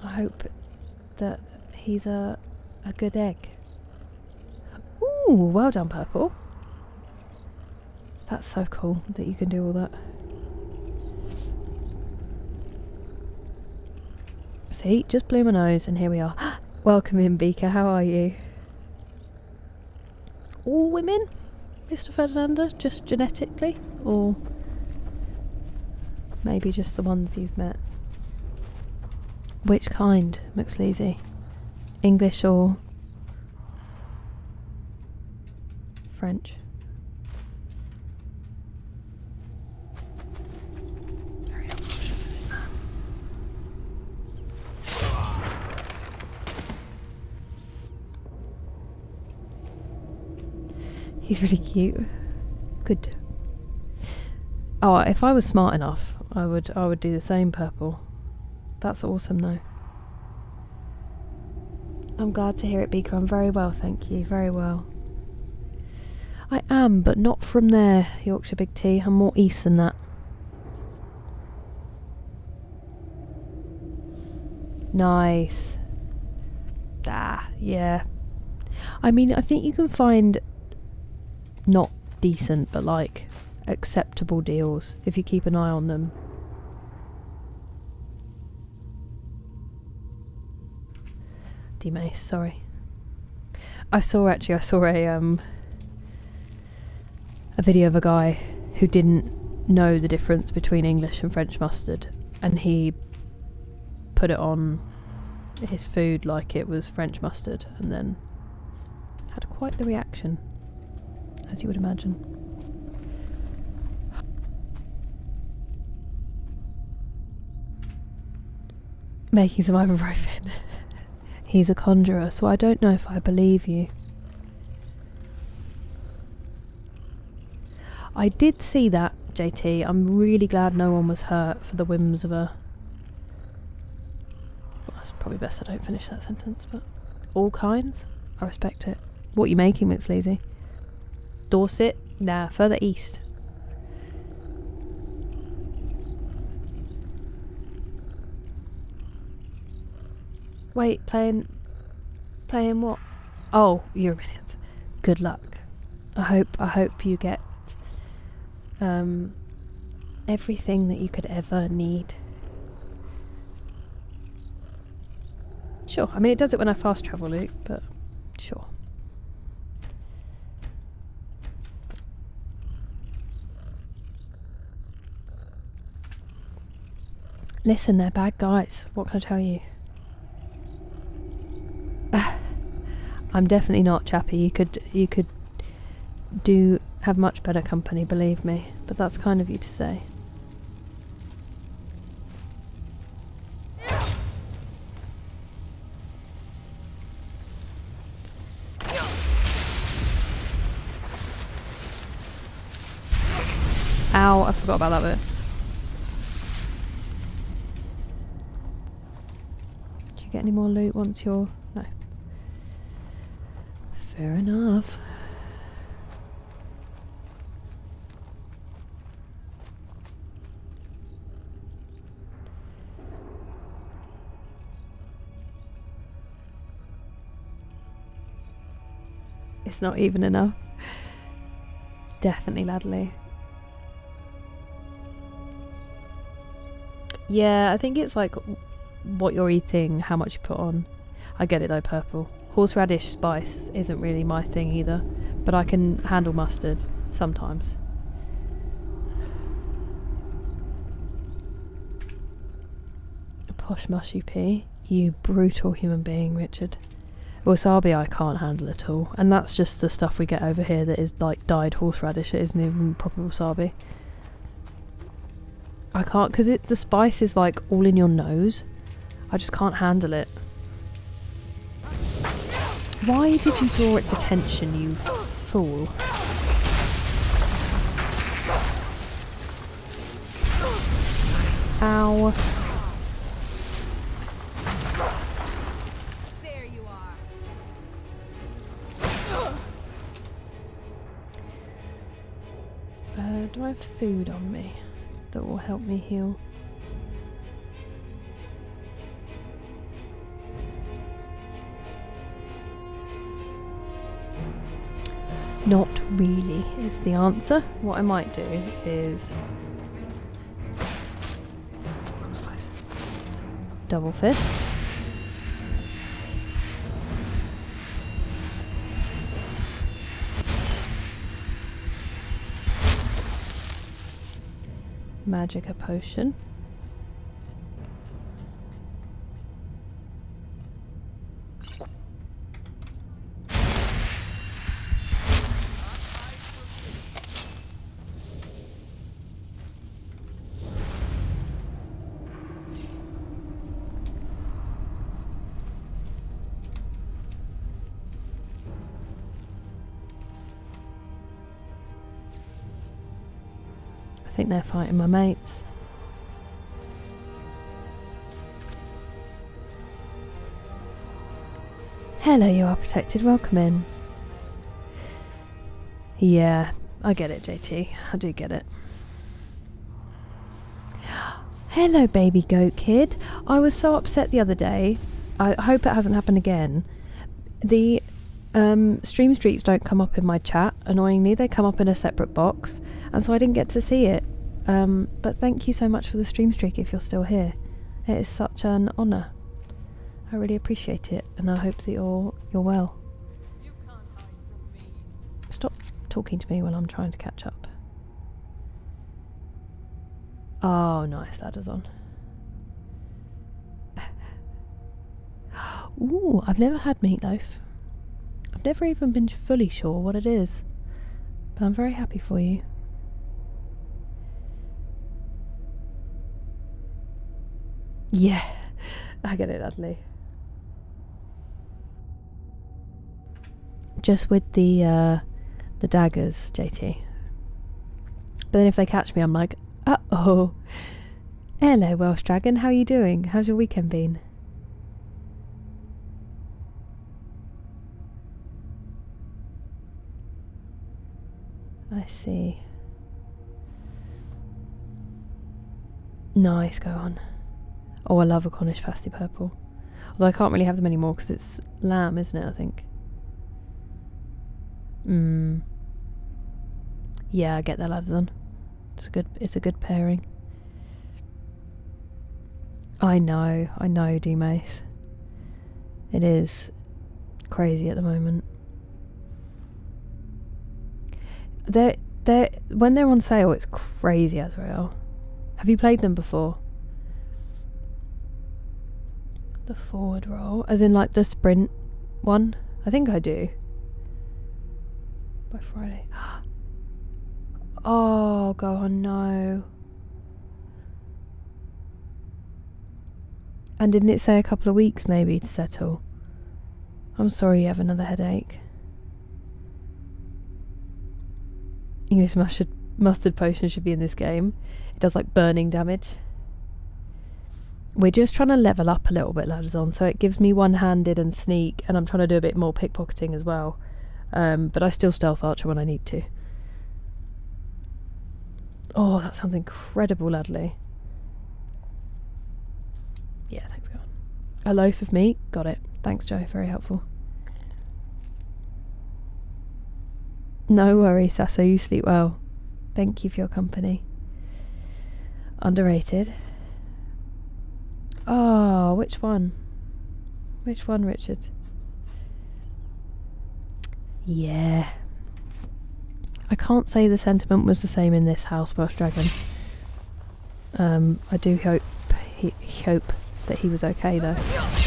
I hope that he's a good egg. Ooh, well done, Purple. That's so cool that you can do all that. See, just blew my nose and here we are. Welcome in, Beaker. How are you? All women, Mr. Ferdinando? Just genetically? Or maybe just the ones you've met? Which kind, McSleazy? English or French? Very unfortunate for this man. He's really cute. Good. Oh, if I was smart enough, I would do the same purple. That's awesome though. I'm glad to hear it, Beaker. I'm very well, thank you. Very well. I am, but not from there, Yorkshire Big T. I'm more east than that. Nice. Ah, yeah. I mean, I think you can find not decent, but like acceptable deals if you keep an eye on them. D-Mace, sorry. I saw a video of a guy who didn't know the difference between English and French mustard, and he put it on his food like it was French mustard, and then had quite the reaction, as you would imagine. Making some ibuprofen. He's a conjurer, so I don't know if I believe you. I did see that, JT. I'm really glad no one was hurt for the whims of a... Well, it's probably best I don't finish that sentence, but... All kinds? I respect it. What are you making, McSleazy? Dorset? Nah, further east. Wait, playing what? Oh, you're a minute. Good luck. I hope you get everything that you could ever need. Sure. I mean, it does it when I fast travel, Luke, but sure. Listen, they're bad guys. What can I tell you? I'm definitely not, Chappie. You could have much better company, believe me. But that's kind of you to say. Ow, I forgot about that bit. Do you get any more loot once you're... No. Fair enough. It's not even enough. Definitely, Ladley. Yeah, I think it's like what you're eating, how much you put on. I get it though, purple. Horseradish spice isn't really my thing either, but I can handle mustard sometimes. A posh mushy pea. You brutal human being, Richard. Wasabi I can't handle at all, and that's just the stuff we get over here that is like dyed horseradish. It isn't even proper wasabi. I can't, because the spice is like all in your nose. I just can't handle it. Why did you draw its attention, you fool? Ow. There you are. Do I have food on me that will help me heal? Not really is the answer. What I might do is double fist. Magica potion. think they're fighting my mates. Hello, you are protected. Welcome in. Yeah, I get it, JT. I do get it. Hello, baby goat kid. I was so upset the other day. I hope it hasn't happened again. The stream streaks don't come up in my chat, annoyingly. They come up in a separate box, and so I didn't get to see it. But thank you so much for the stream streak if you're still here. It is such an honour. I really appreciate it, and I hope that you're well. Stop talking to me when I'm trying to catch up. Oh, nice, ladder's on. Ooh, I've never had meatloaf. I've never even been fully sure what it is, but I'm very happy for you. Yeah, I get it, Dudley. Just with the daggers, JT. But then if they catch me, I'm like, uh-oh. Hello, Welsh Dragon, how are you doing? How's your weekend been? I see. Nice, go on. Oh, I love a Cornish pasty purple. Although I can't really have them anymore because it's lamb, isn't it, I think? Yeah, I get that, Ladson. It's a good pairing. I know, D-Mace. It is crazy at the moment. When they're on sale, it's crazy, Azrael. Have you played them before? The forward roll, as in like the sprint one? I think I do. By Friday. Oh, go on, no. And didn't it say a couple of weeks maybe to settle? I'm sorry you have another headache. English mustard potion should be in this game. It does like burning damage. We're just trying to level up a little bit, ladders on, so it gives me one-handed and sneak, and I'm trying to do a bit more pickpocketing as well. But I still stealth archer when I need to. Oh, that sounds incredible, Ladley. Yeah, thanks, God. A loaf of meat? Got it. Thanks, Joe. Very helpful. No worries, Sasso. You sleep well. Thank you for your company. Underrated. Oh, which one? Which one, Richard? Yeah. I can't say the sentiment was the same in this house, Welsh Dragon. I do hope that he was okay, though.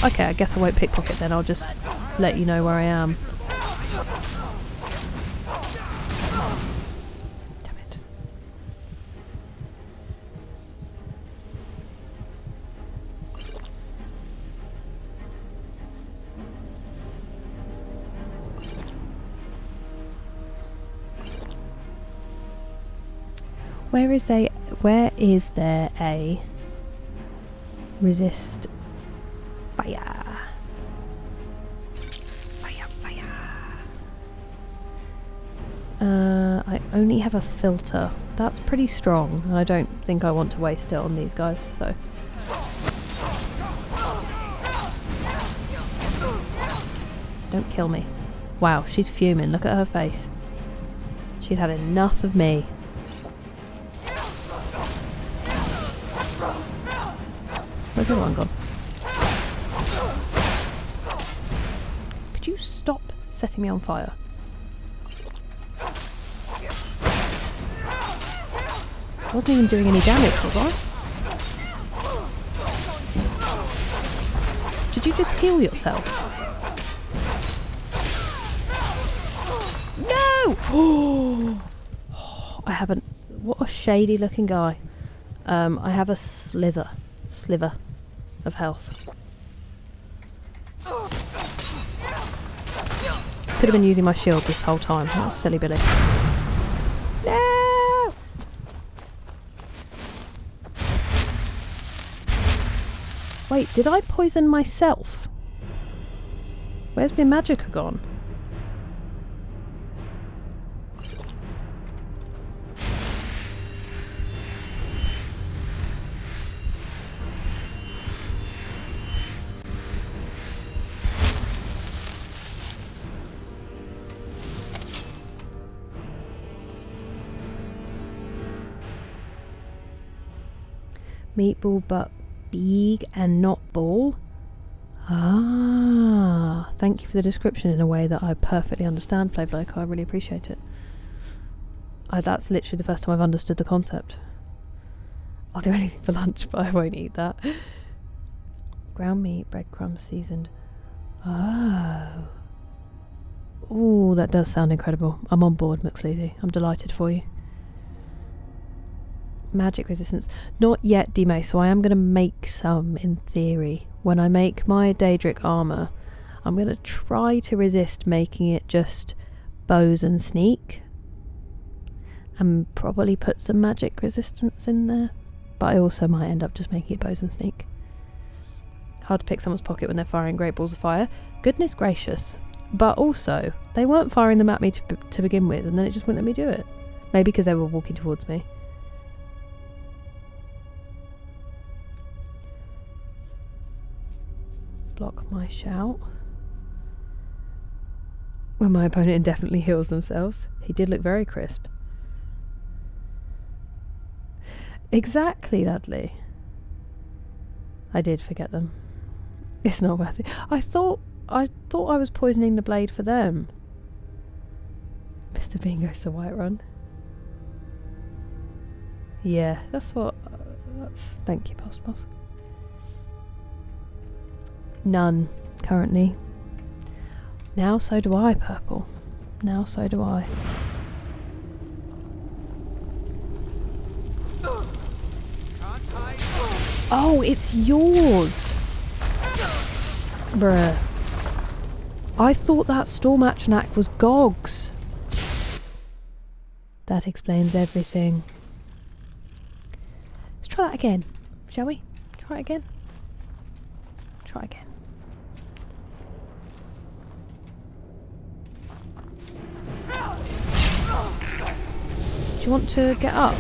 Okay, I guess I won't pickpocket then. I'll just let you know where I am. Damn it. Where is there a resist fire? I only have a filter. That's pretty strong, and I don't think I want to waste it on these guys, so. Don't kill me. Wow, she's fuming. Look at her face. She's had enough of me. Where's everyone gone? Could you stop setting me on fire? I wasn't even doing any damage, was I? Did you just heal yourself? No! Oh, I haven't. What a shady looking guy. I have a sliver of health. Could have been using my shield this whole time. That was silly Billy. No! Wait, did I poison myself? Where's my magicka gone? Meatball, but big and not ball. Ah, thank you for the description in a way that I perfectly understand, Flavoloco. I really appreciate it. That's literally the first time I've understood the concept. I'll do anything for lunch, but I won't eat that. Ground meat, breadcrumbs, seasoned. Oh. Ooh, that does sound incredible. I'm on board, McSleazy. I'm delighted for you. Magic resistance. Not yet, Dime, so I am going to make some in theory. When I make my Daedric armour, I'm going to try to resist making it just bows and sneak. And probably put some magic resistance in there. But I also might end up just making it bows and sneak. Hard to pick someone's pocket when they're firing great balls of fire. Goodness gracious. But also, they weren't firing them at me to begin with, and then it just wouldn't let me do it. Maybe because they were walking towards me. Block my shout. When my opponent indefinitely heals themselves. He did look very crisp. Exactly, Dudley. I did forget them. It's not worth it. I thought I was poisoning the blade for them. Mr. Bean goes to Whiterun. Yeah, that's what. Thank you, Postboss. None, currently. Now so do I, Purple. Now so do I. Oh, it's yours! Bruh. I thought that Stormachnak was Gog's. That explains everything. Let's try that again, shall we? Try it again? Try again. Do you want to get up?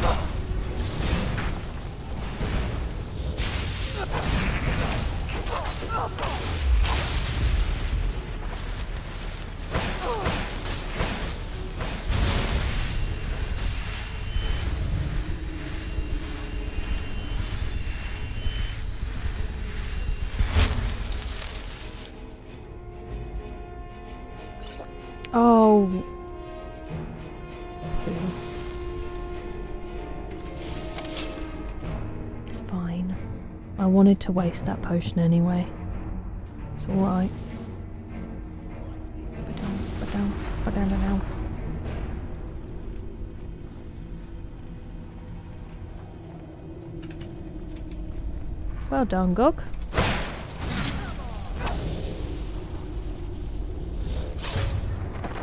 Oh. It's fine. I wanted to waste that potion anyway. It's alright. Put down. Well done, Gog.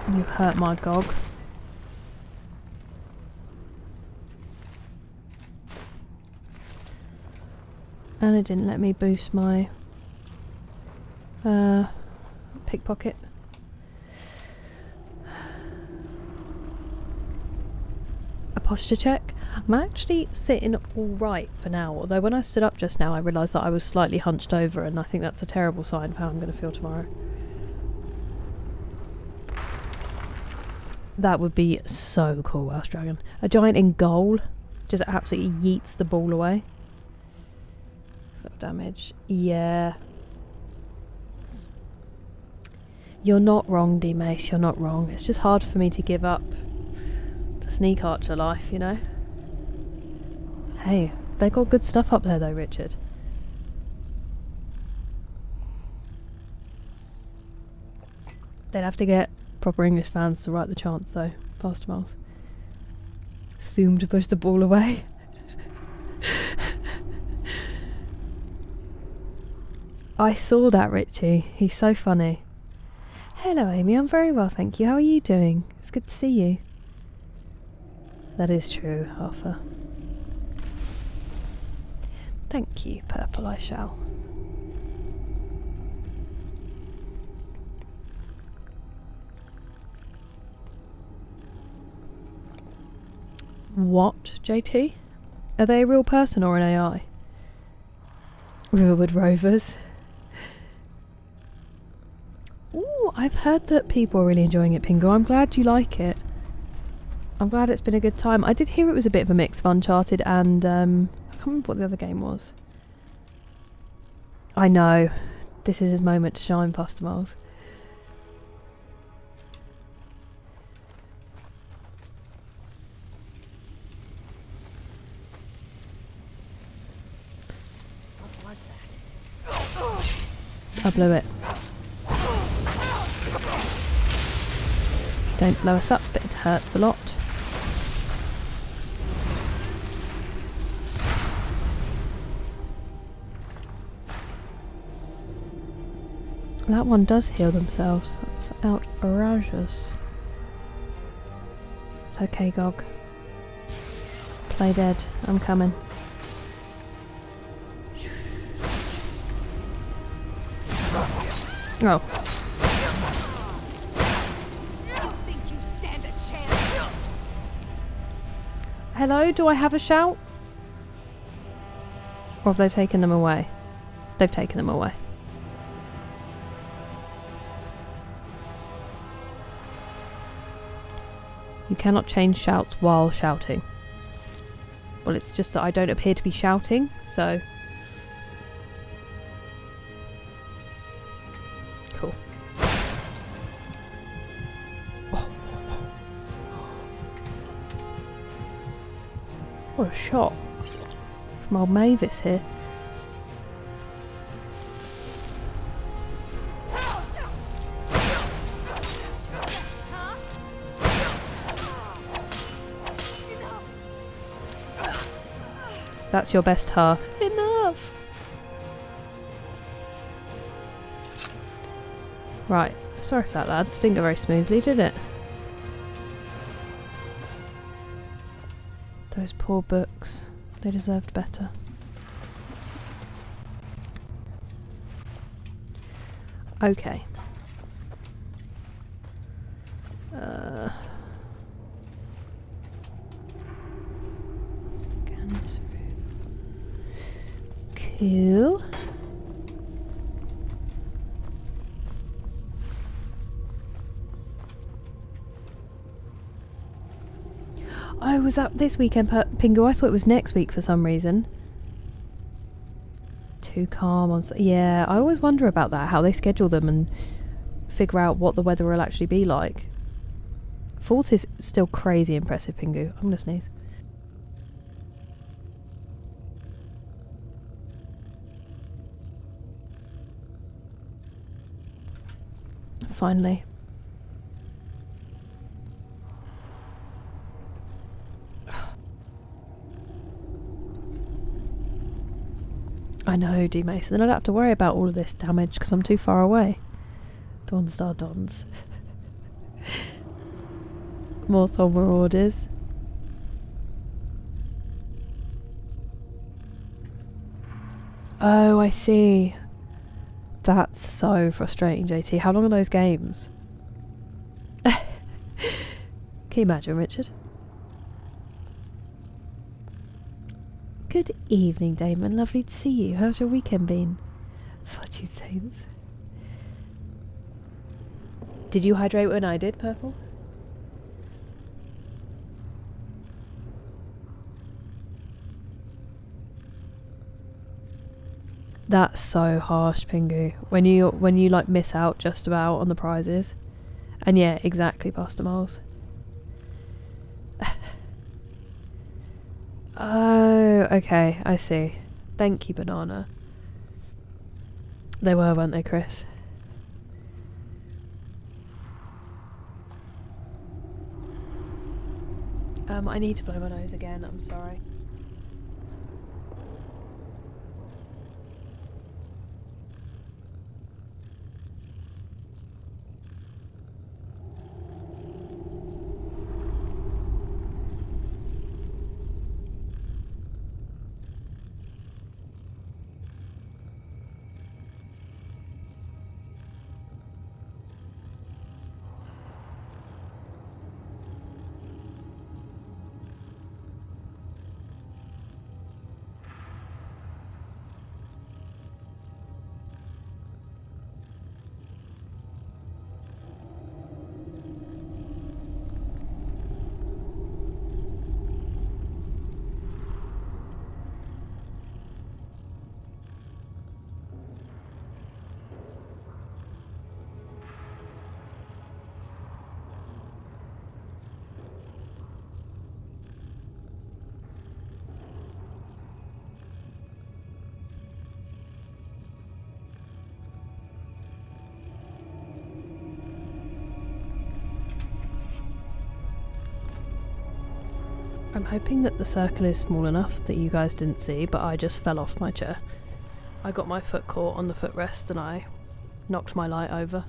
You hurt my Gog. And it didn't let me boost my pickpocket. A posture check. I'm actually sitting alright for now, although when I stood up just now I realised that I was slightly hunched over, and I think that's a terrible sign of how I'm going to feel tomorrow. That would be so cool, Welsh Dragon. A giant in goal just absolutely yeets the ball away. So damage. Yeah. You're not wrong, D-Mace. You're not wrong. It's just hard for me to give up the sneak archer life, you know? Hey, they got good stuff up there though, Richard. They'd have to get proper English fans to write the chants though. Pastor Miles. Zoom to push the ball away. I saw that, Richie. He's so funny. Hello, Amy. I'm very well, thank you. How are you doing? It's good to see you. That is true, Arthur. Thank you, Purple, I shall. What, JT? Are they a real person or an AI? Riverwood Rovers. Ooh, I've heard that people are really enjoying it, Pingu. I'm glad you like it. I'm glad it's been a good time. I did hear it was a bit of a mix of Uncharted and I can't remember what the other game was. I know. This is his moment to shine, Pastor Miles. What was that? I blew it. Don't blow us up, but it hurts a lot. That one does heal themselves. That's outrageous. It's okay, Gog. Play dead. I'm coming. Oh. You think you stand a chance? Hello, do I have a shout? Or have they taken them away? They've taken them away. You cannot change shouts while shouting. Well, it's just that I don't appear to be shouting, so... Cool. Oh. What a shot. From old Mavis here. That's your best half. Enough! Right. Sorry for that, lads. Didn't go very smoothly, did it? Those poor books. They deserved better. Okay. Cool. Oh, was that this weekend, Pingu? I thought it was next week for some reason. Too calm on... Yeah, I always wonder about that, how they schedule them and figure out what the weather will actually be like. 4th is still crazy impressive, Pingu. I'm gonna sneeze. Finally. I know, D Mason. Then I don't have to worry about all of this damage because I'm too far away. Dawnstar Dons. More Thorn Marauders. Oh, I see. That's so frustrating, JT. How long are those games? Can you imagine, Richard? Good evening, Damon. Lovely to see you. How's your weekend been? Such saints. Did you hydrate when I did, Purple? That's so harsh, Pingu. When you like miss out just about on the prizes. And yeah, exactly, Pastor Miles. Oh, okay, I see. Thank you, Banana. They were, weren't they, Chris? I need to blow my nose again, I'm sorry. hoping that the circle is small enough that you guys didn't see, but I just fell off my chair. I got my foot caught on the footrest and I knocked my light over.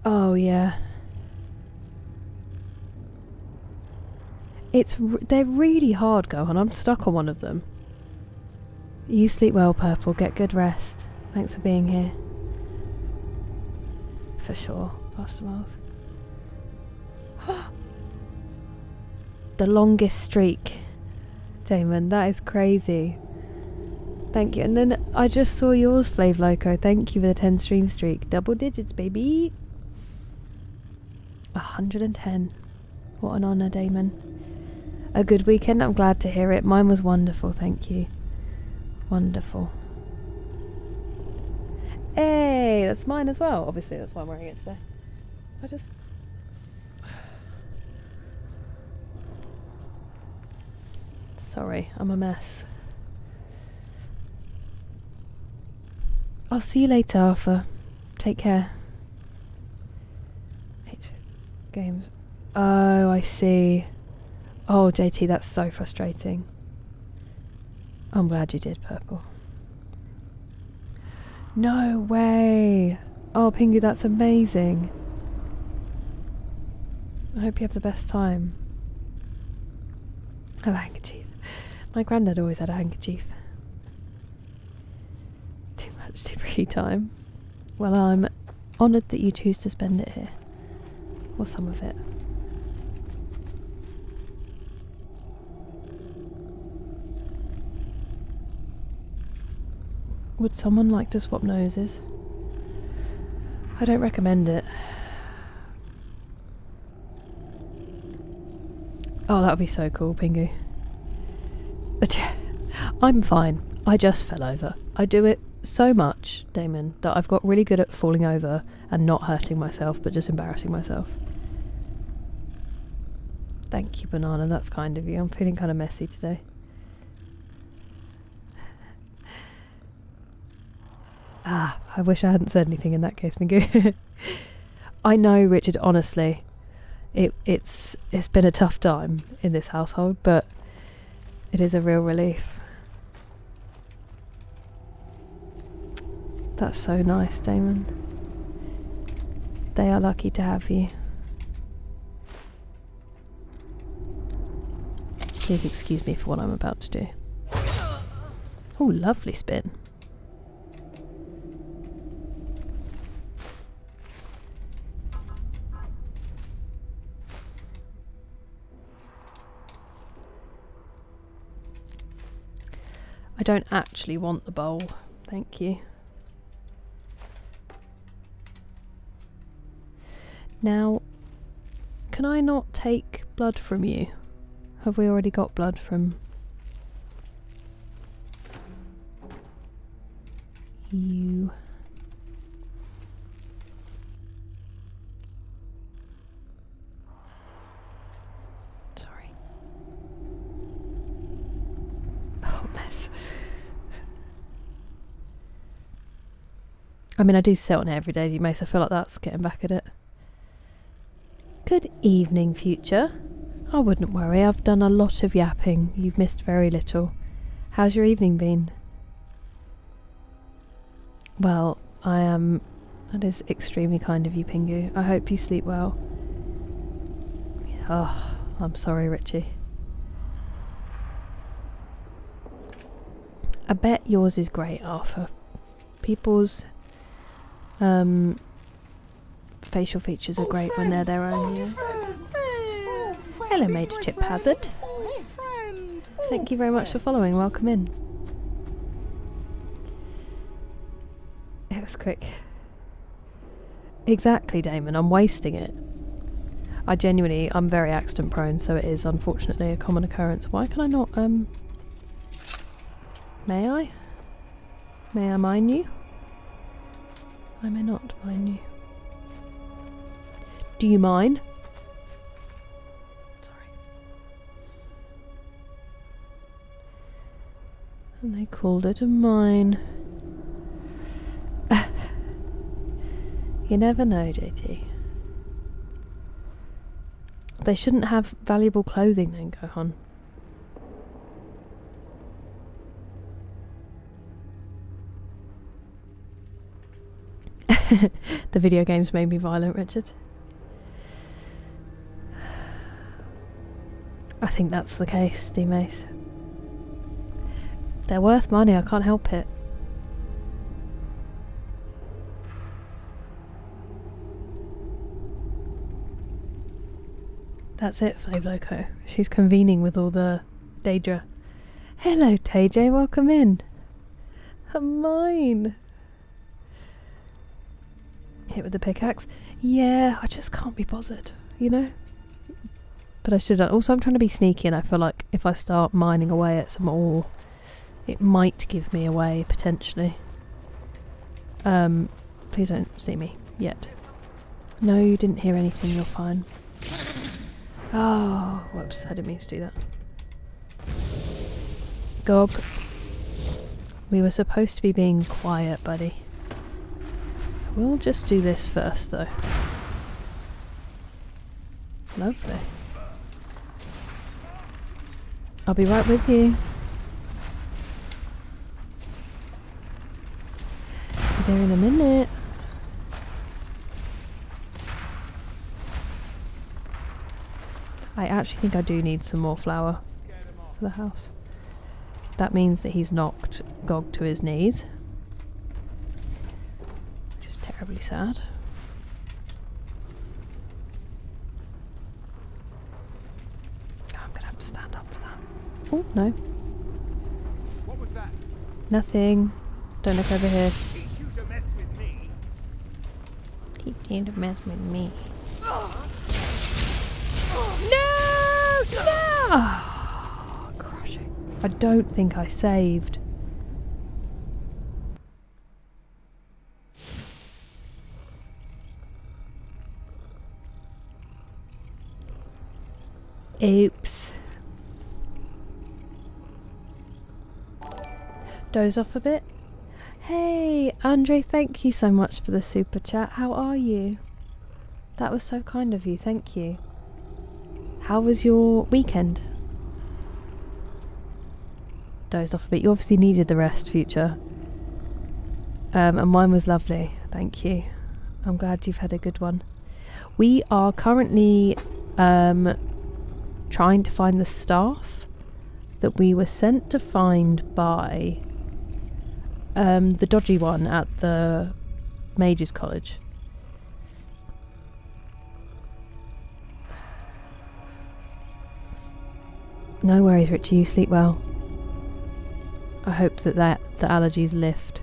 Oh yeah. They're really hard, Gohan. I'm stuck on one of them. You sleep well, Purple. Get good rest. Thanks for being here. For sure, Pastor Miles. The longest streak, Damon. That is crazy. Thank you. And then I just saw yours, Flav Loco. Thank you for the 10 stream streak. Double digits, baby. 110. What an honour, Damon. A good weekend? I'm glad to hear it. Mine was wonderful, thank you. Wonderful. Hey, that's mine as well. Obviously, that's why I'm wearing it today. Sorry, I'm a mess. I'll see you later, Arthur. Take care. Games. Oh, I see. Oh, JT, that's so frustrating. I'm glad you did, Purple. No way! Oh, Pingu, that's amazing. I hope you have the best time. I have a handkerchief. My granddad always had a handkerchief. Too much free time. Well, I'm honoured that you choose to spend it here. Or some of it. Would someone like to swap noses? I don't recommend it. Oh, that would be so cool, Pingu. I'm fine. I just fell over. I do it so much, Damon, that I've got really good at falling over and not hurting myself, but just embarrassing myself. Thank you, Banana. That's kind of you. I'm feeling kind of messy today. Ah, I wish I hadn't said anything in that case, Mingu. I know, Richard, honestly. It's been a tough time in this household, but it is a real relief. That's so nice, Damon. They are lucky to have you. Please excuse me for what I'm about to do. Oh, lovely spin. I don't actually want the bowl, thank you. Now, can I not take blood from you? Have we already got blood from you? Sorry. Oh, mess. I mean, I do sit on it every day, you may, so I feel like that's getting back at it. Good evening, future. I wouldn't worry, I've done a lot of yapping. You've missed very little. How's your evening been? Well, that is extremely kind of you, Pingu. I hope you sleep well. Oh, I'm sorry, Richie. I bet yours is great, Arthur. People's facial features are great when they're their own, yeah. Hello, Major Chip Hazard. Thank you very much for following. Welcome in. It was quick. Exactly, Damon. I'm wasting it. I'm very accident prone, so it is unfortunately a common occurrence. Why can I not, may I? May I mine you? I may not mine you. Do you mine? Sorry. And they called it a mine. You never know, JT. They shouldn't have valuable clothing then, Gohan. The video games made me violent, Richard. I think that's the case, D-Mace. They're worth money, I can't help it. That's it, Fave Loco. She's convening with all the Daedra. Hello, TJ, welcome in. Mine. Hit with the pickaxe. Yeah, I just can't be bothered, you know? But I should have done. Also, I'm trying to be sneaky, and I feel like if I start mining away at some ore, it might give me away, potentially. Please don't see me yet. No, you didn't hear anything, you're fine. Oh, whoops, I didn't mean to do that. Gog. We were supposed to be being quiet, buddy. We'll just do this first, though. Lovely. I'll be right with you. Be there in a minute. I actually think I do need some more flour for the house. That means that he's knocked Gog to his knees. Which is terribly sad. Oh, I'm gonna have to stand up for that. Oh, no. What was that? Nothing. Don't look over here. Teach you to mess with me. Keep trying to mess with me. No! Oh, crushing. I don't think I saved. Oops. Doze off a bit. Hey, Andre, thank you so much for the super chat. How are you? That was so kind of you, thank you. How was your weekend? Dozed off a bit. You obviously needed the rest, Future. And mine was lovely, thank you. I'm glad you've had a good one. We are currently trying to find the staff that we were sent to find by the dodgy one at the Mages College. No worries, Richie, you sleep well. I hope that the allergies lift.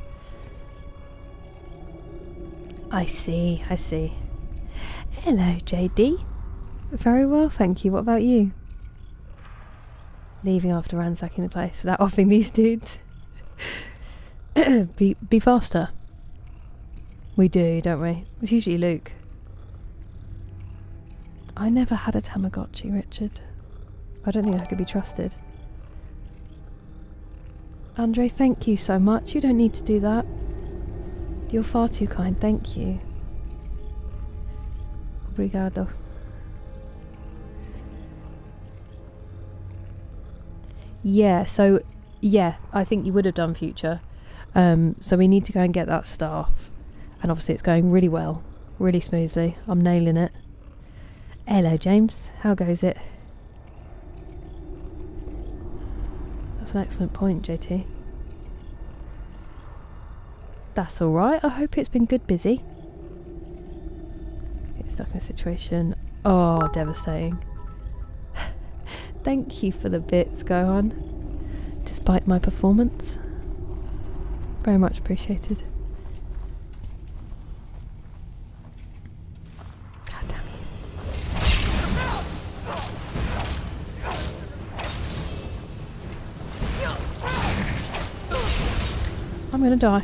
I see, I see. Hello, JD. Very well, thank you. What about you? Leaving after ransacking the place without offing these dudes. Be faster. We do, don't we? It's usually Luke. I never had a Tamagotchi, Richard. I don't think I could be trusted. Andre, thank you so much. You don't need to do that. You're far too kind, thank you. Obrigado. Yeah, so, yeah, I think you would have done Future. So we need to go and get that staff. And obviously it's going really well, really smoothly. I'm nailing it. Hello, James. How goes it? That's an excellent point, JT. That's alright. I hope it's been good busy. Get stuck in a situation. Oh, devastating. Thank you for the bits, Gohan. Despite my performance. Very much appreciated. God damn you. I'm gonna die.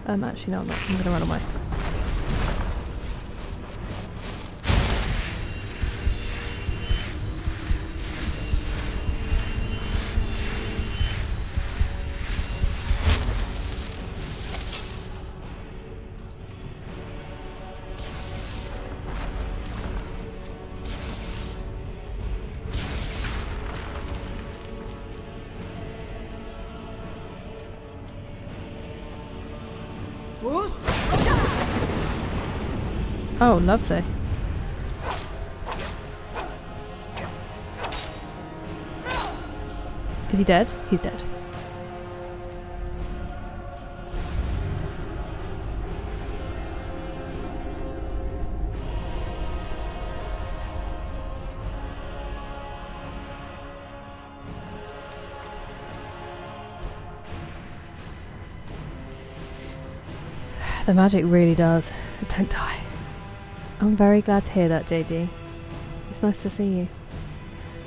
Actually no, I'm not. I'm gonna run away. Boost. Oh, lovely. Is he dead? He's dead. The magic really does. Don't die. I'm very glad to hear that, JD. It's nice to see you.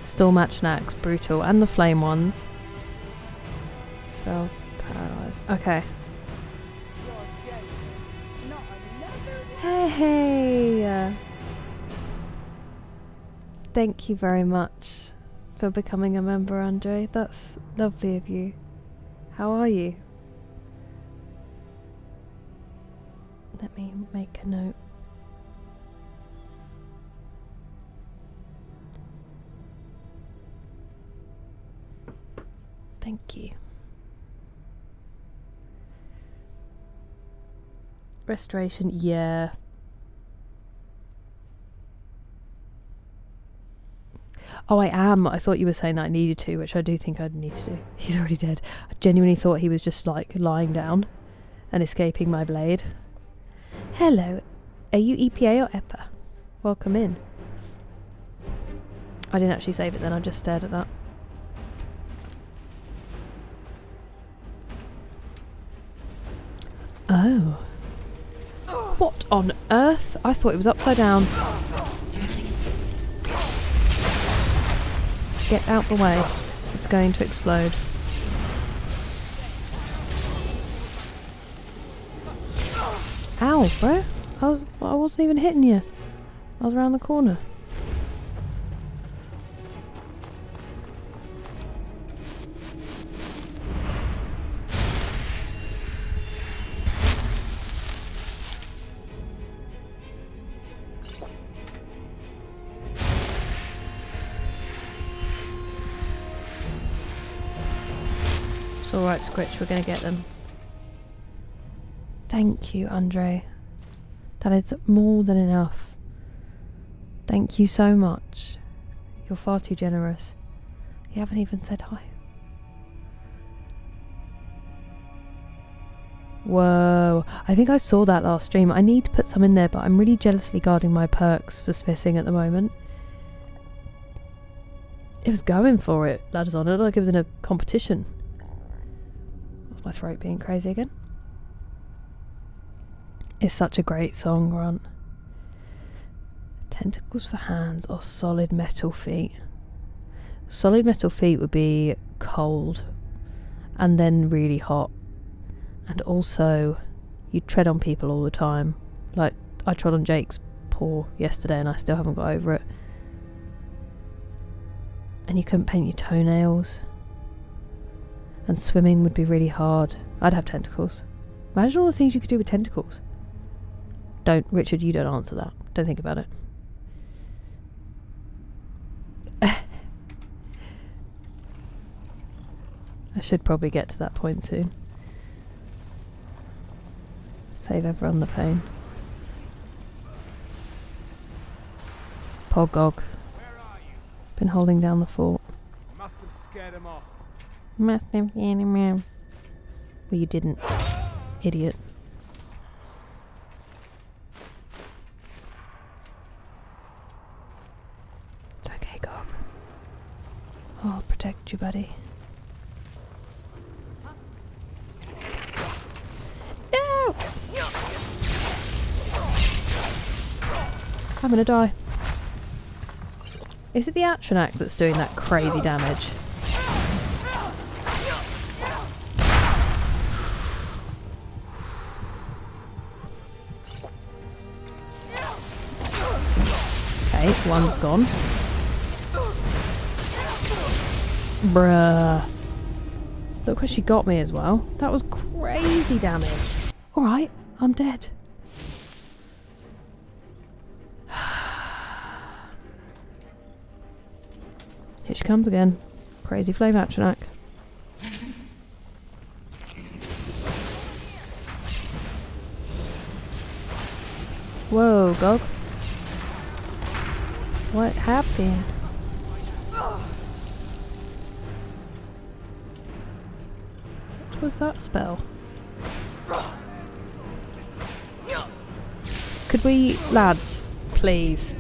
Storm Action Axe, brutal, and the flame ones. Spell paralyze. Okay. Hey! Thank you very much for becoming a member, Andre. That's lovely of you. How are you? Let me make a note. Thank you. Restoration, yeah. Oh, I am. I thought you were saying that I needed to, which I do think I'd need to do. He's already dead. I genuinely thought he was just like lying down and escaping my blade. Hello. Are you EPA or EPA? Welcome in. I didn't actually save it then, I just stared at that. Oh. What on earth? I thought it was upside down. Get out the way. It's going to explode. Ow, bro. I wasn't even hitting you. I was around the corner. It's alright, Squitch, we're gonna get them. Thank you, Andre. That is more than enough. Thank you so much. You're far too generous. You haven't even said hi. Whoa. I think I saw that last stream. I need to put some in there, but I'm really jealously guarding my perks for smithing at the moment. It was going for it, ladders on it, like it was in a competition. That's my throat being crazy again. It's such a great song, Grant. Tentacles for hands or solid metal feet? Solid metal feet would be cold and then really hot. And also, you tread on people all the time. Like, I trod on Jake's paw yesterday and I still haven't got over it. And you couldn't paint your toenails. And swimming would be really hard. I'd have tentacles. Imagine all the things you could do with tentacles. Don't, Richard, you don't answer that. Don't think about it. I should probably get to that point soon. Save everyone the pain. Pogog. Been holding down the fort. Must have scared him off. Must have scared him off. Well, you didn't, idiot. It's okay, Gog. I'll protect you, buddy. No! I'm gonna die. Is it the action act that's doing that crazy damage? Okay, one's gone. Bruh. Look where she got me as well. That was crazy damage. Alright, I'm dead. Here she comes again. Crazy flame action act. Whoa, Gog. What happened? What was that spell? Could we, lads, please?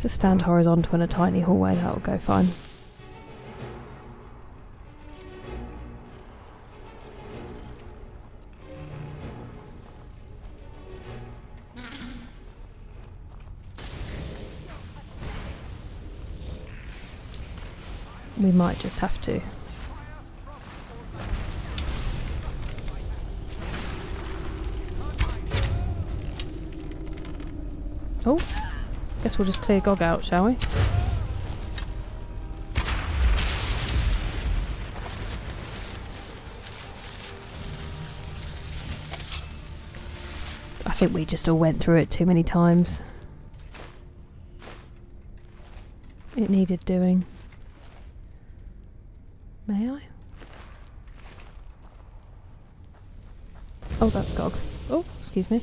Just stand horizontal in a tiny hallway, that'll go fine. We might just have to. Oh, guess we'll just clear Gog out, shall we? I think we just all went through it too many times. It needed doing. May I? Oh, that's Gog. Oh, excuse me.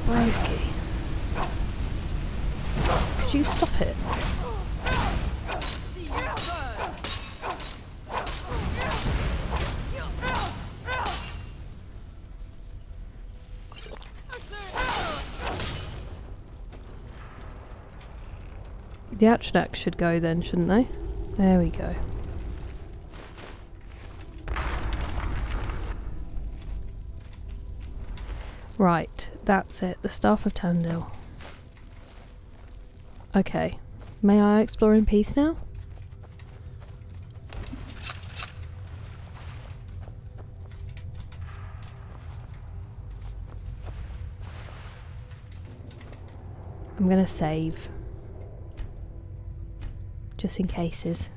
Broski. Could you stop it? The action axe should go then, shouldn't they? There we go. Right, that's it. The Staff of Tandil. Okay. May I explore in peace now? I'm gonna save. Just in cases.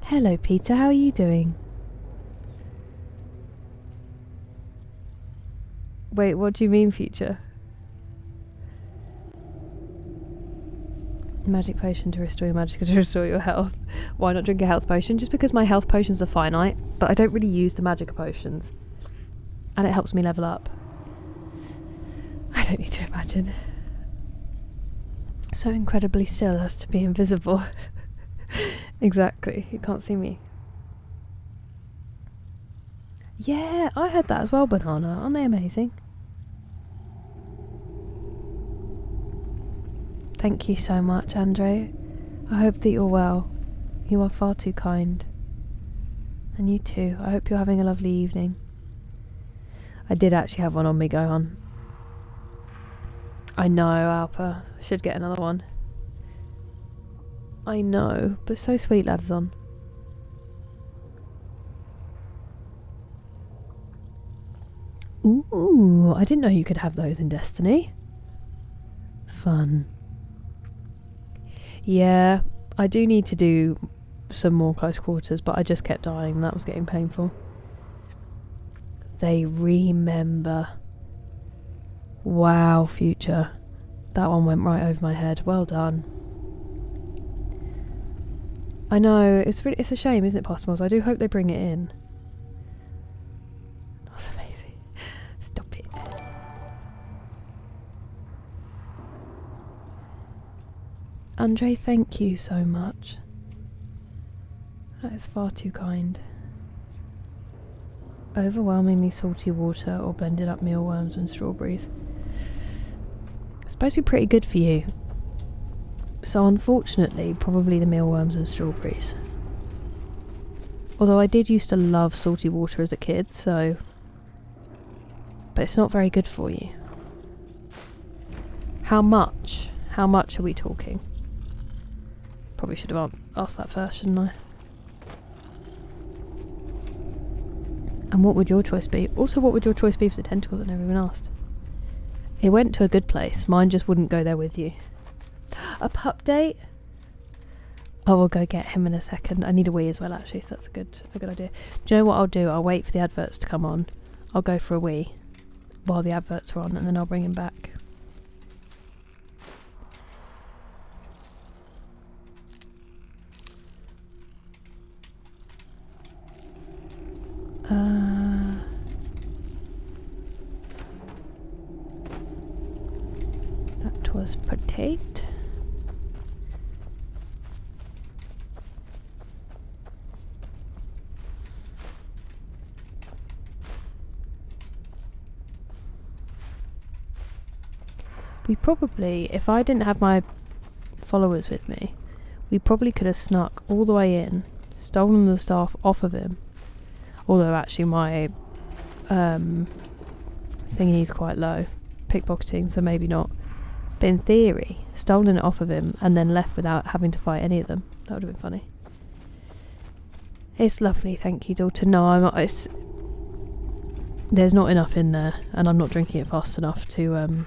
Hello Peter, how are you doing? Wait, what do you mean future? Magic potion to restore your magic to restore your health. Why not drink a health potion? Just because my health potions are finite, but I don't really use the magic potions. And it helps me level up. I don't need to imagine. So incredibly still as to be invisible. Exactly, you can't see me. Yeah, I heard that as well, Banana. Aren't they amazing? Thank you so much, Andre. I hope that you're well. You are far too kind. And you too. I hope you're having a lovely evening. I did actually have one on me go on. I know, Alpa. Should get another one. I know, but so sweet, Ladson. Ooh, I didn't know you could have those in Destiny. Fun. Yeah, I do need to do some more close quarters, but I just kept dying and that was getting painful. They remember. Wow, future. That one went right over my head. Well done. I know, it's a shame, isn't it, Possibles? I do hope they bring it in. That's amazing. Stop it. Andre, thank you so much. That is far too kind. Overwhelmingly salty water or blended up mealworms and strawberries. It's supposed to be pretty good for you. So unfortunately, probably the mealworms and strawberries. Although I did used to love salty water as a kid, so... But it's not very good for you. How much? How much are we talking? Probably should have asked that first, shouldn't I? And what would your choice be? Also, what would your choice be for the tentacles? I never even asked. It went to a good place. Mine just wouldn't go there with you. A pup date? Oh, we'll go get him in a second. I need a wee as well, actually, so that's a good idea. Do you know what I'll do? I'll wait for the adverts to come on. I'll go for a wee. while the adverts are on, and then I'll bring him back. That was potato. We probably, if I didn't have my followers with me, we probably could have snuck all the way in, stolen the staff off of him. Although actually my thingy's quite low, pickpocketing, so maybe not. But in theory, stolen it off of him and then left without having to fight any of them. That would have been funny. It's lovely, thank you, daughter. No, there's not enough in there, and I'm not drinking it fast enough to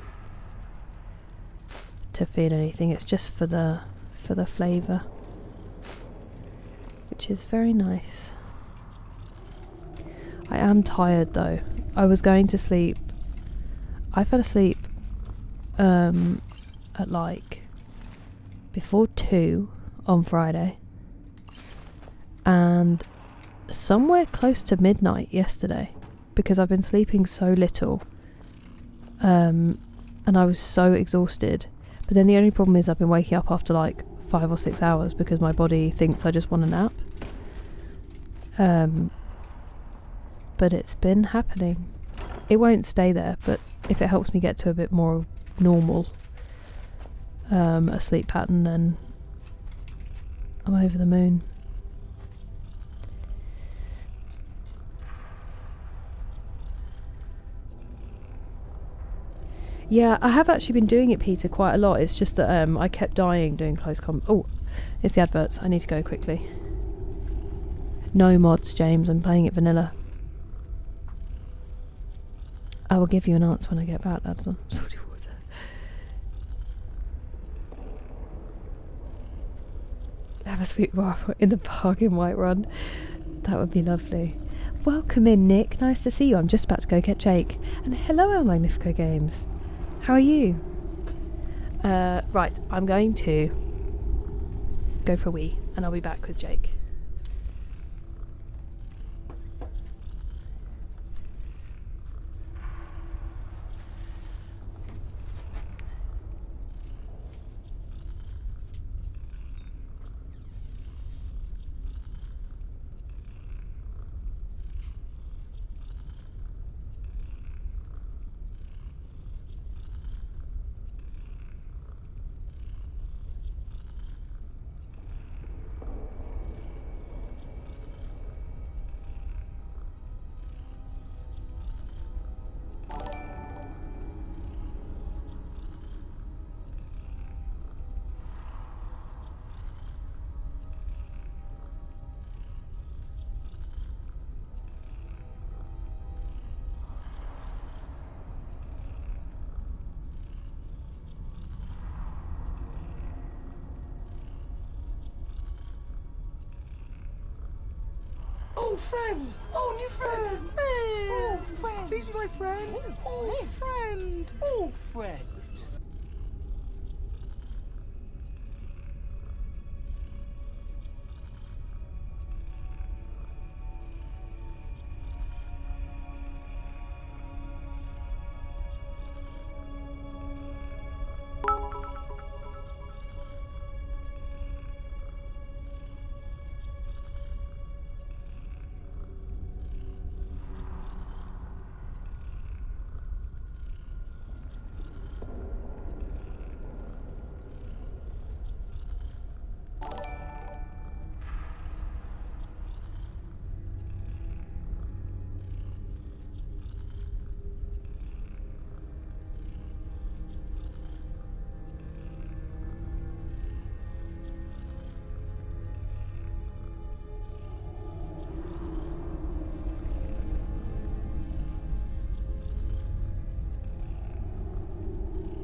feel anything. It's just for the flavour, which is very nice. I am tired though. I was going to sleep. I fell asleep at like before 2 on Friday, and somewhere close to midnight yesterday, because I've been sleeping so little, and I was so exhausted. But then the only problem is I've been waking up after like 5 or 6 hours because my body thinks I just want a nap. But it's been happening. It won't stay there, but if it helps me get to a bit more normal a sleep pattern, then I'm over the moon. Yeah, I have actually been doing it, Peter, quite a lot. It's just that I kept dying doing close combat. Oh, it's the adverts. I need to go quickly. No mods, James. I'm playing it vanilla. I will give you an answer when I get back, lads. I'm salty water. Have a sweet waffle in the park in Whiterun. That would be lovely. Welcome in, Nick. Nice to see you. I'm just about to go get Jake. And hello, El Magnifico Games. How are you? Right, I'm going to go for a wee, and I'll be back with Jake. Oh, friend! Oh, new friend! Oh, friend! Please be my friend! Oh, friend! Oh, friend!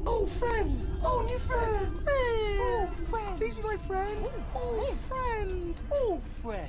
Oh, friend! Oh, new friend! Oh, friend! Please be my friend! Oh, friend! Oh, friend!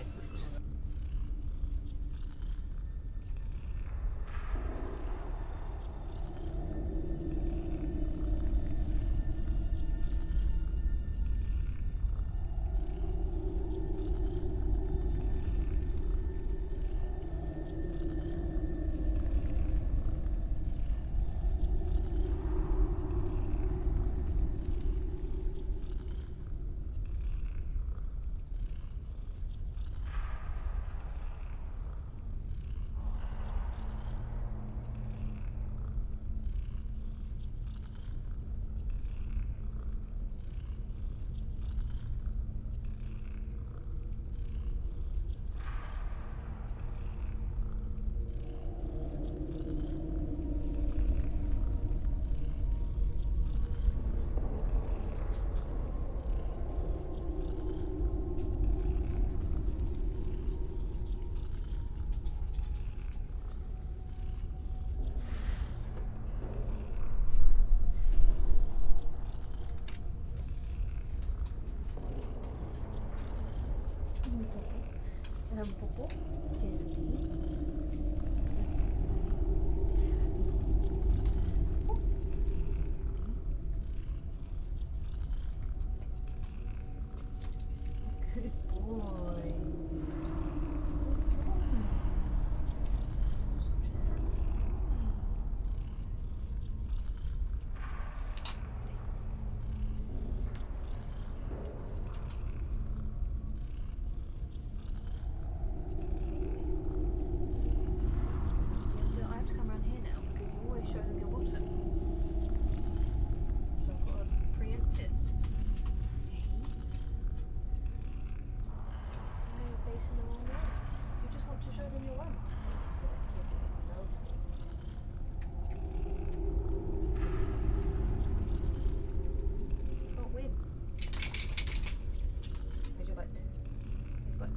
home, Popo. Gently. Good boy. I have to come around here now because you always show them your bottom. So I've got to preempt it. Why are you facing the wrong way? Do you just want to show them your one? No. You can't win. Where's your butt? His butt.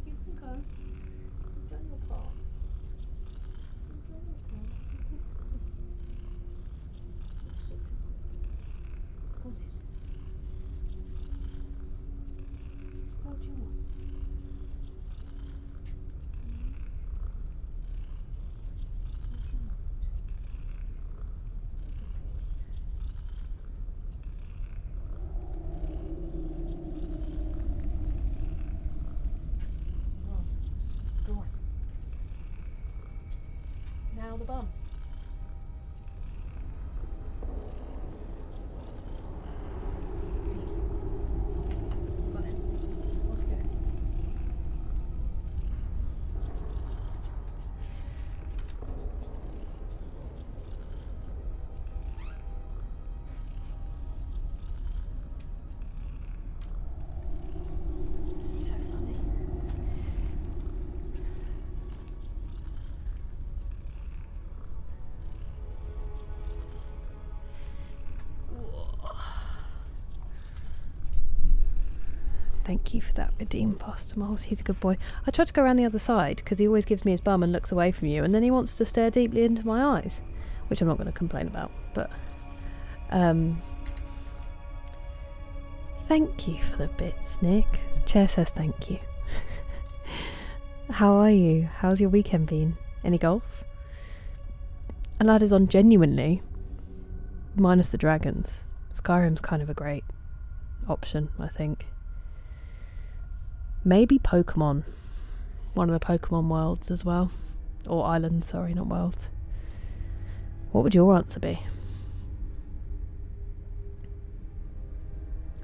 You can go. You've done your part. You've done your part. What's it? What do you want? Go on. Now the bum. Got it. Off you go. So funny. Thank you for that redeem, Pastor Moles. He's a good boy. I tried to go around the other side because he always gives me his bum and looks away from you, and then he wants to stare deeply into my eyes, which I'm not going to complain about. But thank you for the bits, Nick. Chair says thank you. How are you? How's your weekend been? Any golf? And that is on genuinely, minus the dragons. Skyrim's kind of a great option, I think. Maybe Pokemon. One of the Pokemon worlds as well. Or islands, sorry, not worlds. What would your answer be?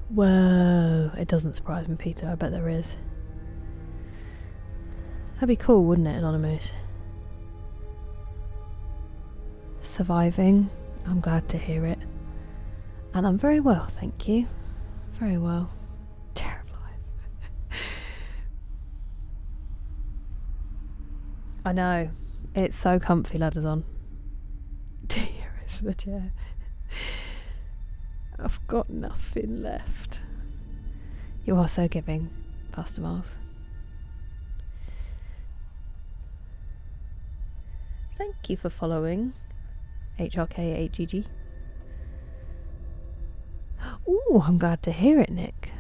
Whoa, it doesn't surprise me, Peter. I bet there is. That'd be cool, wouldn't it, Anonymous? Surviving. I'm glad to hear it. And I'm very well, thank you. Very well. Terrible. I know. It's so comfy, ladders on. Here is the chair. I've got nothing left. You are so giving, Pastor Miles. Thank you for following. HRK8GG. Ooh, I'm glad to hear it, Nick.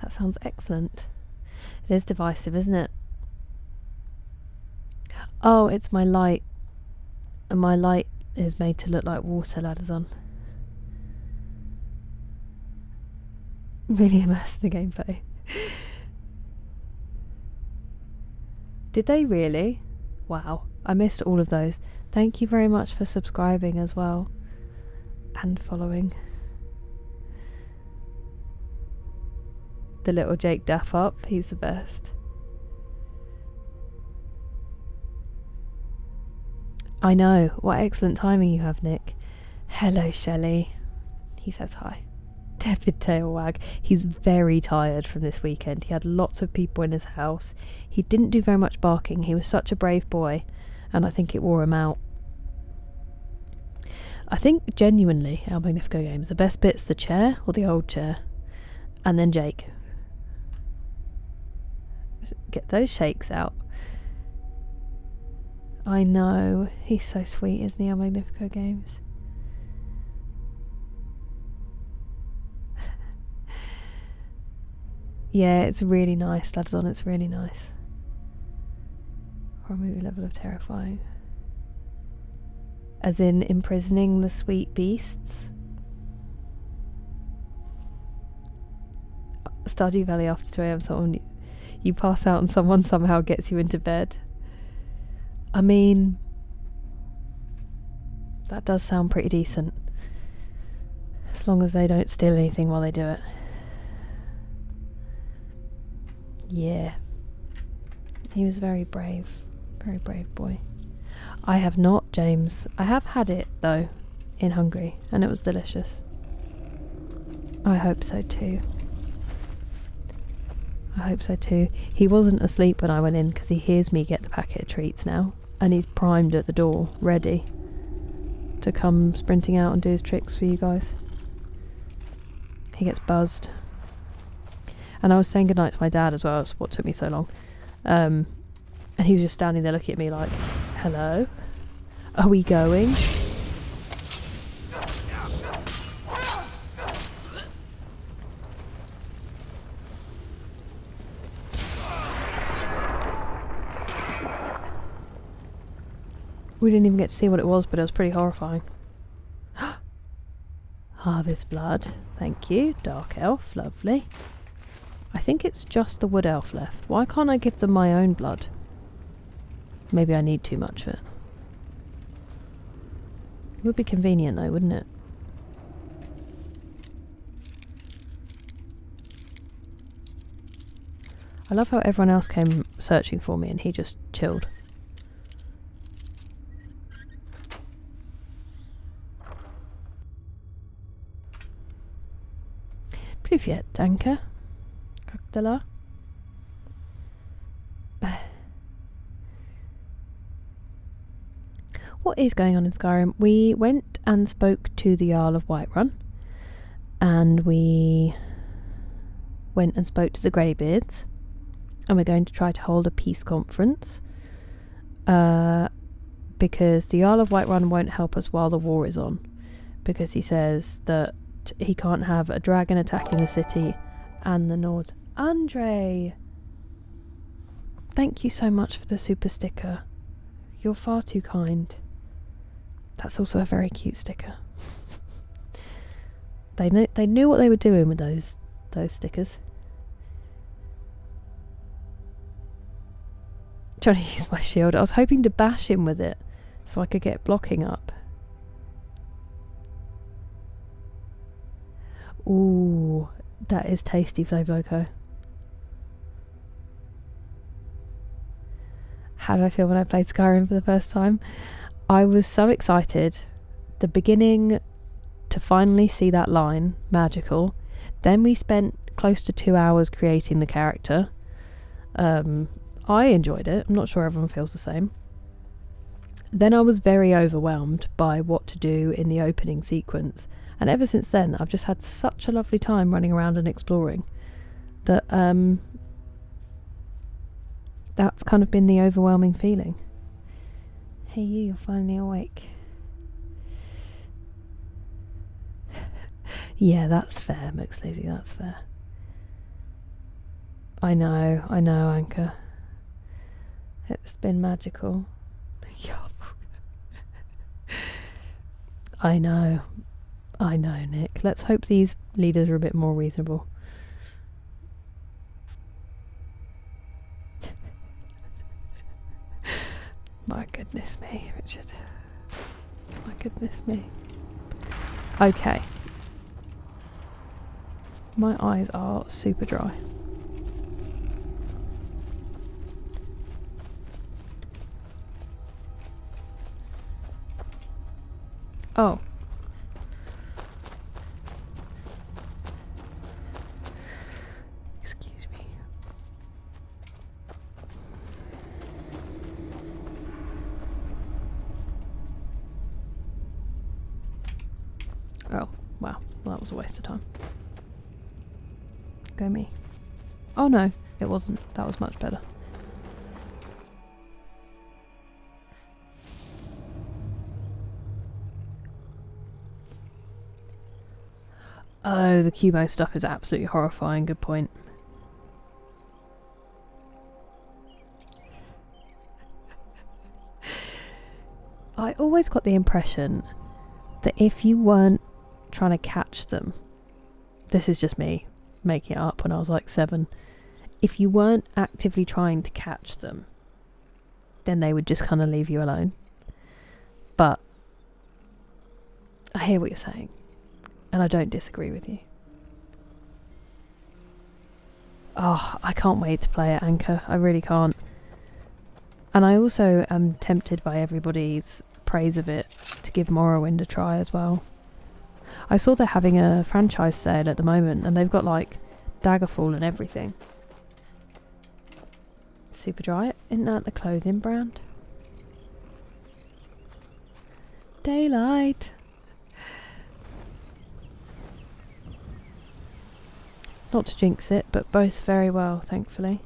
That sounds excellent. It is divisive, isn't it? Oh, it's my light. And my light is made to look like water, ladders on. Really immersed in the gameplay. Did they really? Wow, I missed all of those. Thank you very much for subscribing as well. And following. The little Jake Daff up, he's the best. I know, what excellent timing you have, Nick. Hello, Shelley. He says hi. Tepid tail wag. He's very tired from this weekend. He had lots of people in his house. He didn't do very much barking. He was such a brave boy, and I think it wore him out. I think genuinely, El Magnifico Games, the best bit's the chair or the old chair, and then Jake. Get those shakes out. I know. He's so sweet, isn't he, on Magnifico games? Yeah, it's really nice, lads on. It's really nice. Horror movie level of terrifying. As in imprisoning the sweet beasts. Stardew Valley after 2 AM, someone you pass out and someone somehow gets you into bed. I mean, that does sound pretty decent. As long as they don't steal anything while they do it. Yeah. He was very brave. Very brave boy. I have not, James. I have had it, though, in Hungary, and it was delicious. I hope so too. I hope so too. He wasn't asleep when I went in because he hears me get the packet of treats now, and he's primed at the door, ready to come sprinting out and do his tricks for you guys. He gets buzzed. And I was saying goodnight to my dad as well, that's what took me so long. And he was just standing there looking at me like, hello? Are we going? We didn't even get to see what it was, but it was pretty horrifying. Harvest blood. Thank you. Dark elf. Lovely. I think it's just the wood elf left. Why can't I give them my own blood? Maybe I need too much of it. It would be convenient though, wouldn't it? I love how everyone else came searching for me and he just chilled. Привет, Danke. Как дела? What is going on in Skyrim? We went and spoke to the Jarl of Whiterun, and we went and spoke to the Greybeards, and we're going to try to hold a peace conference because the Jarl of Whiterun won't help us while the war is on, because he says that he can't have a dragon attacking the city and the Nords. Andre! Thank you so much for the super sticker. You're far too kind. That's also a very cute sticker. They knew what they were doing with those stickers. Trying to use my shield. I was hoping to bash him with it so I could get blocking up. Ooh, that is tasty, Flav Loco. How did I feel when I played Skyrim for the first time? I was so excited. The beginning, to finally see that line, magical. Then we spent close to 2 hours creating the character. I enjoyed it. I'm not sure everyone feels the same. Then I was very overwhelmed by what to do in the opening sequence. And ever since then, I've just had such a lovely time running around and exploring that that's kind of been the overwhelming feeling. Hey you're finally awake. Yeah, that's fair, McSleazy, that's fair. I know, Anchor. It's been magical. I know, Nick. Let's hope these leaders are a bit more reasonable. My goodness me, Richard. My goodness me. Okay. My eyes are super dry. Oh. Excuse me. Oh, wow. Well, that was a waste of time. Go me. Oh no, it wasn't. That was much better. Oh, the Cubo stuff is absolutely horrifying. Good point. I always got the impression that if you weren't trying to catch them, this is just me making it up when I was like 7, if you weren't actively trying to catch them, then they would just kind of leave you alone. But I hear what you're saying, and I don't disagree with you. Oh, I can't wait to play it, Anchor. I really can't. And I also am tempted by everybody's praise of it to give Morrowind a try as well. I saw they're having a franchise sale at the moment, and they've got like Daggerfall and everything. Superdry, isn't that the clothing brand? Daylight. Not to jinx it, but both very well, thankfully.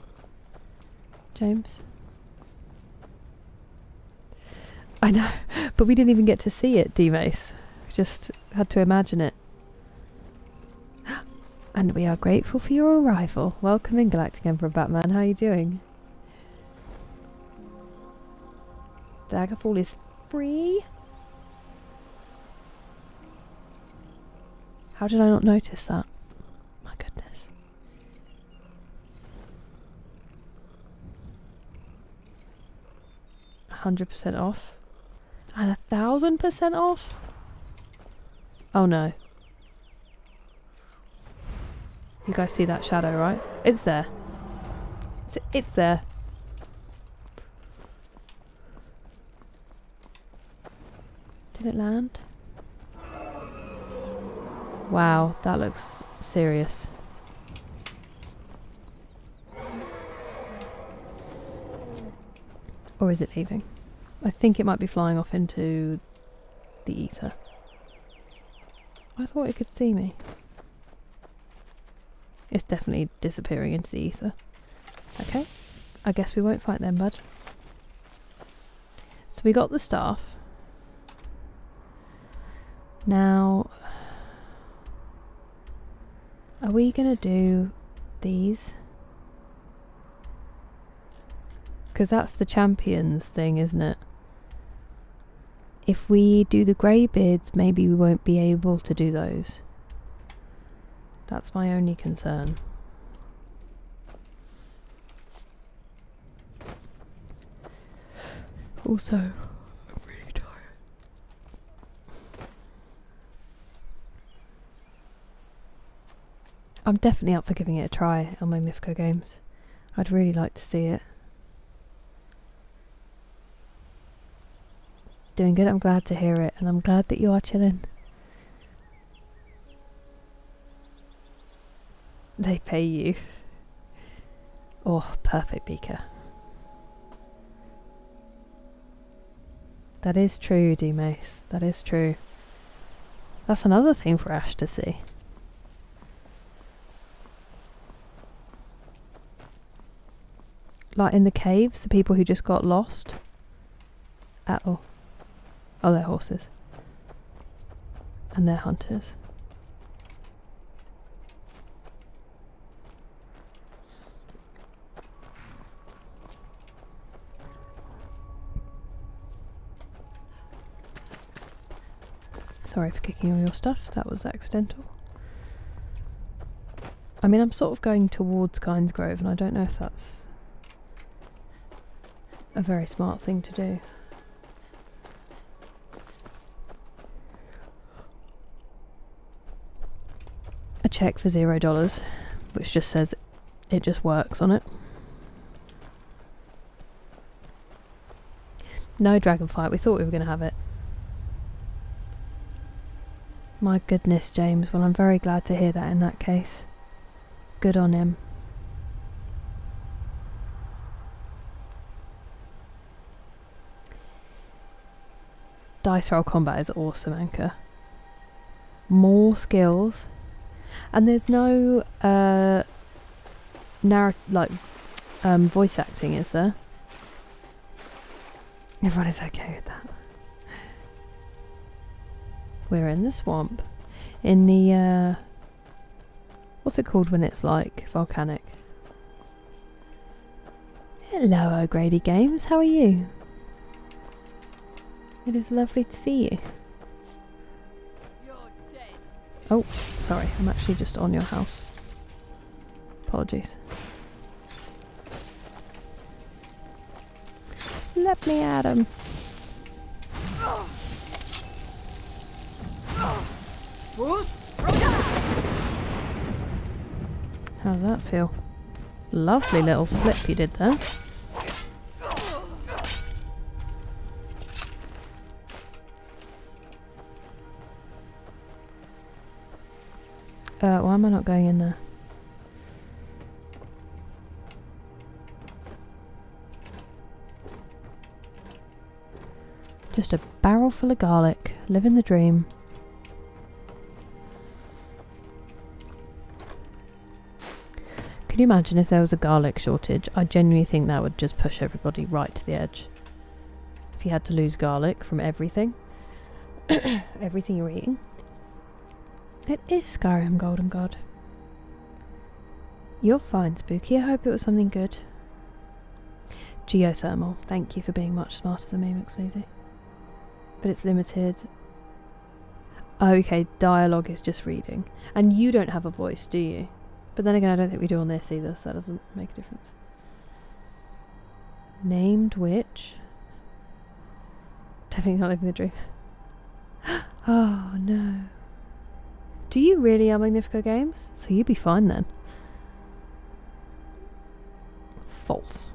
James? I know, but we didn't even get to see it, D-Mace. We just had to imagine it. And we are grateful for your arrival. Welcome in, Galactic Emperor Batman. How are you doing? Daggerfall is free? How did I not notice that? My goodness. $100% off? And 1,000% off? Oh no. You guys see that shadow, right? It's there. It's there. Did it land? Wow, that looks serious. Or is it leaving? I think it might be flying off into the ether. I thought it could see me. It's definitely disappearing into the ether. Okay, I guess we won't fight then, bud. So we got the staff. Now, are we gonna do these? Because that's the champions thing, isn't it? If we do the greybeards, maybe we won't be able to do those. That's my only concern. Also, I'm really tired. I'm definitely up for giving it a try on Magnifico Games. I'd really like to see it. Doing good, I'm glad to hear it, and I'm glad that you are chilling. They pay you. Oh, perfect, Beaker. That is true, D-Mace. That is true. That's another thing for Ash to see. Like in the caves, the people who just got lost. Oh, they're horses. And they're hunters. Sorry for kicking all your stuff, that was accidental. I mean, I'm sort of going towards Kynesgrove, and I don't know if that's a very smart thing to do. A check for $0, which just says it just works on it. No dragon fight, we thought we were going to have it. My goodness, James. Well, I'm very glad to hear that in that case. Good on him. Dice roll combat is awesome, Anchor. More skills. And there's no voice acting, is there? Everyone is okay with that. We're in the swamp. In the What's it called when it's like volcanic? Hello, O'Grady Games. How are you? It is lovely to see you. You're dead. Oh, sorry. I'm actually just on your house. Apologies. Let me at him. How's that feel? Lovely little flip you did there. Why am I not going in there? Just a barrel full of garlic. Living the dream. Can you imagine if there was a garlic shortage? I genuinely think that would just push everybody right to the edge. If you had to lose garlic from everything. Everything you're eating. It is Skyrim, Golden God. You're fine, Spooky. I hope it was something good. Geothermal. Thank you for being much smarter than me, McSneezy. But it's limited. Okay, dialogue is just reading. And you don't have a voice, do you? But then again, I don't think we do on this either, so that doesn't make a difference. Named witch. Definitely not living the dream. Oh no. Do you really are Magnifico Games? So you'd be fine then. False.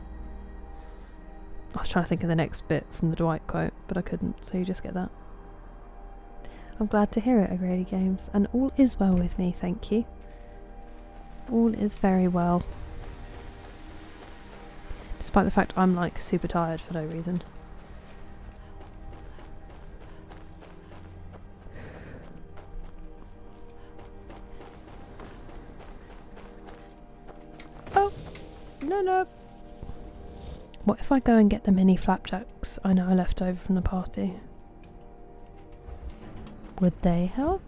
I was trying to think of the next bit from the Dwight quote, but I couldn't, so you just get that. I'm glad to hear it, O'Grady Games, and all is well with me, thank you. All is very well. Despite the fact I'm like super tired for no reason. Oh! No. What if I go and get the mini flapjacks I know I left over from the party? Would they help?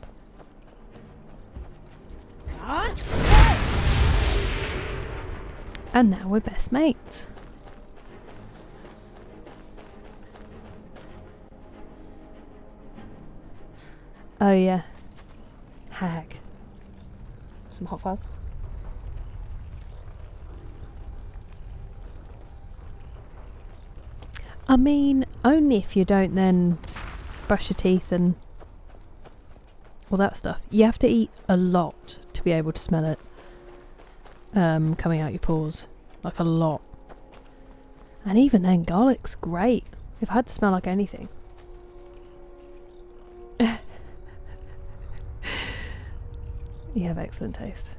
And now we're best mates. Oh yeah. Hag. Some hot fuzz. I mean, only if you don't then brush your teeth and all that stuff. You have to eat a lot to be able to smell it coming out your pores. Like a lot. And even then, garlic's great. If I had to smell like anything. You have excellent taste.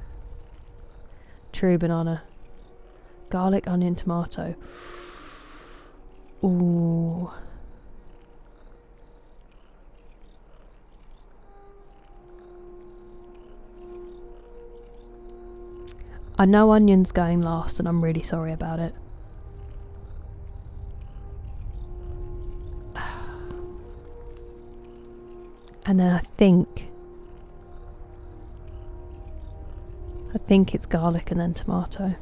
True banana. Garlic, onion, tomato. Ooh. I know onion's going last and I'm really sorry about it. And then I think it's garlic and then tomato.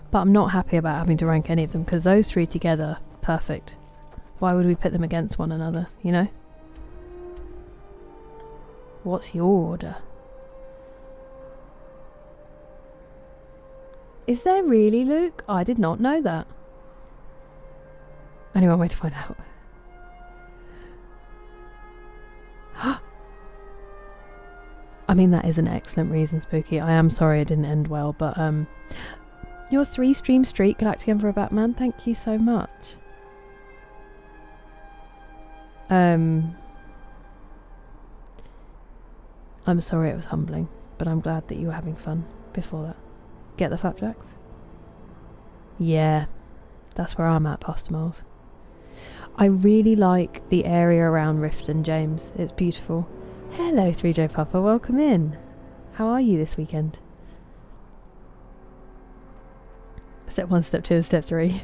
But I'm not happy about having to rank any of them because those three together, perfect. Why would we put them against one another, you know? What's your order? Is there really, Luke? I did not know that. Only one way to find out. I mean, that is an excellent reason, Spooky. I am sorry it didn't end well, but your 3-stream streak, Galactic Emperor Batman, thank you so much. I'm sorry it was humbling, but I'm glad that you were having fun before that. Get the flapjacks? Yeah, that's where I'm at, Pastor Moles. I really like the area around Riften, James. It's beautiful. Hello, 3J Papa, welcome in. How are you this weekend? Step 1, step 2, and step 3.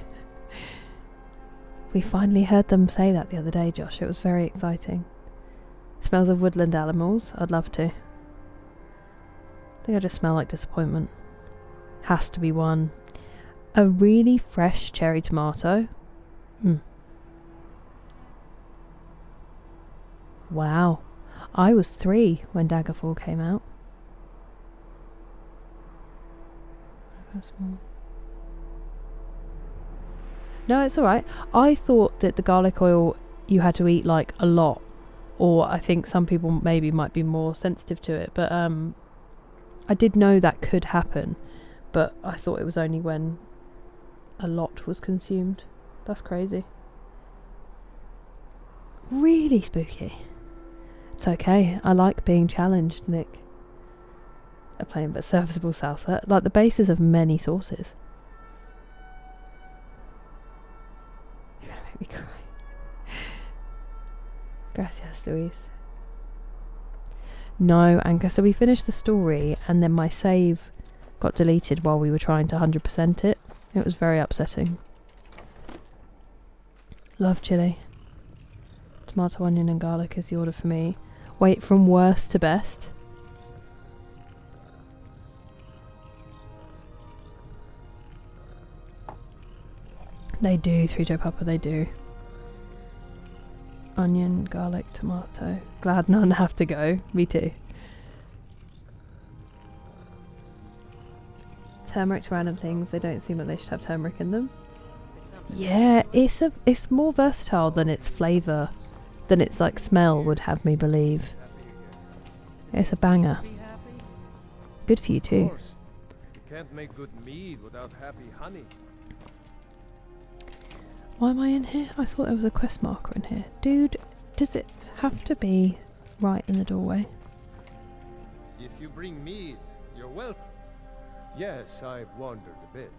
We finally heard them say that the other day, Josh. It was very exciting. Smells of woodland animals. I'd love to. I think I just smell like disappointment. Has to be one. A really fresh cherry tomato. Wow. I was 3 when Daggerfall came out. No, it's alright. I thought that the garlic oil you had to eat like a lot. Or I think some people maybe might be more sensitive to it. But I did know that could happen. But I thought it was only when a lot was consumed. That's crazy. Really spooky. It's okay. I like being challenged, Nick. A plain but serviceable salsa. Like the basis of many sauces. You're gonna make me cry. Gracias, Luis. No, Anka, so we finished the story and then my save got deleted while we were trying to 100% it. It was very upsetting. Love chili. Tomato, onion and garlic is the order for me. Wait from worst to best. They do, 3Joe Papa, they do. Onion, garlic, tomato. Glad none have to go. Me too. Turmeric's random things. They don't seem like they should have turmeric in them. Yeah, it's more versatile than its flavour, than its like smell would have me believe. It's a banger. Good for you Of too. course. You can't make good mead without happy honey. Why am I in here? I thought there was a quest marker in here. Dude, does it have to be right in the doorway? If you bring mead, you're welcome. Yes, I've wandered a bit,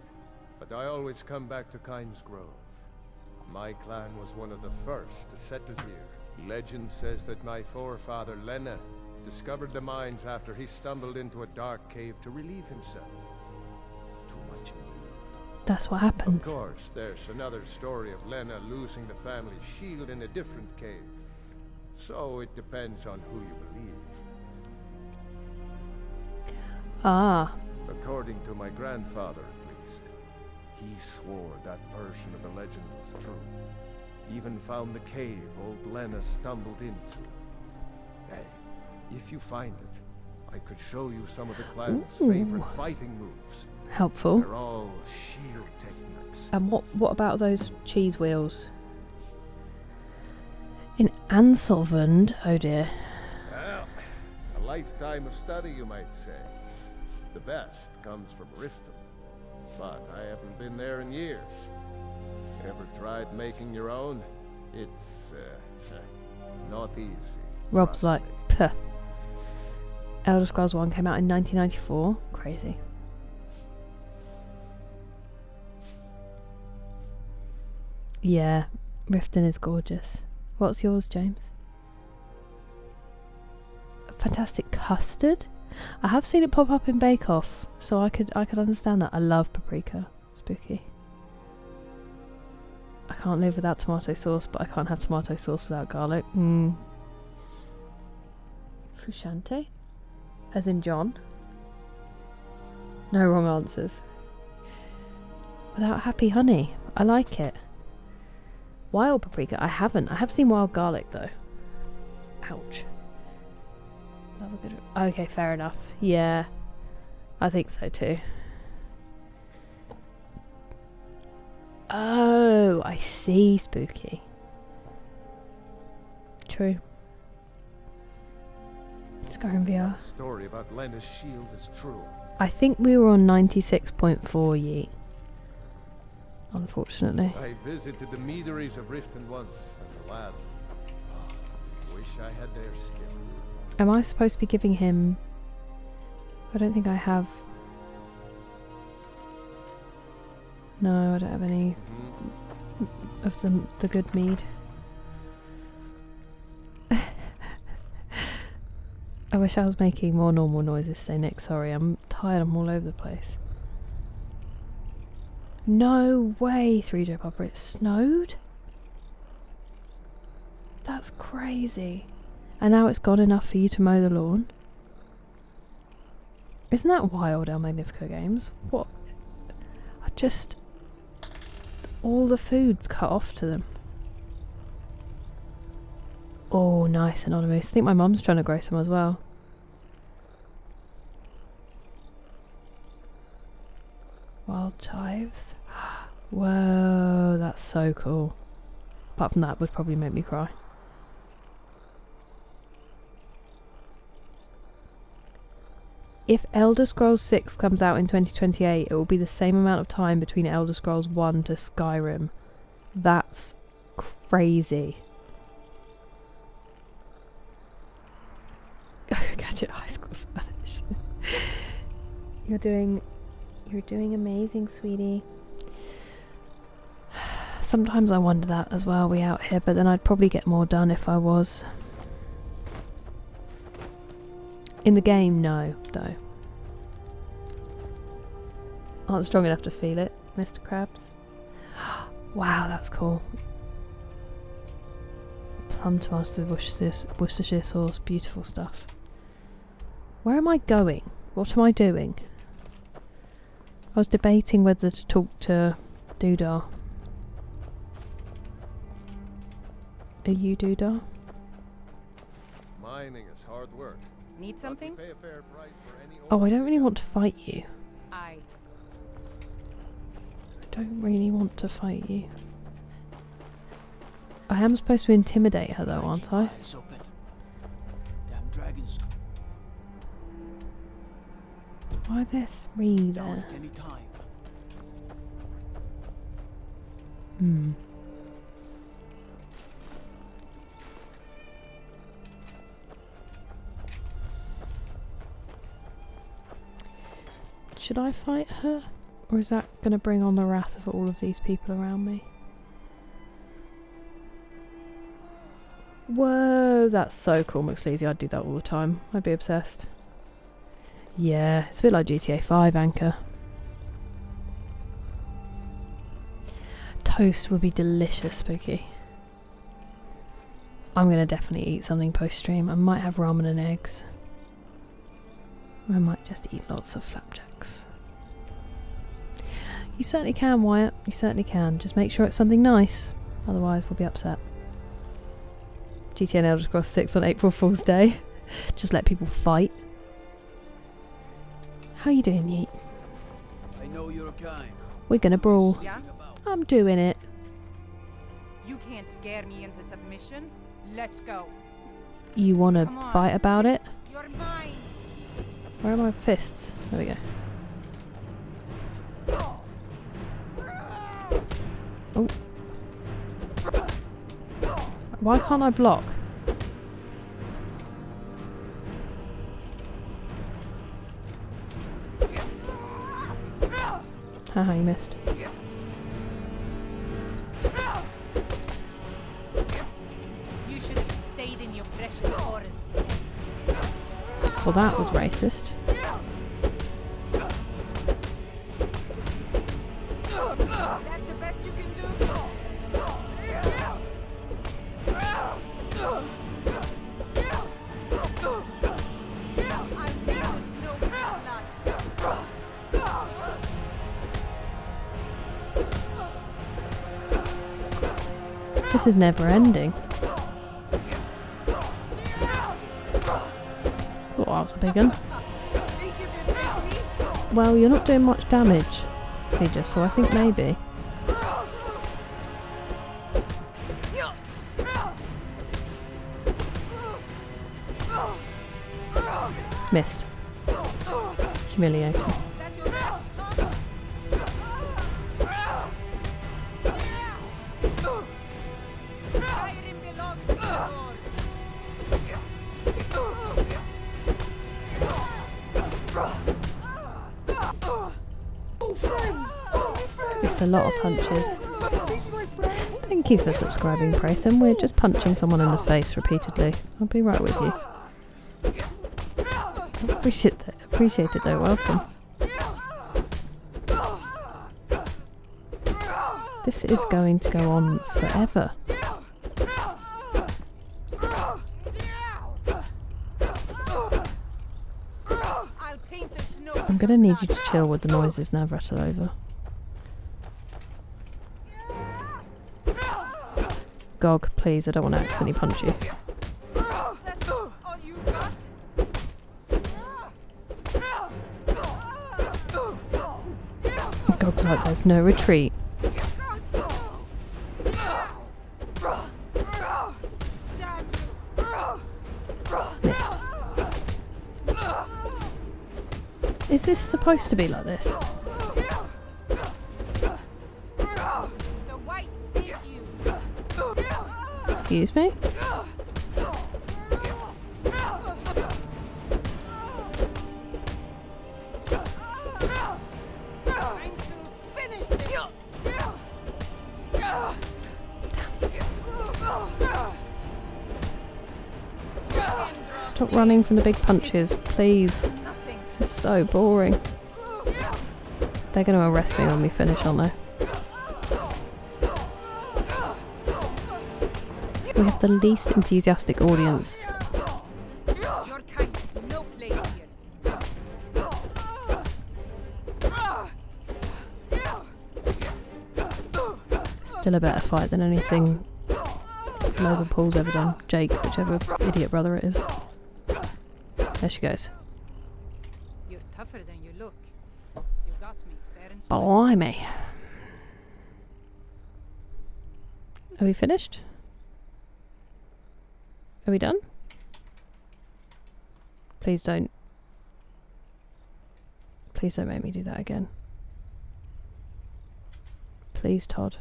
but I always come back to Kynes Grove. My clan was one of the first to settle here. Legend says that my forefather Lena discovered the mines after he stumbled into a dark cave to relieve himself. Too much mead. That's what Of happens. course, there's another story of Lena losing the family shield in a different cave. So it depends on who you believe. Ah, According to my grandfather, at least. He swore that version of the legend was true. Even found the cave old Lena stumbled into. Hey, if you find it, I could show you some of the clan's Ooh. favorite fighting moves. helpful. They're all shield techniques. And what about those cheese wheels? In Anselvund, oh dear. Well, a lifetime of study, you might say. The best comes from Riften, but I haven't been there in years. Ever tried making your own? It's not easy. Rob's trust like, me. puh. Elder Scrolls 1 came out in 1994. Crazy. Yeah, Riften is gorgeous. What's yours, James? Fantastic custard? I have seen it pop up in Bake Off, so I could understand that. I love paprika. Spooky. I can't live without tomato sauce, but I can't have tomato sauce without garlic. Frusciante? As in John? No wrong answers. Without happy honey. I like it. Wild paprika? I haven't. I have seen wild garlic though. Ouch. Love a bit of... Okay, fair enough. Yeah. I think so too. Oh, I see, spooky. True. Skyrim VR. The story about Lena's shield is true. I think we were on 96.4 yeet. Unfortunately. I visited the meaderies of Riften once as a lad. Wish I had their skill. Am I supposed to be giving him... I don't think I have... No, I don't have any of the good mead. I wish I was making more normal noises today, Nick. Sorry, I'm tired. I'm all over the place. No way, 3J Papa. It snowed? That's crazy. And now it's gone enough for you to mow the lawn? Isn't that wild, El Magnifico Games? What? I just... all the food's cut off to them. Oh, nice, Anonymous. I think my mum's trying to grow some as well. Wild chives. Whoa, that's so cool. Apart from that, would probably make me cry. If Elder Scrolls 6 comes out in 2028, it will be the same amount of time between Elder Scrolls 1 to Skyrim. That's crazy. Gadget High School Spanish. You're doing amazing, sweetie. Sometimes I wonder that as well, we out here, but then I'd probably get more done if I was. In the game, no, though. Aren't strong enough to feel it, Mr. Krabs. Wow, that's cool. Plum tomatoes with Worcestershire sauce, beautiful stuff. Where am I going? What am I doing? I was debating whether to talk to Doodah. Are you Doodah? Mining is hard work. Need something? Pay a fair price for any Oh, I don't really want to fight you. Aye. I don't really want to fight you. I am supposed to intimidate her though, aren't I? Eyes open. Damn dragons. Why are there three Down there? at any time. Hmm. Should I fight her? Or is that going to bring on the wrath of all of these people around me? Whoa, that's so cool, McSleazy. I'd do that all the time. I'd be obsessed. Yeah, it's a bit like GTA 5, Anchor. Toast would be delicious, Spooky. I'm going to definitely eat something post-stream. I might have ramen and eggs. Or I might just eat lots of flapjacks. You certainly can, Wyatt. You certainly can. Just make sure it's something nice. Otherwise, we'll be upset. GTA and Elder Scrolls 6 on April Fool's Day. Just let people fight. How you doing, Yeet? I know you're kind. We're gonna brawl. Yeah? I'm doing it. You can't scare me into submission. Let's go. You wanna Come on. fight about it? You're mine. Where are my fists? There we go. Oh. Why can't I block? Haha, you missed. You should have stayed in your precious forests. Well, that was racist. That's the best you can do. I made the snow blood. This is never ending. Thought I was a big one. Think you can make me? Well, you're not doing much damage, Peter, so I think maybe. Missed. Humiliating. That's your best, huh? Skyrim belongs to the Lord. It's a lot of punches. Thank you for subscribing, Pratham. We're just punching someone in the face repeatedly. I'll be right with you. Appreciate it though, welcome. This is going to go on forever. I'll paint the snow gonna need you to chill with the noises now, Over. Gog, please, I don't want to accidentally punch you. That's all you got? Gog's like, there's no retreat. Missed. Is this supposed to be like this? The white take you. Excuse me? Time to finish this. Stop running from the big punches, please. Nothing. This is so boring. They're going to arrest me when we finish, aren't they? We have the least enthusiastic audience. Your kind, no place here. Still a better fight than anything Logan Paul's ever done. Jake, whichever idiot brother it is. There she goes. You're tougher than you look. You got me fair and square. Blimey. Are we finished? Are we done? Please don't. Please don't make me do that again. Please, Todd.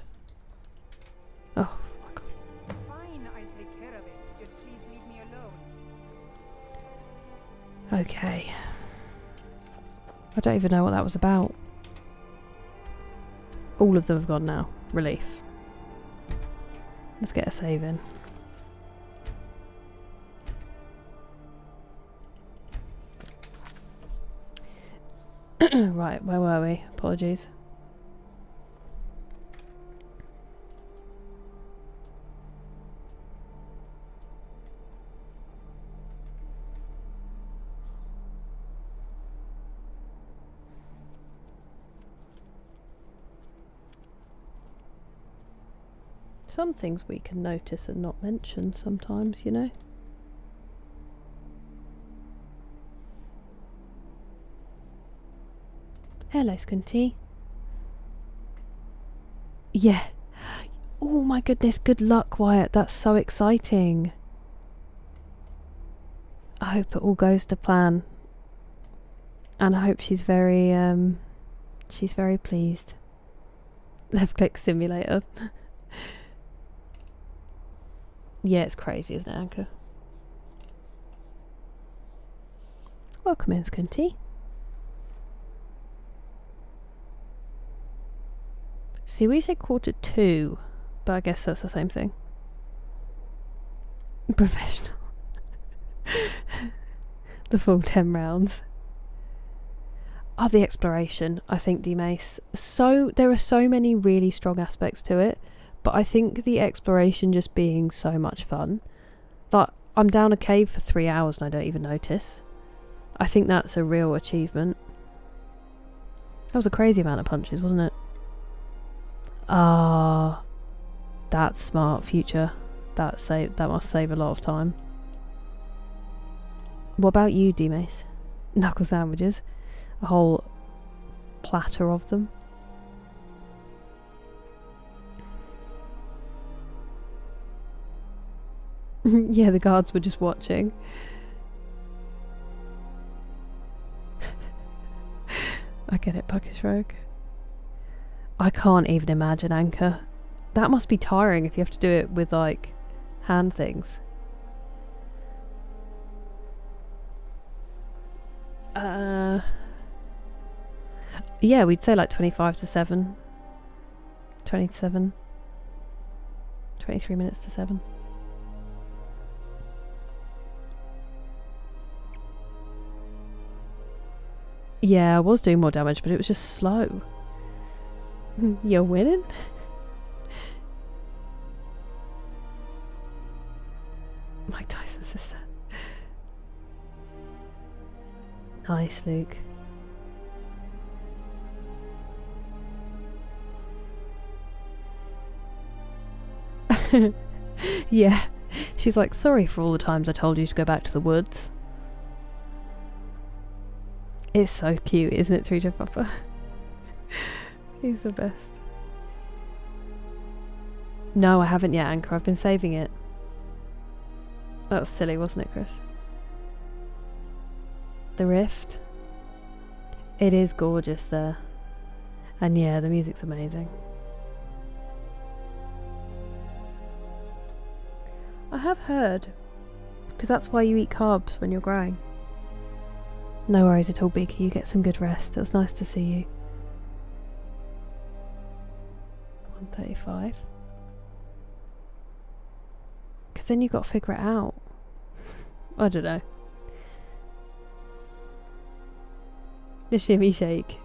Oh my god. Fine, I'll take care of it. Just please leave me alone. Okay. I don't even know what that was about. All of them have gone now. Relief. Let's get a save in. Right, where were we? Apologies. Some things we can notice and not mention sometimes, you know? Hello, Skunty. Yeah. Oh my goodness, good luck, Wyatt. That's so exciting. I hope it all goes to plan. And I hope she's very pleased. Left click simulator. Yeah, it's crazy, isn't it, Anchor? Welcome in, Skunty. See, we say Q2, but I guess that's the same thing. Professional. The full 10 rounds. Oh, the exploration, I think, D-Mace. So, there are so many really strong aspects to it, but I think the exploration just being so much fun. Like, I'm down a cave for 3 hours and I don't even notice. I think that's a real achievement. That was a crazy amount of punches, wasn't it? Ah, that's smart, Future. That must save a lot of time. What about you, D-Mace? Knuckle sandwiches. A whole platter of them. Yeah, the guards were just watching. I get it, Puckish Rogue. I can't even imagine, Anchor. That must be tiring if you have to do it with, like, hand things. Yeah, we'd say like 25 to 7. 20 to 7. 23 minutes to 7. Yeah, I was doing more damage, but it was just slow. You're winning? Mike Tyson's sister. Nice, Luke. Yeah. She's like, sorry for all the times I told you to go back to the woods. It's so cute, isn't it, 3J Papa? He's the best. No, I haven't yet, Anchor. I've been saving it. That was silly, wasn't it, Chris? The Rift. It is gorgeous there. And yeah, the music's amazing. I have heard, because that's why you eat carbs when you're growing. No worries at all, Beaker. You get some good rest. It was nice to see you. 135. Because then you've got to figure it out. I don't know. The shimmy shake.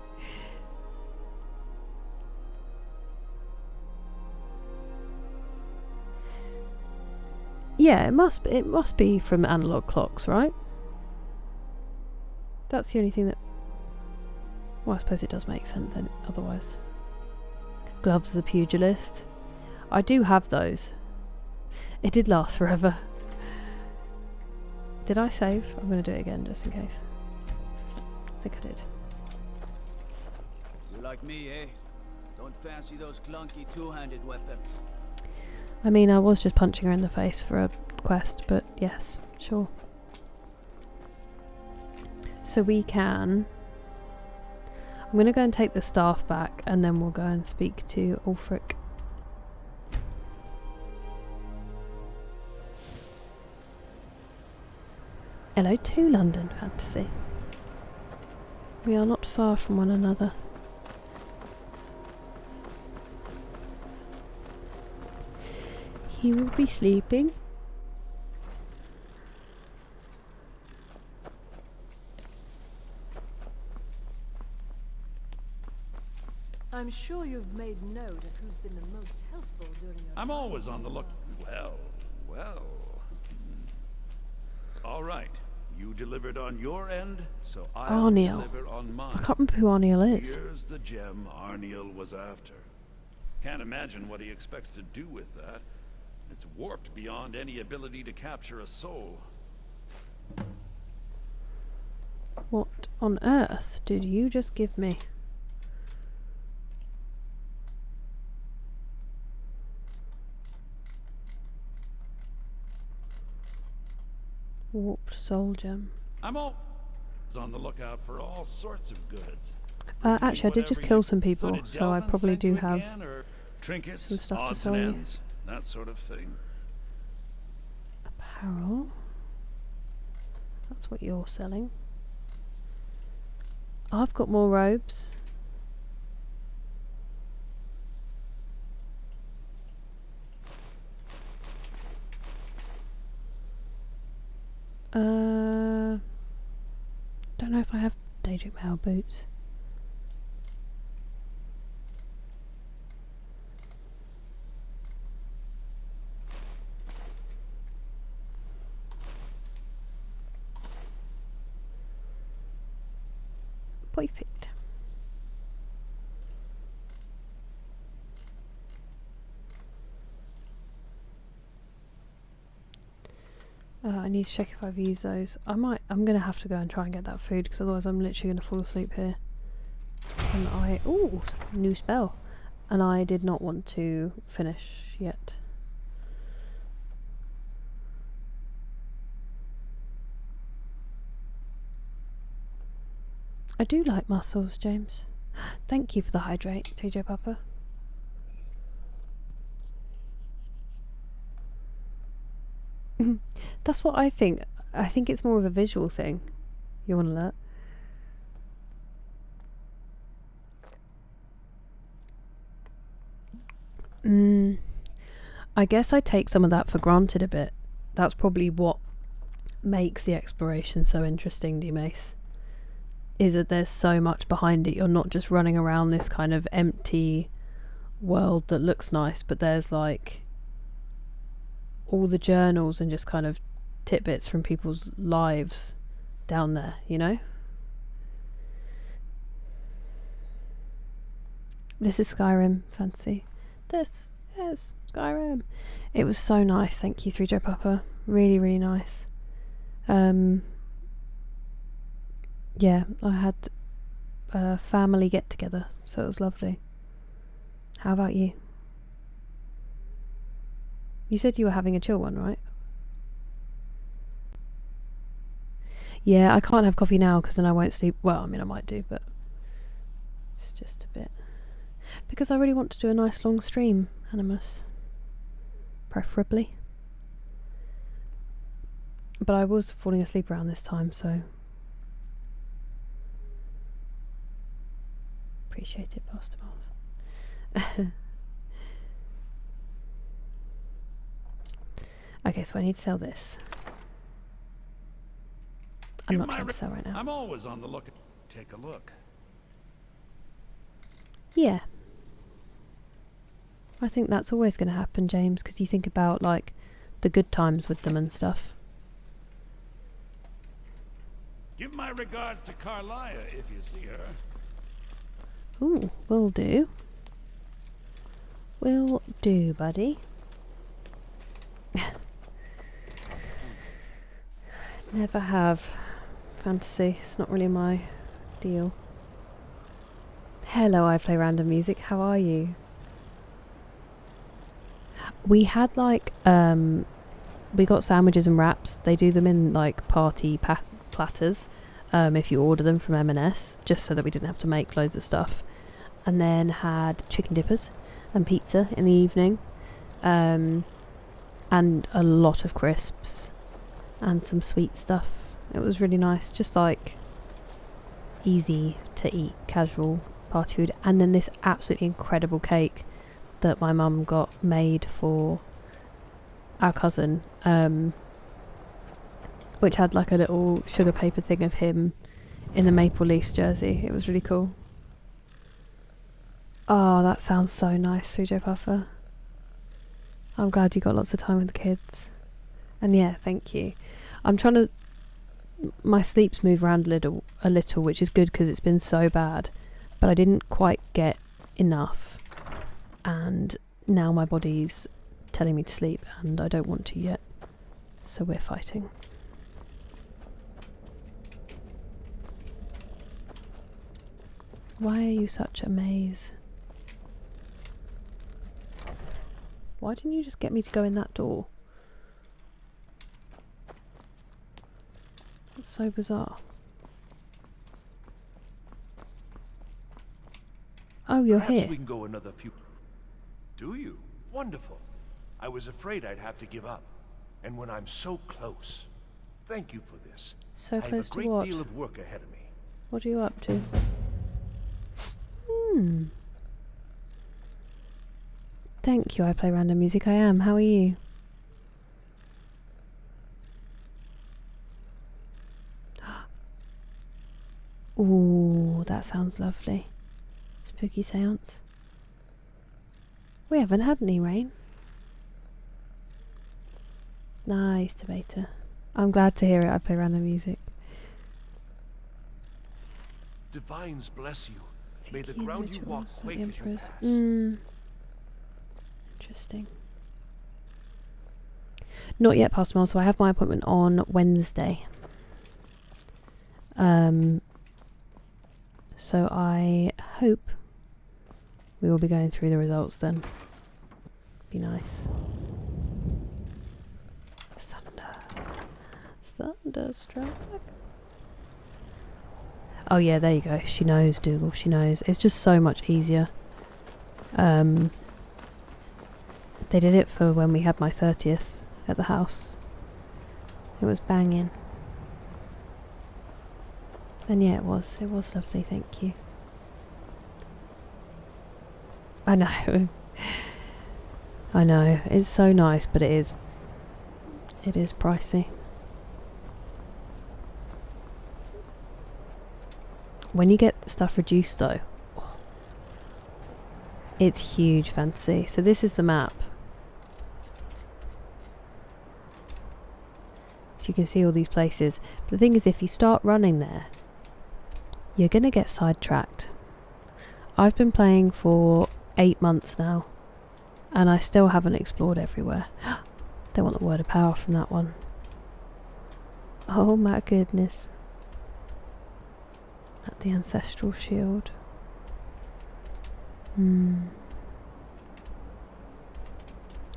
Yeah, it must be from analog clocks, right? That's the only thing that... Well, I suppose it does make sense otherwise. Gloves of the Pugilist. I do have those. It did last forever. Did I save? I'm going to do it again just in case. I think I did. You like me, eh? Don't fancy those clunky two-handed weapons. I mean, I was just punching her in the face for a quest, but yes, sure. So we can... I'm going to go and take the staff back, and then we'll go and speak to Ulfric. Hello to London Fantasy. We are not far from one another. He will be sleeping. I'm sure you've made note of who's been the most helpful during your I'm time. always on the look. Well. All right. You delivered on your end, so I'll Arniel. deliver on mine. I can't remember who Arniel is. Here's the gem Arniel was after. Can't imagine what he expects to do with that. It's warped beyond any ability to capture a soul. What on earth did you just give me? Warped soul gem. I'm always on the lookout for all sorts of goods. Actually, I did just kill some people, did so I Delvin probably send do you have again, or trinkets, some stuff to odds sell and you. ends, that sort of thing. Apparel. That's what you're selling. I've got more robes. Don't know if I have Daedric Mail boots. Perfect. I need to check if I've used those. I'm gonna have to go and try and get that food, because otherwise I'm literally gonna fall asleep here. And ooh, new spell. And I did not want to finish yet. I do like mussels, James. Thank you for the hydrate, 3J Papa. That's what I think. I think it's more of a visual thing. You want to look? I guess I take some of that for granted a bit. That's probably what makes the exploration so interesting, D-Mace. Is that there's so much behind it. You're not just running around this kind of empty world that looks nice, but there's like all the journals and just kind of tidbits from people's lives down there, you know? This is Skyrim, fancy. This, Yes, Skyrim. It was so nice, thank you, 3J Papa. Really, really nice. Yeah, I had a family get together, so it was lovely. How about you? You said you were having a chill one, right? Yeah, I can't have coffee now because then I won't sleep. Well, I mean, I might do, but it's just a bit. Because I really want to do a nice long stream, Animus. Preferably. But I was falling asleep around this time, so. Appreciate it, Pastor Miles. Okay, so I need to sell this. I'm not trying to sell right now. I'm always on the lookout. Take a look. Yeah. I think that's always going to happen, James, because you think about, like, the good times with them and stuff. Give my regards to Carlia if you see her. Ooh, will do. Will do, buddy. Never have. Fantasy, it's not really my deal. Hello, I play random music. How are you? We had like we got sandwiches and wraps. They do them in like party platters if you order them from M&S, just so that we didn't have to make loads of stuff. And then had chicken dippers and pizza in the evening, and a lot of crisps and some sweet stuff. It was really nice, just like easy to eat, casual party food. And then this absolutely incredible cake that my mum got made for our cousin, which had like a little sugar paper thing of him in the Maple Leafs jersey. It was really cool. Oh, that sounds so nice, 3J Puffer. I'm glad you got lots of time with the kids. And yeah, thank you. I'm trying to... My sleep's moved around a little, which is good because it's been so bad. But I didn't quite get enough. And now my body's telling me to sleep and I don't want to yet. So we're fighting. Why are you such a maze? Why didn't you just get me to go in that door? That's so bizarre. Oh, you're Perhaps here. we can go another few... Do you? Wonderful. I was afraid I'd have to give up. And when I'm so close... Thank you for this. So close to I have a what? great deal of work ahead of me. What are you up to? Thank you, I play random music. I am. How are you? Ooh, that sounds lovely. Spooky seance. We haven't had any rain. Nice, debater. I'm glad to hear it. I play random music. Divines bless you. May the ground you walk quake as you pass. Interesting. Not yet, Pastor Mel, so I have my appointment on Wednesday. So I hope we will be going through the results then. Be nice. Thunderstruck. Oh yeah, there you go. She knows, Dougal. She knows. It's just so much easier. They did it for when we had my 30th at the house. It was banging. And yeah, it was lovely, thank you. I know. I know. It's so nice, but it is pricey. When you get stuff reduced though, it's huge fancy. So this is the map. So you can see all these places. But the thing is, if you start running there, you're going to get sidetracked. I've been playing for 8 months now. And I still haven't explored everywhere. They want the word of power from that one. Oh my goodness. At the ancestral shield.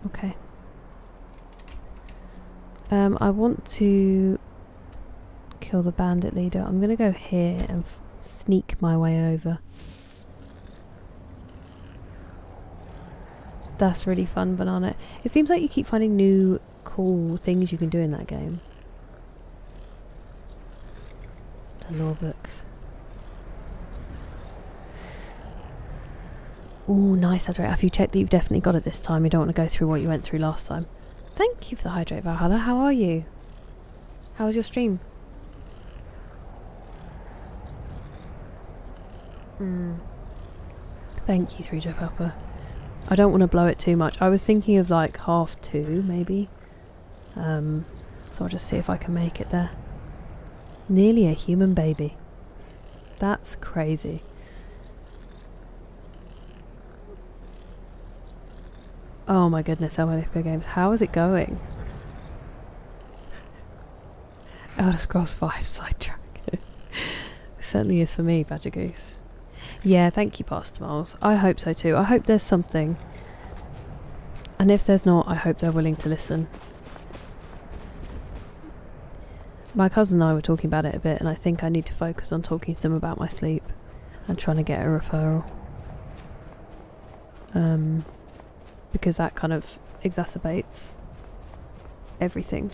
Okay. I want to kill the bandit leader. I'm going to go here and sneak my way over. That's really fun, Banana. It seems like you keep finding new cool things you can do in that game. The law books. Ooh, nice, that's right. Have you checked that you've definitely got it this time? You don't want to go through what you went through last time. Thank you for the hydrate, Valhalla. How are you? How was your stream? Thank you, 3 Papa. I don't want to blow it too much. I was thinking of like 2:30 maybe. So I'll just see if I can make it there. Nearly a human baby. That's crazy. Oh my goodness, Elder Games. How is it going? Elder Scrolls 5 sidetrack. It certainly is for me, Badger Goose. Yeah, thank you, Pastor Miles. I hope so too. I hope there's something. And if there's not, I hope they're willing to listen. My cousin and I were talking about it a bit, and I think I need to focus on talking to them about my sleep and trying to get a referral. Because that kind of exacerbates everything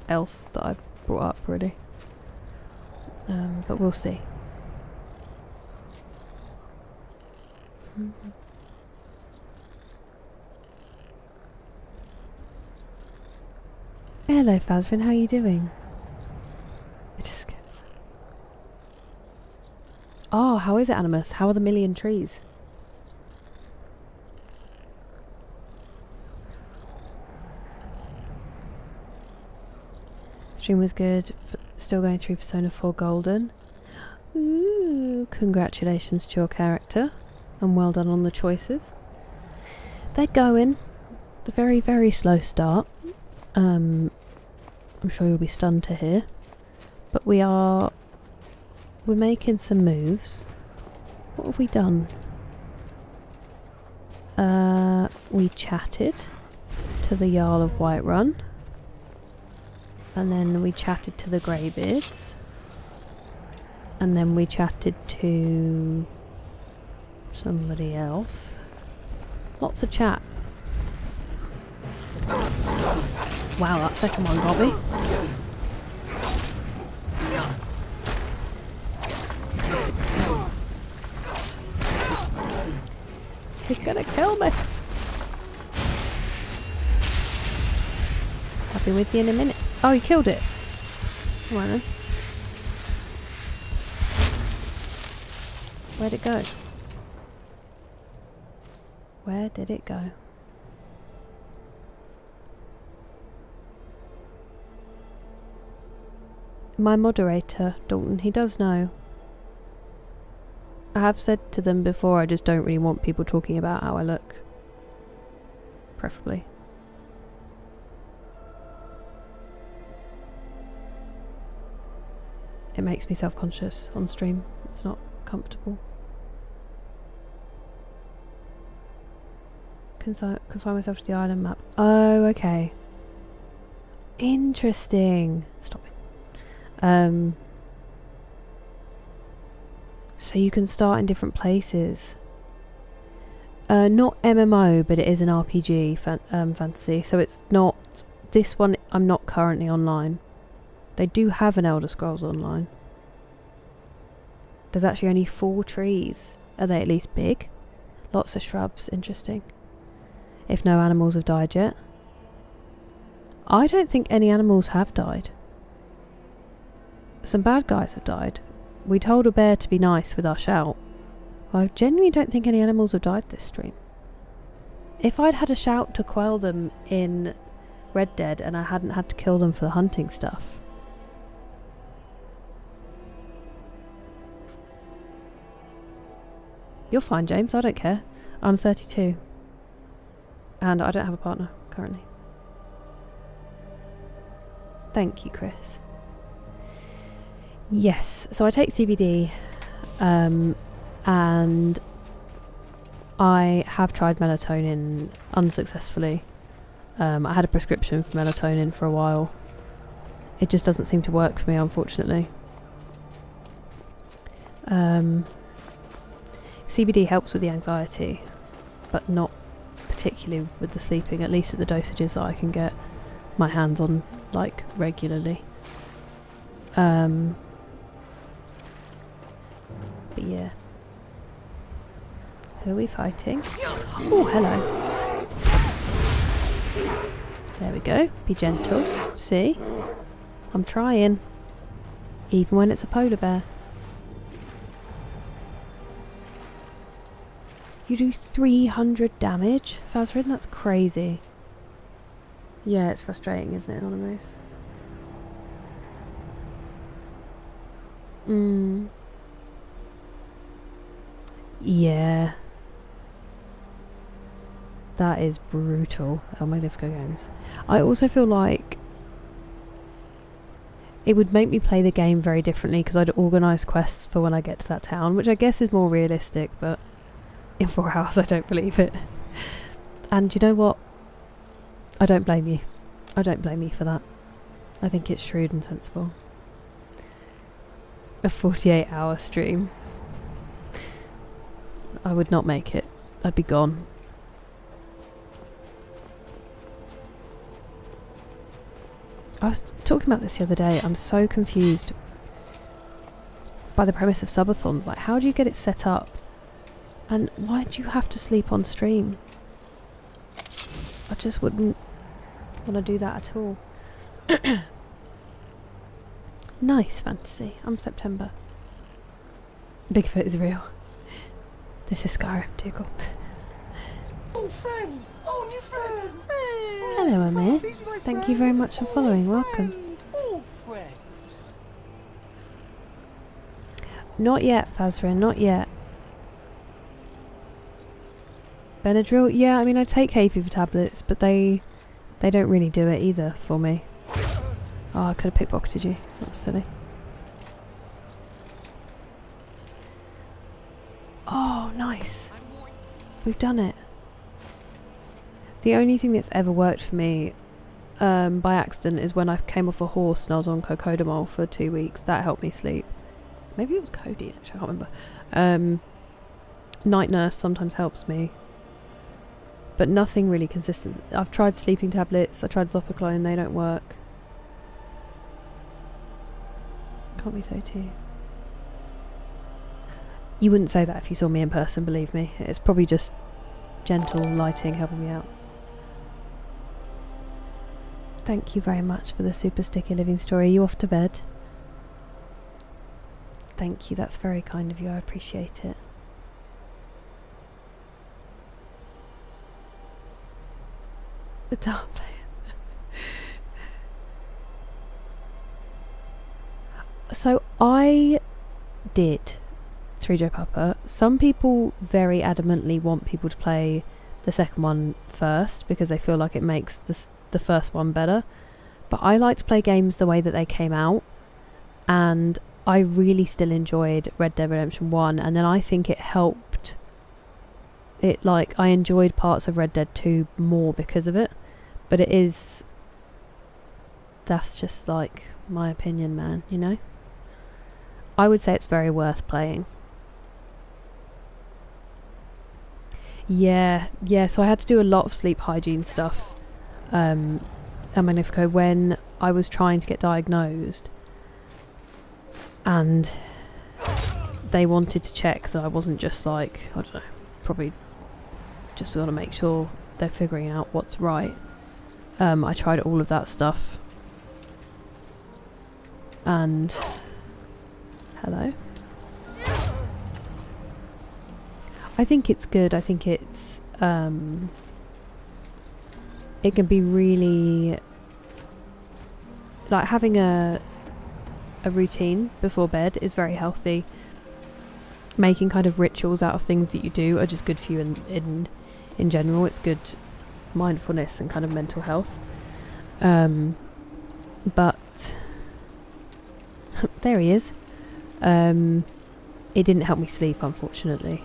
else that I've brought up, really. But we'll see. Hello, Fazvin, how are you doing? It just goes. Oh, how is it, Animus? How are the million trees? Stream was good, but still going through Persona 4 Golden. Ooh, congratulations to your character, and well done on the choices. They're going. The very, very slow start. I'm sure you'll be stunned to hear. But we're making some moves. What have we done? We chatted to the Jarl of Whiterun. And then we chatted to the Greybeards. And then we chatted to somebody else. Lots of chat. Wow, that second one got me. He's gonna kill me. I'll be with you in a minute. Oh, he killed it. Come on then. Where'd it go? Where did it go? My moderator, Dalton, he does know. I have said to them before, I just don't really want people talking about how I look. Preferably. It makes me self-conscious on stream. It's not comfortable. Confine myself to the island map. Oh, okay. Interesting. Stop it. So you can start in different places. Not MMO, but it is an RPG fantasy. So it's not... This one, I'm not currently online. They do have an Elder Scrolls Online. There's actually only 4 trees. Are they at least big? Lots of shrubs. Interesting. If no animals have died yet. I don't think any animals have died. Some bad guys have died. We told a bear to be nice with our shout. I genuinely don't think any animals have died this stream. If I'd had a shout to quell them in Red Dead and I hadn't had to kill them for the hunting stuff. You're fine, James. I don't care. I'm 32. And I don't have a partner currently. Thank you, Chris. Yes, so I take CBD, and I have tried melatonin unsuccessfully. I had a prescription for melatonin for a while. It just doesn't seem to work for me, unfortunately. CBD helps with the anxiety, but not particularly with the sleeping, at least at the dosages that I can get my hands on, like, regularly. But yeah. Who are we fighting? Oh, hello. There we go. Be gentle. See? I'm trying. Even when it's a polar bear. You do 300 damage, Fazrin? That's crazy. Yeah, it's frustrating, isn't it, Anonymous? Yeah. That is brutal. Oh, my Livco games. I also feel like it would make me play the game very differently because I'd organise quests for when I get to that town, which I guess is more realistic, but in 4 hours I don't believe it. And you know what? I don't blame you. I don't blame you for that. I think it's shrewd and sensible. A 48-hour stream. I would not make it. I'd be gone. I was talking about this the other day. I'm so confused by the premise of subathons. Like, how do you get it set up? And why do you have to sleep on stream? I just wouldn't want to do that at all. Nice fantasy. I'm September. Bigfoot is real. This is Skyrim, Dougal. Oh, friend! Oh, new friend! Hey, Hello, Amir. he's my Thank you friend. very much for following. Welcome. Friend. Oh, friend! Not yet, Fazrin, not yet. Benadryl? Yeah, I mean, I take hay fever tablets, but they don't really do it either for me. Oh, I could have pickpocketed you. That was silly. Oh, nice. We've done it. The only thing that's ever worked for me by accident is when I came off a horse and I was on cocodamol for 2 weeks. That helped me sleep. Maybe it was codeine, actually, I can't remember. Night nurse sometimes helps me. But nothing really consistent. I've tried sleeping tablets, I tried Zopiclone, they don't work. Can't be so too. You wouldn't say that if you saw me in person, believe me. It's probably just gentle lighting helping me out. Thank you very much for the super sticky living story. Are you off to bed? Thank you, that's very kind of you, I appreciate it. The dart player. So I did 3J Papa. Some people very adamantly want people to play the second one first because they feel like it makes the first one better. But I like to play games the way that they came out, and I really still enjoyed Red Dead Redemption 1, and then I think it helped. It, like, I enjoyed parts of Red Dead 2 more because of it. But it is... That's just, like, my opinion, man, you know? I would say it's very worth playing. Yeah, so I had to do a lot of sleep hygiene stuff at Magnifico when I was trying to get diagnosed. And they wanted to check that I wasn't just like, I don't know, probably just got to make sure they're figuring out what's right. I tried all of that stuff. And... Hello? I think it's good. I think it's... it can be really... Like, having a routine before bed is very healthy. Making kind of rituals out of things that you do are just good for you in general. It's good mindfulness and kind of mental health. But there he is. It didn't help me sleep, unfortunately,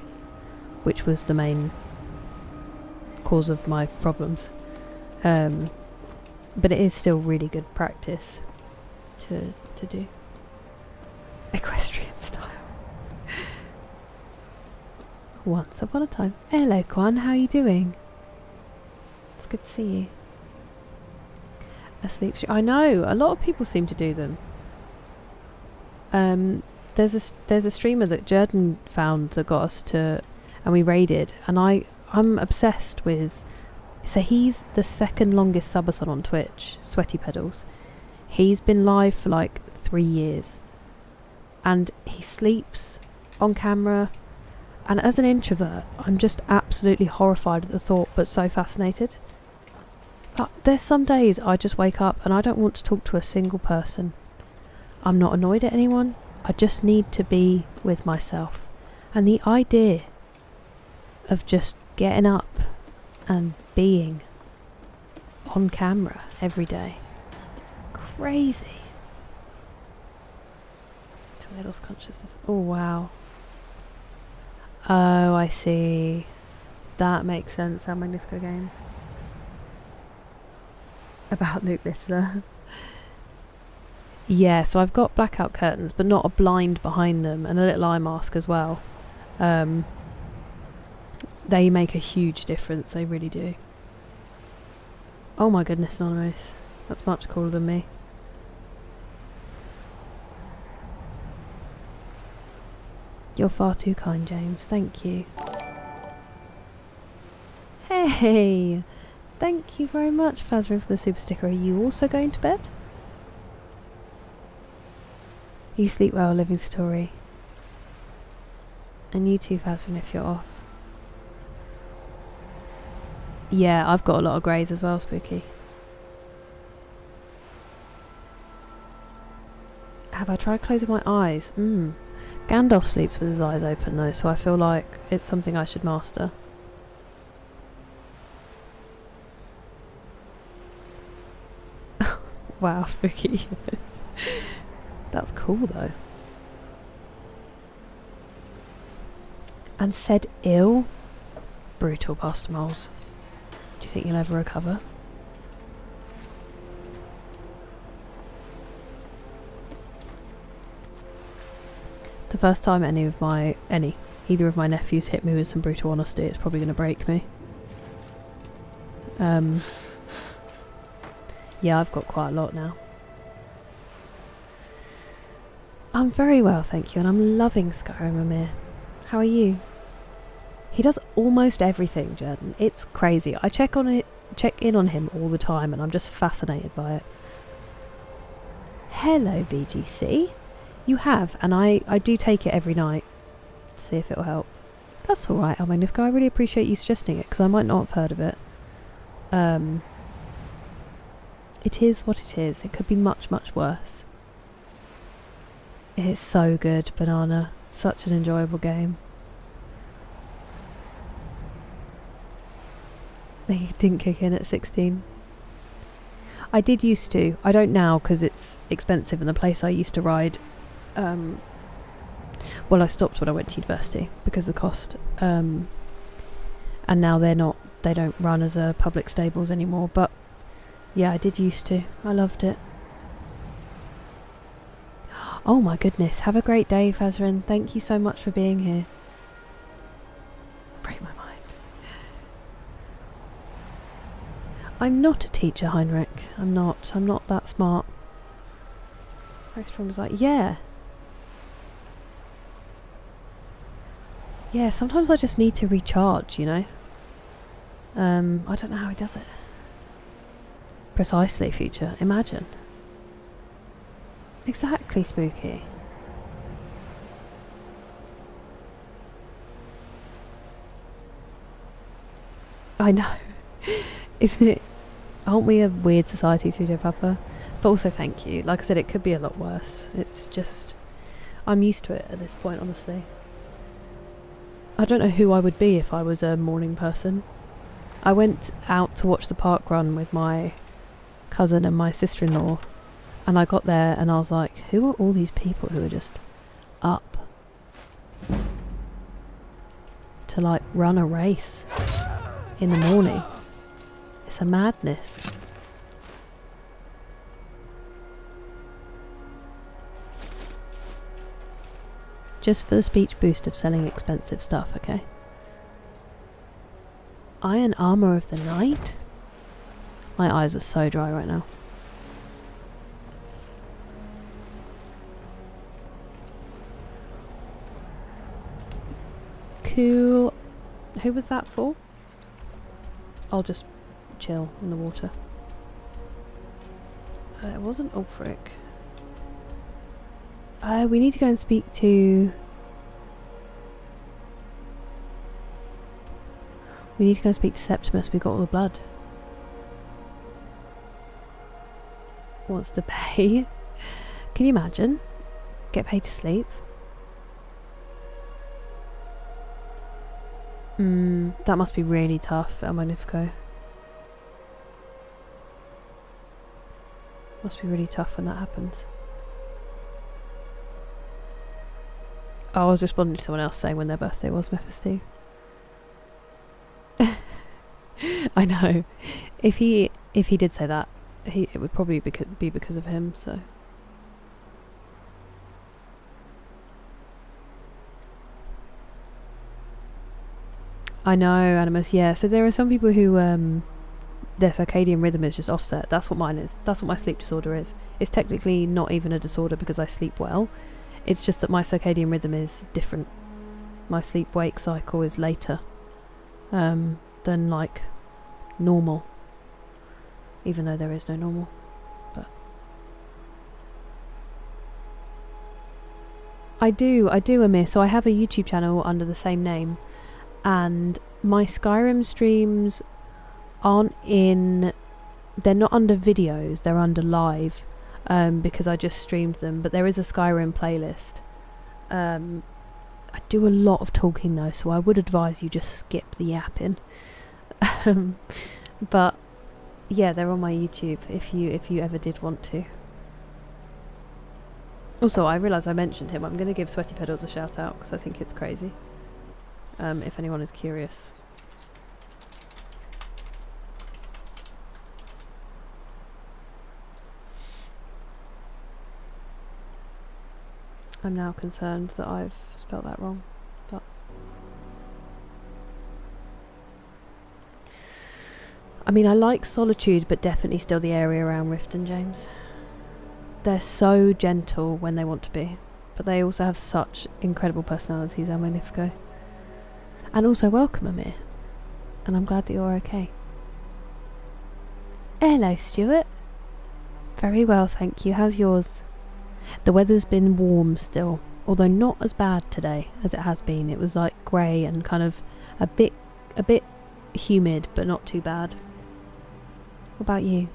which was the main cause of my problems. But it is still really good practice to do. Equestrian style. Once upon a time. Hello, Quan. How are you doing? It's good to see you. A sleep stream. I know. A lot of people seem to do them. There's a streamer that Jordan found that got us to, and we raided. And I'm obsessed with. So he's the second longest subathon on Twitch. Sweaty Pedals. He's been live for like 3 years. And he sleeps on camera. And as an introvert, I'm just absolutely horrified at the thought, but so fascinated. There's some days I just wake up and I don't want to talk to a single person. I'm not annoyed at anyone. I just need to be with myself. And the idea of just getting up and being on camera every day. Crazy. Tornado's consciousness. Oh, wow. Oh, I see. That makes sense. How Magnifico games. About Luke Littler. Yeah, so I've got blackout curtains, but not a blind behind them, and a little eye mask as well. They make a huge difference, they really do. Oh my goodness, Anonymous. That's much cooler than me. You're far too kind, James. Thank you. Hey! Thank you very much, Fazrin, for the super sticker. Are you also going to bed? You sleep well, living story. And you too, Fazrin, if you're off. Yeah, I've got a lot of greys as well, Spooky. Have I tried closing my eyes? Gandalf sleeps with his eyes open though, so I feel like it's something I should master. Wow, Spooky. That's cool though. And said ill? Brutal, Pastor Moles. Do you think you'll ever recover? The first time either of my nephews hit me with some brutal honesty, it's probably going to break me. Yeah, I've got quite a lot now. I'm very well, thank you, and I'm loving Skyrim, Amir. How are you? He does almost everything, Jordan. It's crazy. I check in on him all the time, and I'm just fascinated by it. Hello, BGC. You have, and I do take it every night to see if it will help. That's alright, El Magnifico. I really appreciate you suggesting it, because I might not have heard of it. It is what it is. It could be much, much worse. It's so good, Banana. Such an enjoyable game. They didn't kick in at 16. I did used to. I don't now because it's expensive, and the place I used to ride... well, I stopped when I went to university because of the cost. And now they don't run as a public stables anymore, but yeah, I did used to. I loved it. Oh my goodness, have a great day, Fazrin. Thank you so much for being here. Break my mind. I'm not a teacher, Heinrich. I'm not that smart. Very strong was like, yeah. Yeah, sometimes I just need to recharge, you know? I don't know how he does it. Precisely, Future. Imagine. Exactly, Spooky. I know. Isn't it? Aren't we a weird society through Dear Papa? But also thank you. Like I said, it could be a lot worse. It's just... I'm used to it at this point, honestly. I don't know who I would be if I was a morning person. I went out to watch the park run with my cousin and my sister-in-law, and I got there and I was like, who are all these people who are just up to like run a race in the morning? It's a madness. Just for the speech boost of selling expensive stuff, okay? Iron Armour of the Night? My eyes are so dry right now. Cool. Who was that for? I'll just chill in the water. It wasn't Ulfric. We need to go and speak to... We need to go and speak to Septimus. We got all the blood. Wants to pay. Can you imagine? Get paid to sleep? That must be really tough at Magnifico. Must be really tough when that happens. Oh, I was responding to someone else saying when their birthday was, Mephisto. I know. If he did say that, it would probably be because of him, so. I know, Animus, yeah. So there are some people who their circadian rhythm is just offset. That's what mine is. That's what my sleep disorder is. It's technically not even a disorder because I sleep well. It's just that my circadian rhythm is different. My sleep-wake cycle is later than like normal. Even though there is no normal. But I do, Amir. So I have a YouTube channel under the same name, and my Skyrim streams aren't in... They're not under videos, they're under live, because I just streamed them. But there is a Skyrim playlist. I do a lot of talking though, so I would advise you just skip the yapping. But yeah, they're on my YouTube if you ever did want to. Also, I realise I mentioned him. I'm going to give Sweaty Pedals a shout out because I think it's crazy. If anyone is curious. I'm now concerned that I've spelt that wrong, but I mean, I like Solitude, but definitely still the area around Riften, James. They're so gentle when they want to be, but they also have such incredible personalities, El Magnifico. And also welcome, Amir. And I'm glad that you're okay. Hello, Stuart. Very well, thank you. How's yours? The weather's been warm still, although not as bad today as it has been. It was like grey and kind of a bit humid, but not too bad. What about you?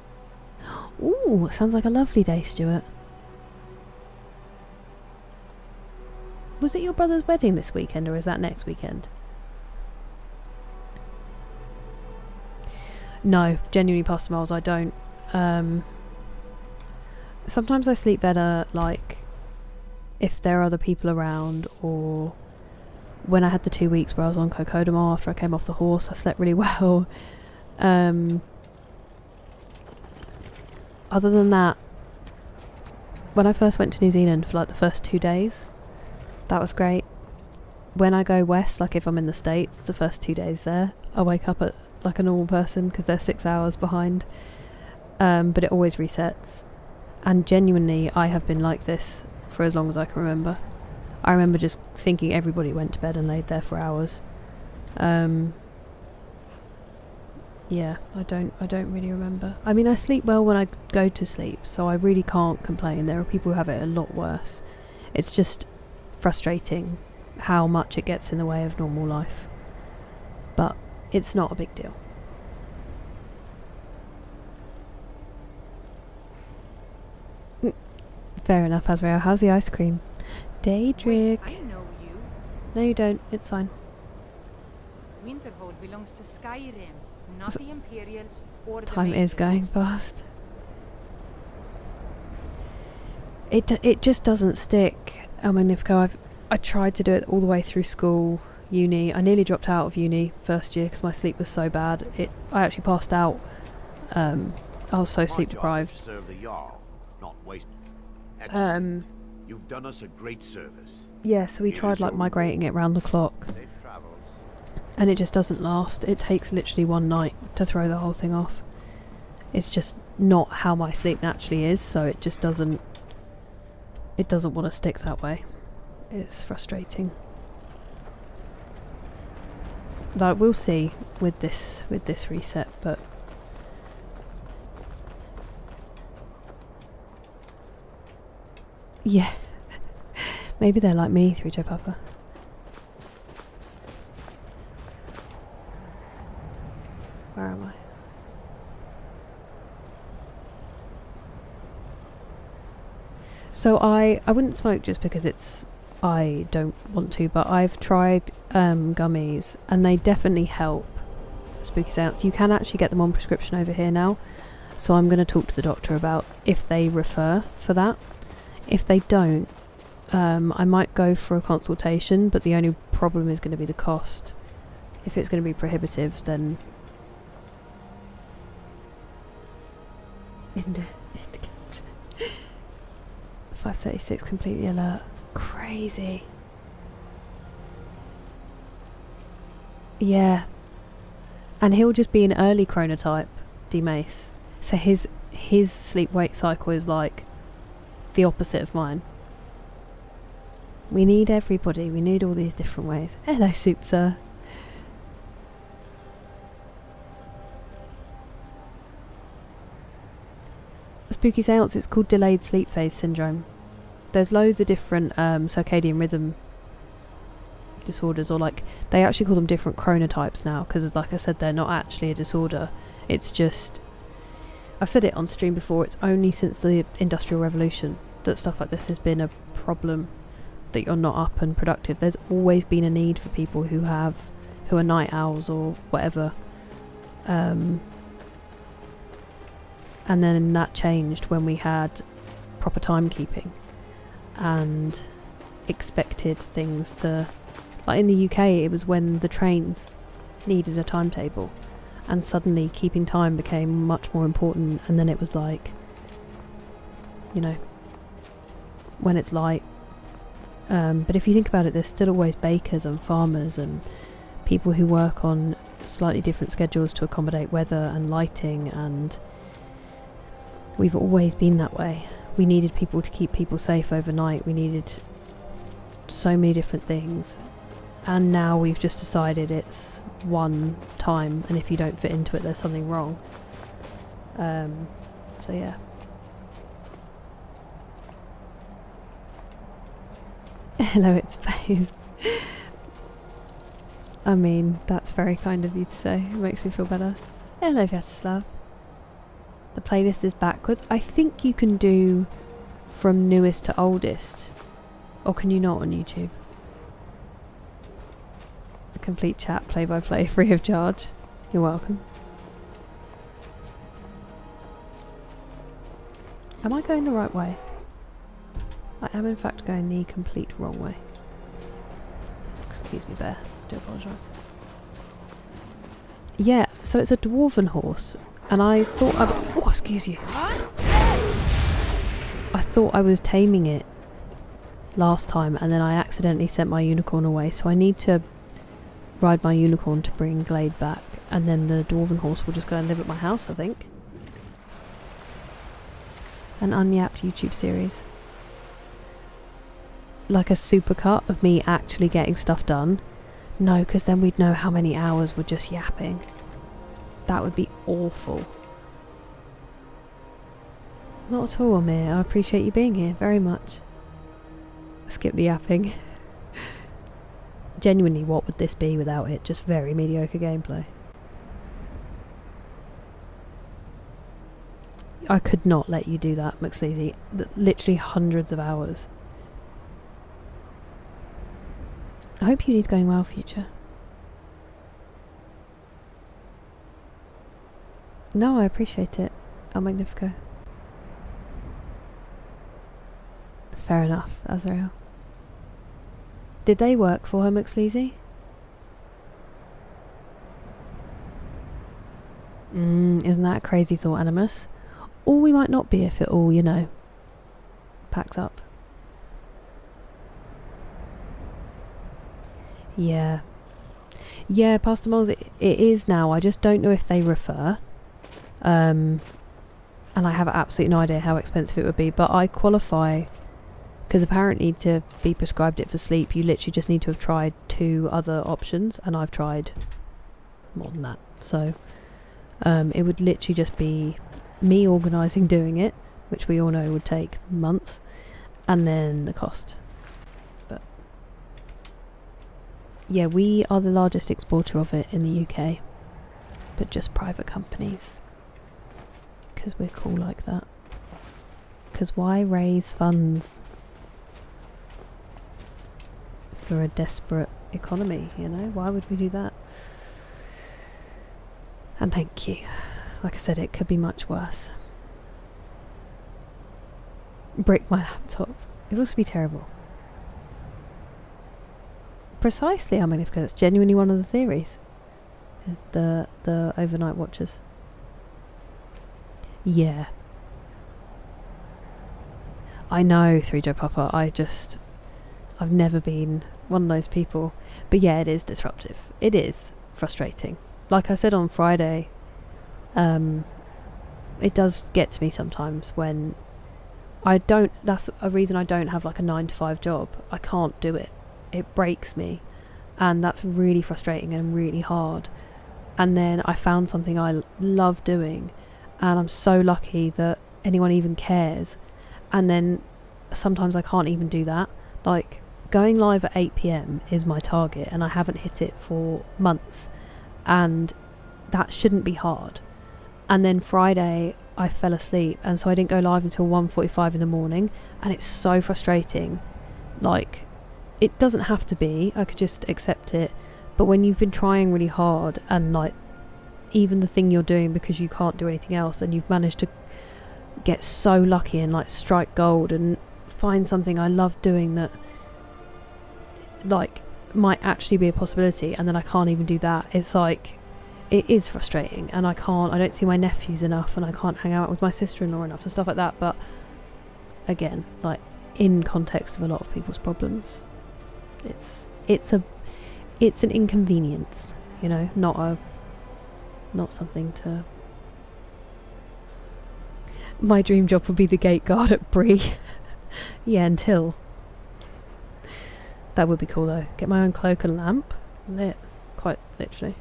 Ooh, sounds like a lovely day, Stuart. Was it your brother's wedding this weekend, or is that next weekend? No, genuinely, Pastor Miles, I don't. Sometimes I sleep better, like, if there are other people around, or when I had the 2 weeks where I was on Cocodamol after I came off the horse, I slept really well. Other than that, when I first went to New Zealand for like the first 2 days, that was great. When I go west, like if I'm in the States, the first 2 days there, I wake up at like a normal person because they're 6 hours behind. But it always resets. And genuinely, I have been like this for as long as I can remember. I remember just thinking everybody went to bed and laid there for hours. Yeah, I don't really remember. I mean, I sleep well when I go to sleep, so I really can't complain. There are people who have it a lot worse. It's just frustrating how much it gets in the way of normal life. But it's not a big deal. Fair enough, Azrael. How's the ice cream? Daedric. I know you. No, you don't. It's fine. Winterhold belongs to Skyrim, not the Imperials or the Time is Mages. going fast. It just doesn't stick. I mean, I tried to do it all the way through school, uni. I nearly dropped out of uni first year because my sleep was so bad. I actually passed out. I was so sleep deprived. Serve the Jarl, not waste. You've done us a great service. Yeah, so we tried like migrating it round the clock, and it just doesn't last. It takes literally one night to throw the whole thing off. It's just not how my sleep naturally is, so it just doesn't. It doesn't want to stick that way. It's frustrating. Like, we'll see with this reset, but yeah. Maybe they're like me, 3J Papa. Where am I? So I wouldn't smoke just because I don't want to, but I've tried gummies and they definitely help spooky sounds. You can actually get them on prescription over here now, so I'm going to talk to the doctor about if they refer for that. If they don't, I might go for a consultation, but the only problem is going to be the cost. If it's going to be prohibitive, then 5:36 completely alert. Crazy. Yeah. And he'll just be an early chronotype, D-Mace. So his sleep-wake cycle is like the opposite of mine. We need everybody. We need all these different ways. Hello, Soup Sir. Spooky seance, it's called delayed sleep phase syndrome. There's loads of different circadian rhythm disorders, or like they actually call them different chronotypes now, because like I said, they're not actually a disorder. It's just, I've said it on stream before, it's only since the Industrial Revolution that stuff like this has been a problem, that you're not up and productive. There's always been a need for people who are night owls or whatever, and then that changed when we had proper timekeeping and expected things to, like in the UK it was when the trains needed a timetable, and suddenly keeping time became much more important, and then it was like, you know, when it's light. But if you think about it, there's still always bakers and farmers and people who work on slightly different schedules to accommodate weather and lighting, and we've always been that way. We needed people to keep people safe overnight. We needed so many different things. And now we've just decided it's one time, and if you don't fit into it, there's something wrong. So yeah. Hello, it's Faith. I mean, that's very kind of you to say. It makes me feel better. Hello, Vyacheslav. The playlist is backwards. I think you can do from newest to oldest. Or can you not on YouTube? A complete chat, play-by-play, free of charge. You're welcome. Am I going the right way? I am in fact going the complete wrong way. Excuse me, Bear. I do apologise. Yeah, so it's a dwarven horse. And I thought oh, excuse you. I thought I was taming it last time, and then I accidentally sent my unicorn away, so I need to ride my unicorn to bring Glade back, and then the dwarven horse will just go and live at my house, I think. An unyapped YouTube series. Like a supercut of me actually getting stuff done. No, because then we'd know how many hours we're just yapping. That would be awful. Not at all, Amir. I appreciate you being here very much. Skip the yapping. Genuinely, what would this be without it? Just very mediocre gameplay. I could not let you do that, McSleazy. Literally hundreds of hours. I hope uni's going well, Future. No, I appreciate it. El Magnifico. Fair enough, Azrael. Did they work for her, McSleazy? Isn't that a crazy thought, Animus? Or we might not be if it all, you know, packs up. Yeah. Yeah, Pastor Moles, it is now. I just don't know if they refer. And I have absolutely no idea how expensive it would be. But I qualify, because apparently to be prescribed it for sleep, you literally just need to have tried 2 other options. And I've tried more than that. So it would literally just be me organising doing it, which we all know would take months, and then the cost. But yeah, we are the largest exporter of it in the UK, but just private companies, because we're cool like that. Because why raise funds for a desperate economy, you know? Why would we do that? And thank you. Like I said, it could be much worse. Break my laptop. It would also be terrible. Precisely, I mean, because it's genuinely one of the theories. Is the overnight watchers. Yeah. I know, 3Joe Papa. I've never been one of those people. But yeah, it is disruptive. It is frustrating. Like I said on Friday, it does get to me sometimes when that's a reason I don't have like a 9-to-5 job. I can't do it. It breaks me. And that's really frustrating and really hard. And then I found something I love doing. And I'm so lucky that anyone even cares. And then sometimes I can't even do that. Like, going live at 8 PM is my target. And I haven't hit it for months. And that shouldn't be hard. And then Friday I fell asleep, and so I didn't go live until 1:45 in the morning, and it's so frustrating. Like, it doesn't have to be, I could just accept it, but when you've been trying really hard and like even the thing you're doing because you can't do anything else, and you've managed to get so lucky and like strike gold and find something I love doing that like might actually be a possibility, and then I can't even do that. It's like, it is frustrating, and I don't see my nephews enough, and I can't hang out with my sister-in-law enough and stuff like that. But again, like, in context of a lot of people's problems, it's an inconvenience, you know, not something to. My dream job would be the gate guard at Bree. Yeah, until. That would be cool though. Get my own cloak and lamp. Lit. Quite literally.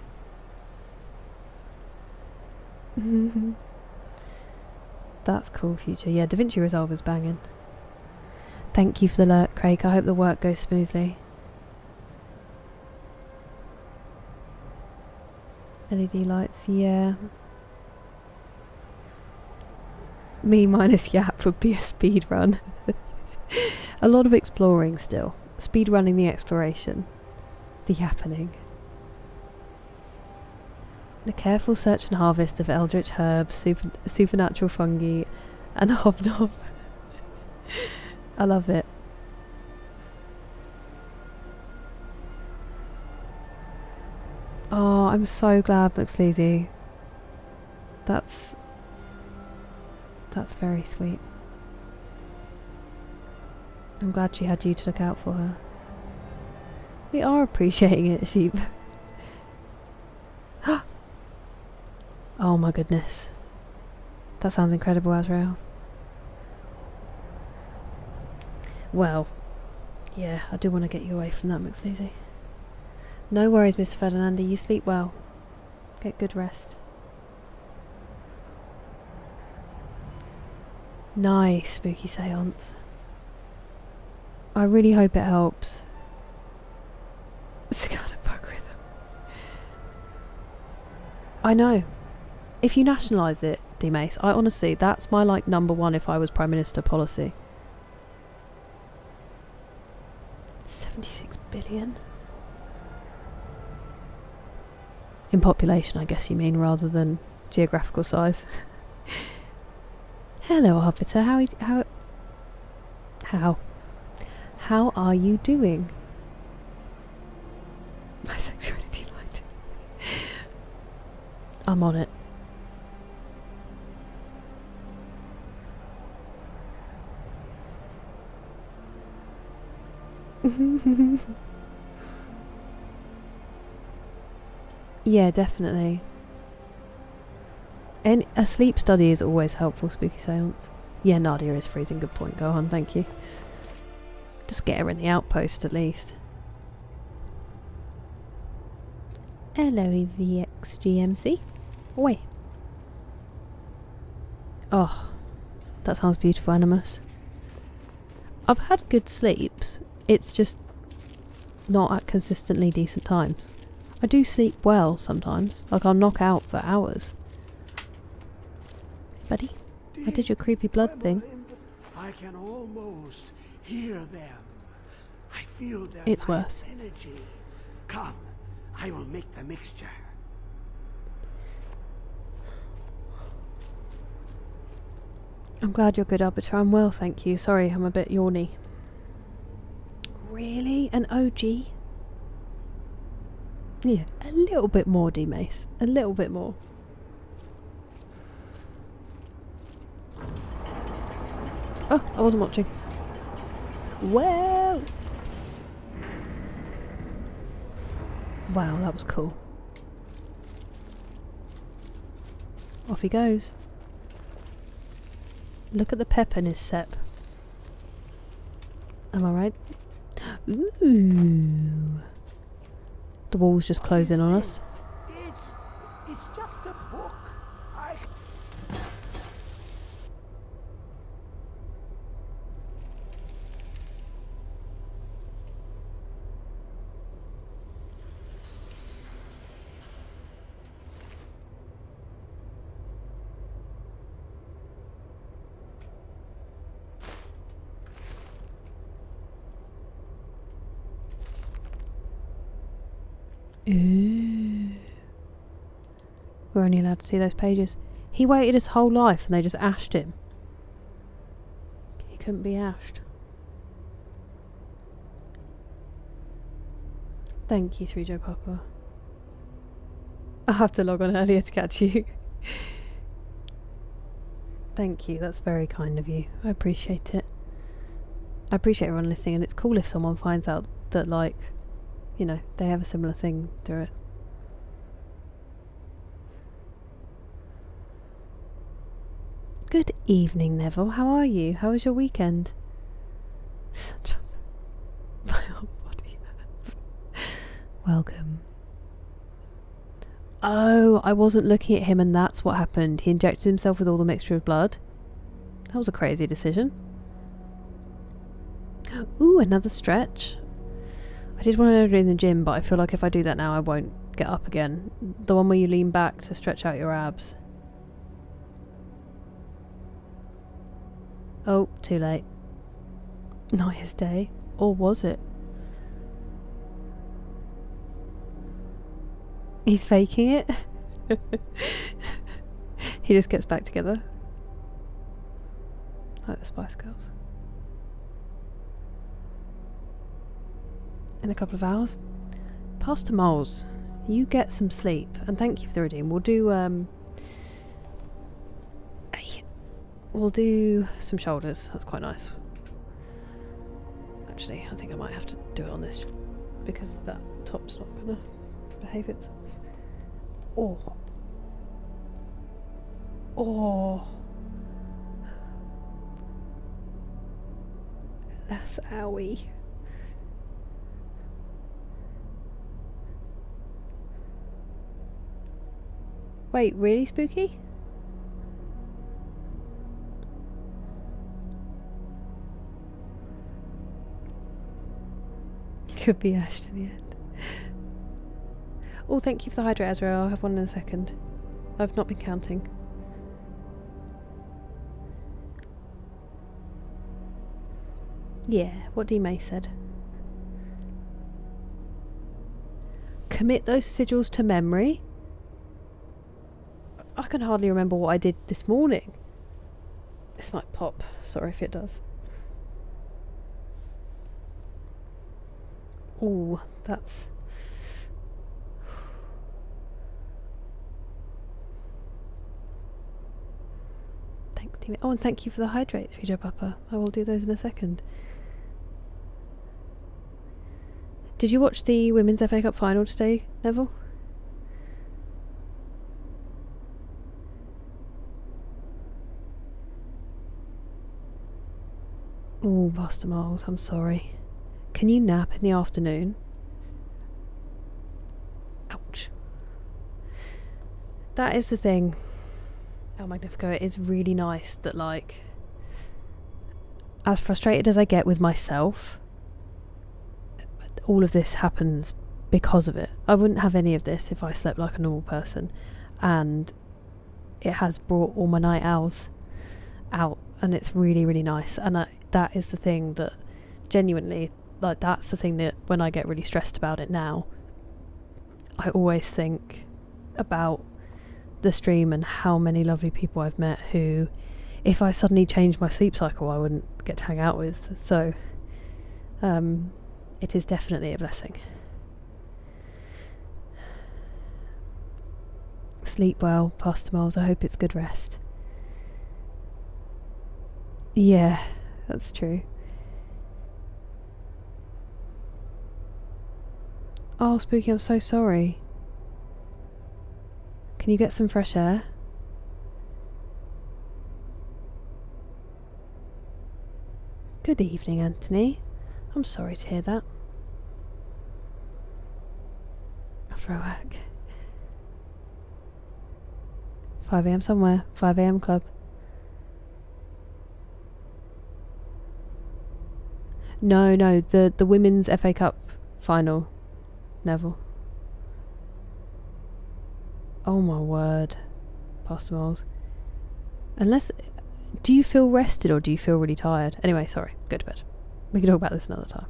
That's cool, Future. Yeah, DaVinci Resolve is banging. Thank you for the alert, Craig. I hope the work goes smoothly. LED lights, yeah. Me minus Yap would be a speed run. A lot of exploring still. Speed running the exploration. The yappening. The careful search and harvest of eldritch herbs, supernatural fungi, and hobnob. I love it. Oh, I'm so glad, McSleazy. That's very sweet. I'm glad she had you to look out for her. We are appreciating it, sheep. Oh my goodness. That sounds incredible, Azrael. Well, yeah, I do want to get you away from that, McSleazy. No worries, Mr. Ferdinandi. You sleep well. Get good rest. Nice spooky seance. I really hope it helps. Cicada bug rhythm. I know. If you nationalise it, D-Mace, I honestly, that's my like #1 if I was Prime Minister policy. 76 billion? In population, I guess you mean, rather than geographical size. Hello, Arbiter. How are you doing? My sexuality lighting. I'm on it. Yeah, definitely. And a sleep study is always helpful, Spooky Seance. Yeah, Nadia is freezing. Good point. Go on, thank you. Just get her in the outpost at least. Hello, EVXGMC. Oi. Oh, that sounds beautiful, Animus. I've had good sleeps. It's just not at consistently decent times. I do sleep well sometimes. Like, I'll knock out for hours. Buddy, I did your creepy blood thing. I can almost hear them. I feel their It's worse. energy. Come, I will make the mixture. I'm glad you're good, Arbiter. I'm well, thank you. Sorry, I'm a bit yawny. Really? An OG? Yeah, a little bit more, D-Mace. A little bit more. Oh, I wasn't watching. Well. Wow, that was cool. Off he goes. Look at the pep in his sep. Am I right? Ooh. The wall's just closing on us. It's just a book. Ooh. We're only allowed to see those pages. He waited his whole life and they just ashed him. He couldn't be ashed. Thank you, 3 Joe Papa. I'll have to log on earlier to catch you. Thank you, that's very kind of you. I appreciate it. I appreciate everyone listening, and it's cool if someone finds out that, like, you know, they have a similar thing to it. Good evening, Neville. How are you? How was your weekend? Such a... My whole body hurts. Welcome. Oh, I wasn't looking at him and that's what happened. He injected himself with all the mixture of blood. That was a crazy decision. Ooh, another stretch. I did want to do it in the gym, but I feel like if I do that now I won't get up again. The one where you lean back to stretch out your abs. Oh, too late. Not his day. Or was it? He's faking it. He just gets back together. Like the Spice Girls. In a couple of hours. Pastor Moles, you get some sleep. And thank you for the redeem. We'll do, we'll do some shoulders. That's quite nice. Actually, I think I might have to do it on this because that top's not gonna behave itself. Oh. Oh. That's owie. Wait, really, Spooky? Could be ashed in the end. Oh, thank you for the hydrate, Ezra. I'll have one in a second. I've not been counting. Yeah, what D. May said. Commit those sigils to memory. I can hardly remember what I did this morning. This might pop. Sorry if it does. Ooh, that's... Thanks, team. Oh, and thank you for the hydrates, Joe Papa. I will do those in a second. Did you watch the Women's FA Cup final today, Neville? Oh, Master Miles, I'm sorry. Can you nap in the afternoon? Ouch. That is the thing. El Magnifico, it is really nice that, like, as frustrated as I get with myself, all of this happens because of it. I wouldn't have any of this if I slept like a normal person, and it has brought all my night owls out, and it's really, really nice. And that is the thing that genuinely, like, that's the thing that when I get really stressed about it now, I always think about the stream and how many lovely people I've met who, if I suddenly changed my sleep cycle, I wouldn't get to hang out with. So it is definitely a blessing. Sleep well, Pastor Miles. I hope it's good rest. Yeah, that's true. Oh, Spooky, I'm so sorry. Can you get some fresh air? Good evening, Anthony. I'm sorry to hear that. After work. 5 AM somewhere. 5 AM club. No, the Women's FA Cup final, Neville. Oh my word, Pastor Miles. Unless, do you feel rested or do you feel really tired? Anyway, sorry, go to bed. We can talk about this another time.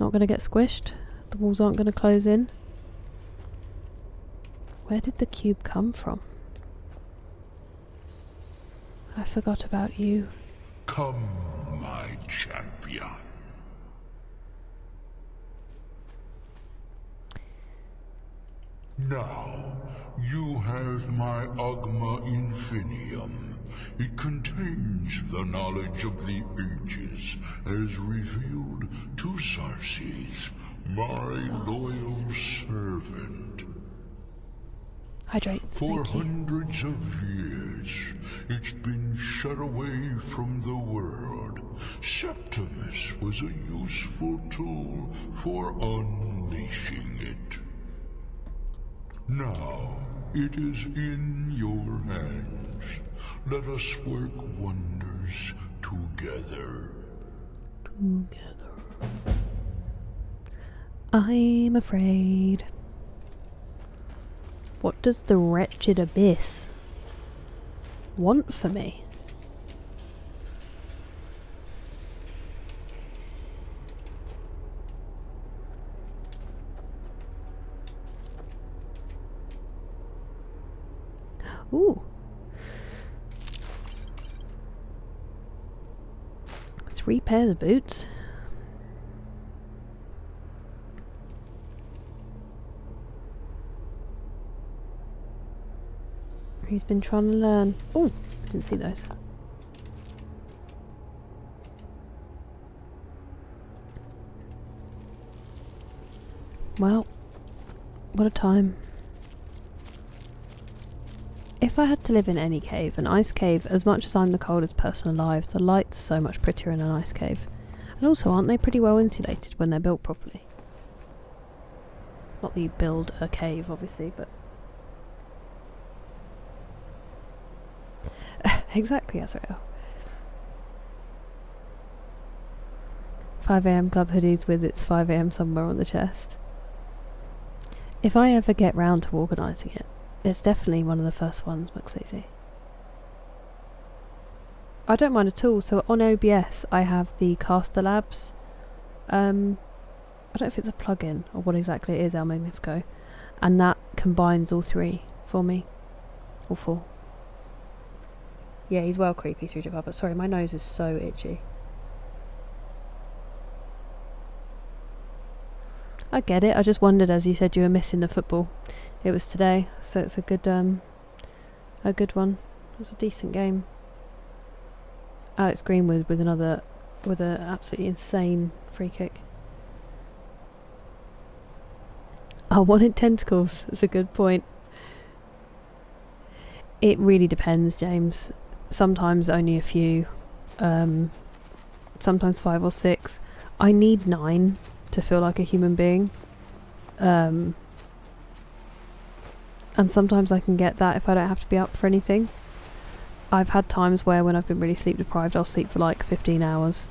Not going to get squished. The walls aren't going to close in. Where did the cube come from? I forgot about you. Come, my champion. Now, you have my Agma Infinium. It contains the knowledge of the ages, as revealed to Sarces, my loyal servant. Hydrates, For hundreds of years, it's been shut away from the world. Septimus was a useful tool for unleashing it. Now, it is in your hands. Let us work wonders together. I'm afraid. What does the wretched abyss want for me? Ooh. 3 pairs of boots. He's been trying to learn. Oh, didn't see those. Well, what a time. If I had to live in any cave, an ice cave, as much as I'm the coldest person alive, the light's so much prettier in an ice cave. And also, aren't they pretty well insulated when they're built properly? Not that you build a cave, obviously, but... Exactly, Azrael. 5 AM club hoodies with its 5 AM somewhere on the chest. If I ever get round to organising it, it's definitely one of the first ones, McSleazy. I don't mind at all. So on OBS, I have the Caster Labs. I don't know if it's a plugin or what exactly it is, El Magnifico, and that combines all three for me. All four. Yeah, he's well creepy, 3 Papa. Sorry, my nose is so itchy. I get it. I just wondered, as you said, you were missing the football. It was today, so it's a good one. It was a decent game. Alex Greenwood with an absolutely insane free kick. I wanted tentacles. That's a good point. It really depends, James. Sometimes only a few. Sometimes 5 or 6. I need 9 to feel like a human being. And sometimes I can get that if I don't have to be up for anything. I've had times where when I've been really sleep deprived, I'll sleep for like 15 hours.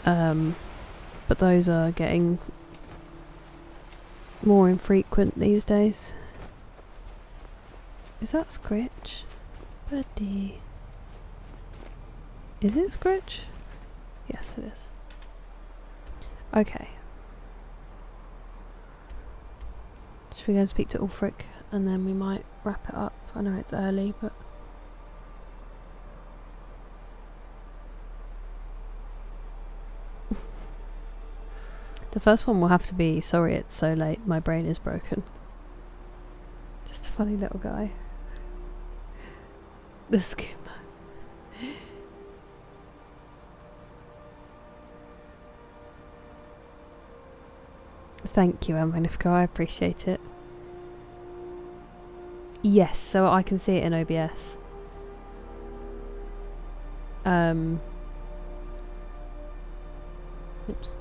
But those are getting more infrequent these days. Is that Scritch? Buddy. Is it Scritch? Yes, it is. Okay. Should we go and speak to Ulfric and then we might wrap it up? I know it's early, but... The first one will have to be, sorry it's so late, my brain is broken. Just a funny little guy. The skimmer. Thank you, Magnifico, I appreciate it. Yes, so I can see it in OBS. Oops.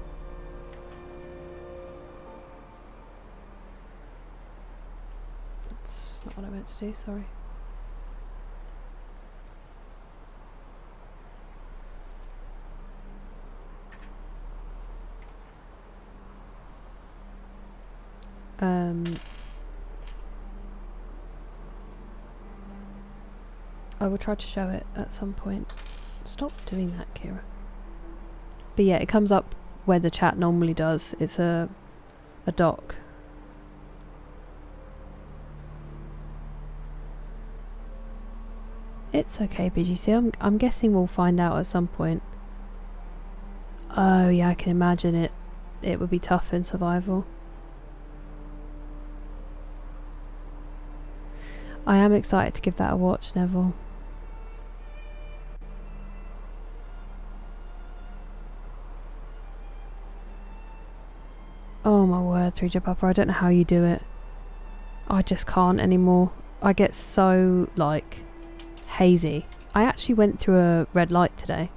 That's not what I meant to do, sorry. I will try to show it at some point. Stop doing that, Kira. But yeah, it comes up where the chat normally does. It's a dock. It's okay, BGC. I'm guessing we'll find out at some point. Oh yeah, I can imagine it. It would be tough in survival. I am excited to give that a watch, Neville. Oh my word, 3J Papa, I don't know how you do it. I just can't anymore. I get so, like, hazy. I actually went through a red light today.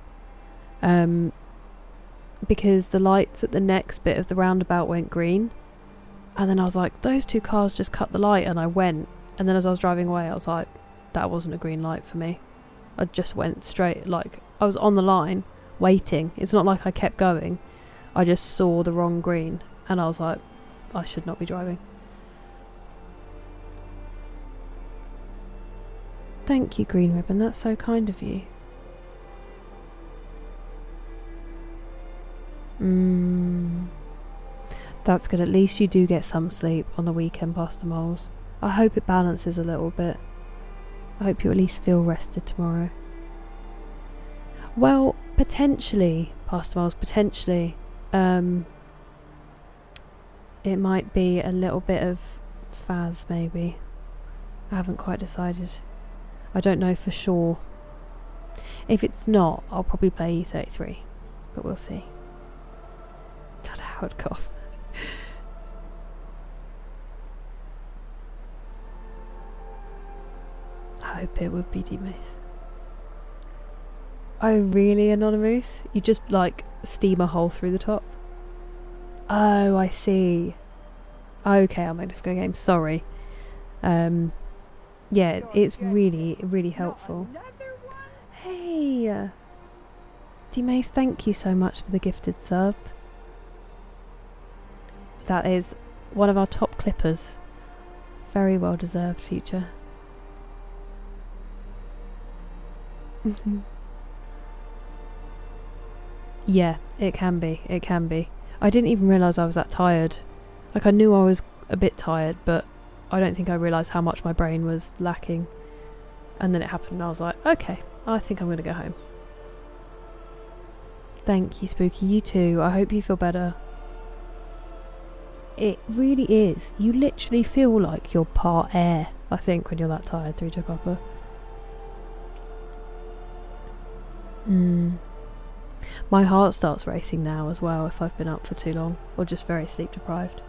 Because the lights at the next bit of the roundabout went green. And then I was like, those two cars just cut the light, and I went. And then as I was driving away, I was like, that wasn't a green light for me. I just went straight, like, I was on the line, waiting. It's not like I kept going. I just saw the wrong green. And I was like, I should not be driving. Thank you, Green Ribbon. That's so kind of you. That's good. At least you do get some sleep on the weekend, Pastor Moles. I hope it balances a little bit. I hope you at least feel rested tomorrow. Well, potentially, Pastor Moles, potentially. It might be a little bit of Faz, maybe. I haven't quite decided. I don't know for sure. If it's not, I'll probably play E33. But we'll see. Todd Howard cough. I hope it would be D-Mace. Oh, really, Anonymous? You just, like, steam a hole through the top? Oh, I see. Okay, I'll make a game. Sorry. Yeah, it's really, really helpful. Hey! D-Mace, thank you so much for the gifted sub. That is one of our top clippers. Very well deserved, future. Yeah, it can be. It can be. I didn't even realise I was that tired. Like, I knew I was a bit tired, but I don't think I realised how much my brain was lacking. And then it happened and I was like, okay, I think I'm going to go home. Thank you, Spooky. You too. I hope you feel better. It really is. You literally feel like you're part air, I think, when you're that tired, 3 Papa. My heart starts racing now as well if I've been up for too long or just very sleep deprived.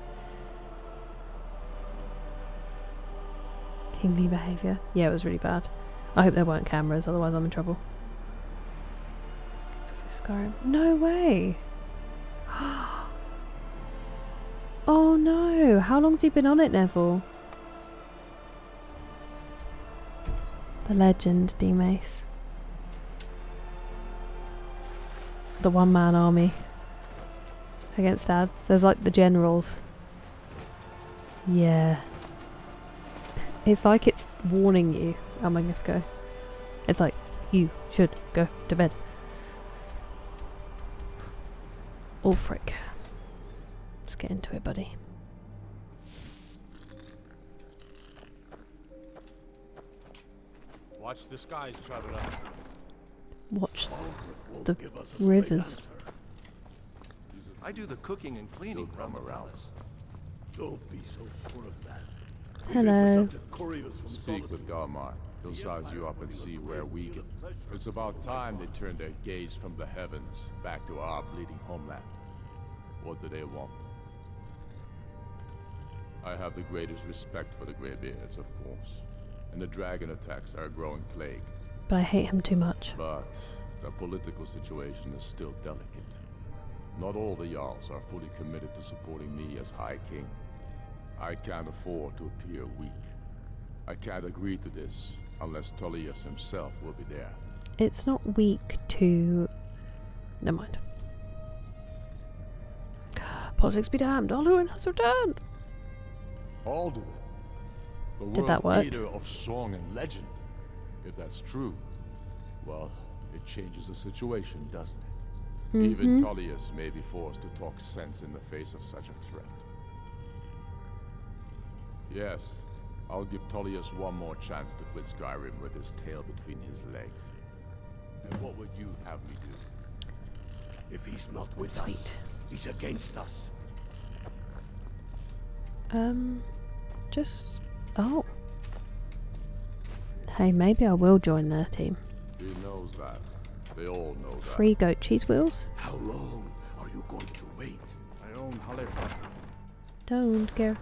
Kingly behaviour. Yeah, it was really bad. I hope there weren't cameras, otherwise I'm in trouble. Skyrim. No way! Oh no! How long's he been on it, Neville? The legend, D-Mace. The one-man army against ads. There's like the generals. Yeah. It's like it's warning you, El Magnifico. It's like, you should go to bed. Oh frick. Let's get into it, buddy. Watch the skies, traveler. Watch the rivers. I do the cooking and cleaning from around. Don't be so sure of that. Hello. Speak with Galmar. He'll size you up and see where we get. It's about time they turn their gaze from the heavens back to our bleeding homeland. What do they want? I have the greatest respect for the Greybeards, of course. And the dragon attacks are a growing plague. But I hate him too much. But the political situation is still delicate. Not all the Jarls are fully committed to supporting me as High King. I can't afford to appear weak. I can't agree to this unless Tullius himself will be there. It's not weak to... Never mind. Politics be damned, Alduin has returned! Alduin? The Did that work? leader of song and legend. If that's true, well, it changes the situation, doesn't it? Even Tullius may be forced to talk sense in the face of such a threat. Yes, I'll give Tullius one more chance to quit Skyrim with his tail between his legs. And what would you have me do? If he's not with us, he's against us. Just... Oh. Hey, maybe I will join their team. He knows that. They all know that. Free goat cheese wheels? How long are you going to wait? I own Halifax. Don't care.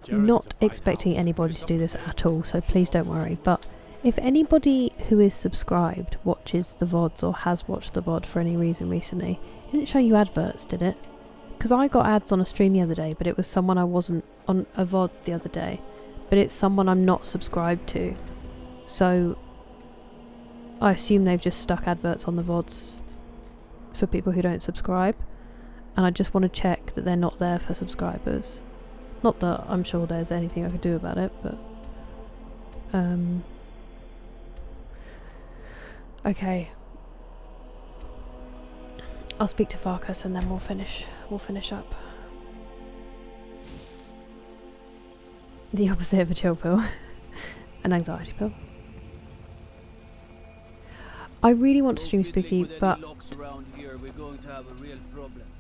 Not expecting anybody to do this at all, so please don't worry. But if anybody who is subscribed watches the VODs or has watched the VOD for any reason recently, it didn't show you adverts, did it? Because I got ads on a stream the other day, but it was someone I wasn't on a VOD the other day, but it's someone I'm not subscribed to. So I assume they've just stuck adverts on the VODs for people who don't subscribe, and I just want to check that they're not there for subscribers. Not that I'm sure there's anything I could do about it, but okay. I'll speak to Farkas and then we'll finish up. The opposite of a chill pill. An anxiety pill. I really want to stream Spooky, but...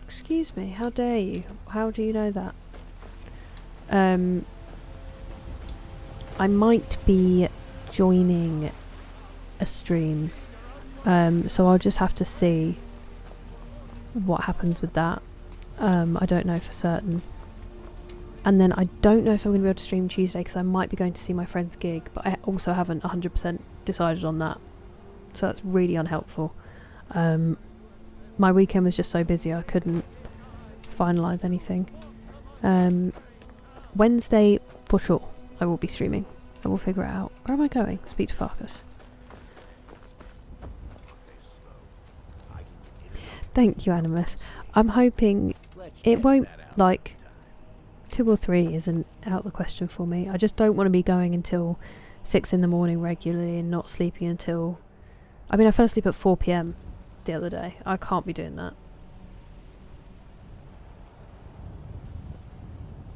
Excuse me, how dare you? How do you know that? I might be joining a stream, so I'll just have to see what happens with that. I don't know for certain. And then I don't know if I'm going to be able to stream Tuesday because I might be going to see my friend's gig, but I also haven't 100% decided on that. So that's really unhelpful. My weekend was just so busy I couldn't finalise anything. Wednesday, for sure, I will be streaming. I will figure it out. Where am I going? Speak to Farkas. Thank you, Animus. I'm hoping it won't, like, 2 or 3 isn't out the question for me. I just don't want to be going until 6 in the morning regularly and not sleeping until... I mean, I fell asleep at 4 PM the other day. I can't be doing that.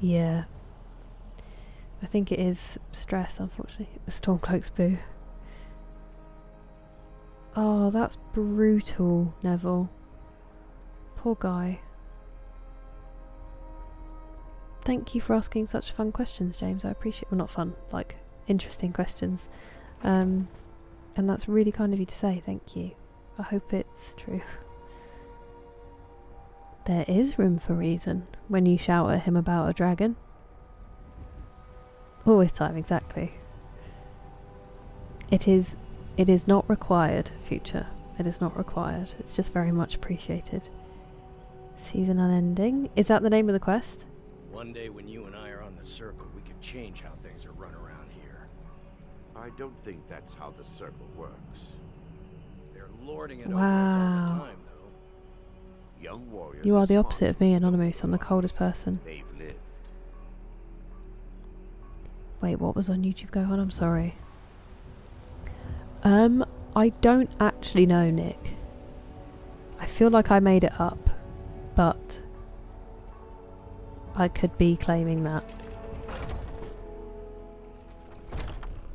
Yeah. I think it is stress, unfortunately. Stormcloak's boo. Oh, that's brutal, Neville. Poor guy. Thank you for asking such fun questions, James. I appreciate... Well, not fun, like, interesting questions. And that's really kind of you to say, thank you. I hope it's true. There is room for reason when you shout at him about a dragon. Always time, exactly. It is not required, future. It is not required. It's just very much appreciated. Season unending. Is that the name of the quest? One day when you and I are on the circle, we could change how things are run around here. I don't think that's how the circle works. They're lording it over us all the time, though. Young warriors. You are the opposite of me, Anonymous. I'm the coldest person. They've lived. Wait, what was on YouTube? Go on, I'm sorry. I don't actually know, Nick. I feel like I made it up, but I could be claiming that.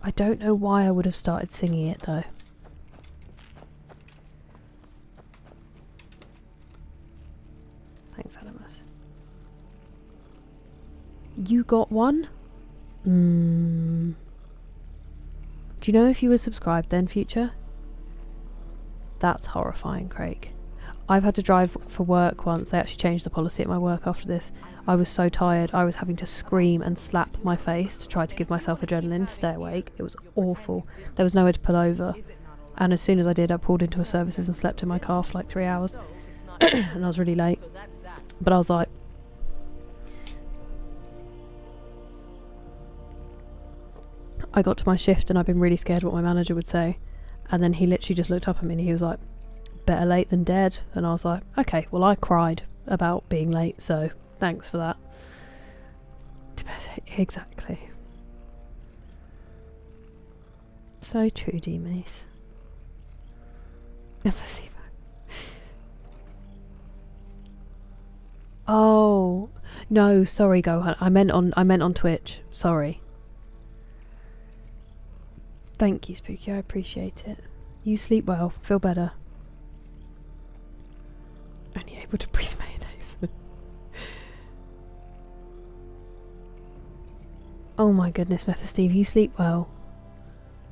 I don't know why I would have started singing it though. Thanks, Animus. You got one? Do you know if you were subscribed then, future? That's horrifying, Craig. I've had to drive for work once. They actually changed the policy at my work after this. I was so tired, I was having to scream and slap my face to try to give myself adrenaline to stay awake. It was awful. There was nowhere to pull over. And as soon as I did, I pulled into a services and slept in my car for like 3 hours. And I was really late. But I was like... I got to my shift and I've been really scared what my manager would say. And then he literally just looked up at me and he was like, better late than dead. And I was like, okay, well I cried about being late, so thanks for that. Exactly. So true, D-Mace. Oh no, sorry, Gohan. I meant on Twitch. Sorry. Thank you, Spooky. I appreciate it. You sleep well. Feel better. Only able to breathe mayonnaise. Oh my goodness, Steve, you sleep well.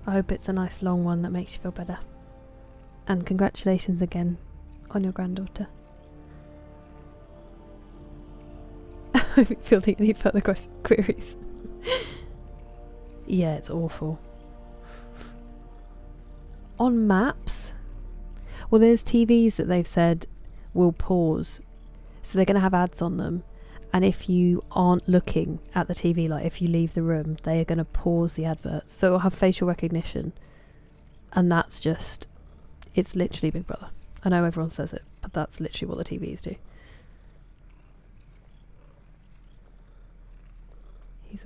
I hope it's a nice long one that makes you feel better. And congratulations again on your granddaughter. I feel the any further queries. Yeah, it's awful. On maps? Well, there's TVs that they've said will pause. So they're going to have ads on them. And if you aren't looking at the TV, like if you leave the room, they are going to pause the adverts. So it'll have facial recognition. And that's just... It's literally Big Brother. I know everyone says it, but that's literally what the TVs do. He's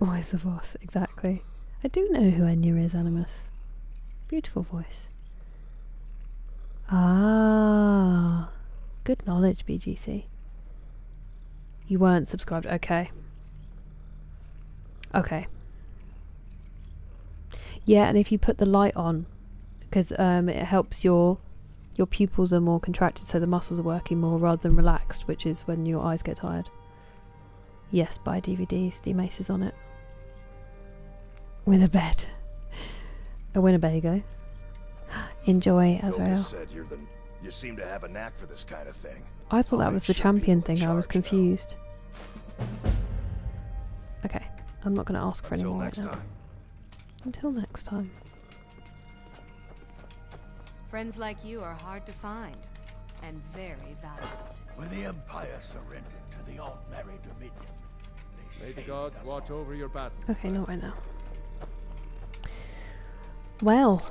always the boss, exactly. I do know who Enya is, Animus. Beautiful voice. Ah, good knowledge, BGC. You weren't subscribed. Okay. Okay. Yeah, and if you put the light on, because it helps your pupils are more contracted, so the muscles are working more rather than relaxed, which is when your eyes get tired. Yes, buy DVDs. D-Mace is on it. With a bed. A Winnebago. Enjoy, Azrael. Said you seem to have a knack for this kind of thing. I thought that was the champion thing. I was confused. Okay, I'm not going to ask for any more right now. Until next time. Friends like you are hard to find, and very valuable. When the Empire surrendered to the alt-married Dominion, may the gods watch over your battle. Okay, not right now. Well.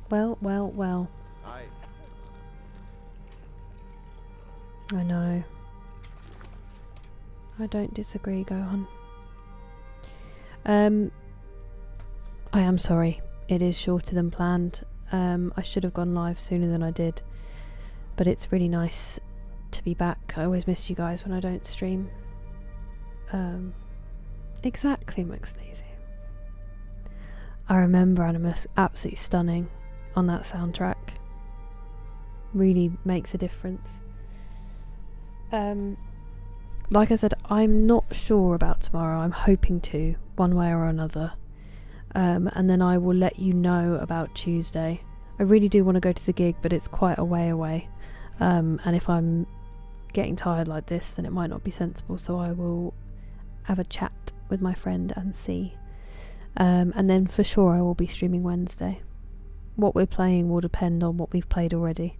Well. Aye. I know. I don't disagree, Gohan. I am sorry. It is shorter than planned. I should have gone live sooner than I did. But it's really nice to be back. I always miss you guys when I don't stream. Exactly, McSneezy. I remember Animus, absolutely stunning on that soundtrack. Really makes a difference. Like I said, I'm not sure about tomorrow. I'm hoping to, one way or another. And then I will let you know about Tuesday. I really do want to go to the gig, but it's quite a way away. And if I'm getting tired like this, then it might not be sensible, so I will have a chat with my friend and see. And then for sure I will be streaming Wednesday. What we're playing will depend on what we've played already.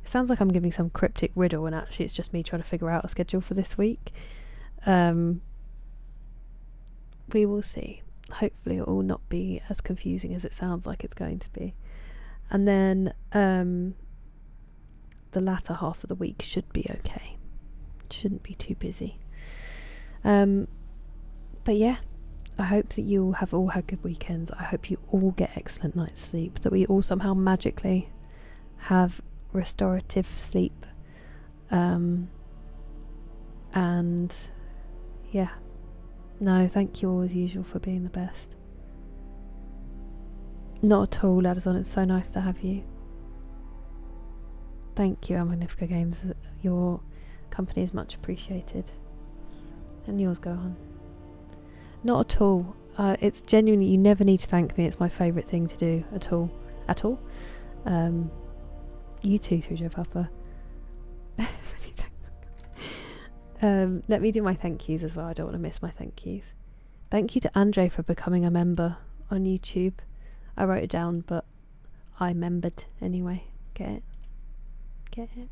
It sounds like I'm giving some cryptic riddle, and actually it's just me trying to figure out a schedule for this week. We will see. Hopefully it will not be as confusing as it sounds like it's going to be. And then the latter half of the week should be okay. It shouldn't be too busy. But yeah, I hope that you have all had good weekends. I hope you all get excellent night's sleep, that we all somehow magically have restorative sleep. And yeah, no, thank you all as usual for being the best. Not at all, Ladderson, it's so nice to have you. Thank you, Magnifica Games. Your company is much appreciated. And yours, Gohan. Not at all. It's genuinely, you never need to thank me. It's my favourite thing to do at all. At all. You too, 3J Papa. Let me do my thank yous as well. I don't want to miss my thank yous. Thank you to Andre for becoming a member on YouTube. I wrote it down, but I membered anyway. Get it? Get it?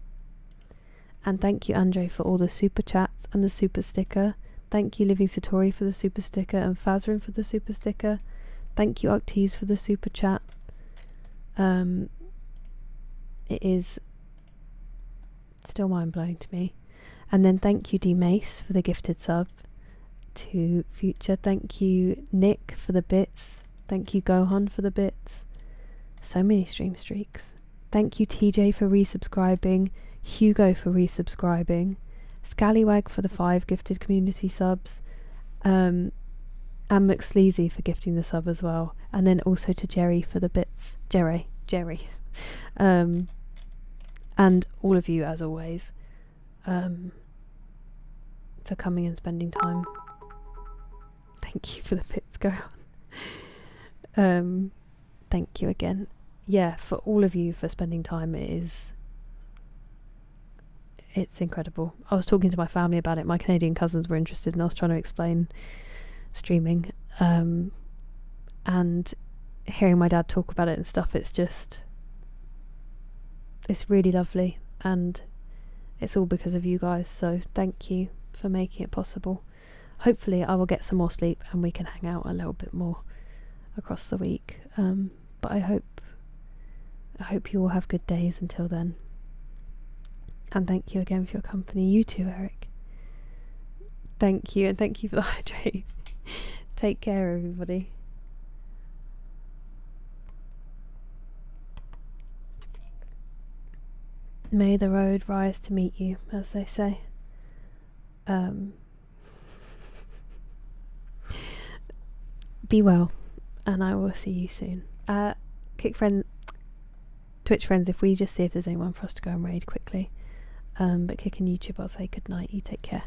And thank you, Andre, for all the super chats and the super sticker. Thank you, Living Satori, for the super sticker, and Fazrin for the super sticker. Thank you, Octees, for the super chat. It is still mind-blowing to me. And then thank you, D Mace, for the gifted sub to Future. Thank you, Nick, for the bits. Thank you, Gohan, for the bits. So many stream streaks. Thank you, TJ, for resubscribing. Hugo for resubscribing. Scallywag for the 5 gifted community subs. And McSleazy for gifting the sub as well. And then also to Jerry for the bits. Jerry. And all of you, as always, for coming and spending time. Thank you for the bits, go on. Thank you again. Yeah, for all of you for spending time. It's incredible. I was talking to my family about it. My Canadian cousins were interested, and I was trying to explain streaming. And hearing my dad talk about it and stuff, it's really lovely, and it's all because of you guys, so thank you for making it possible. Hopefully I will get some more sleep and we can hang out a little bit more across the week, but I hope you all have good days until then. And thank you again for your company. You too, Eric. Thank you, and thank you for the hydrate. Take care, everybody. May the road rise to meet you, as they say. Be well, and I will see you soon. Twitch friends, if we just see if there's anyone for us to go and raid quickly. But Kick and YouTube, I'll say good night. You take care.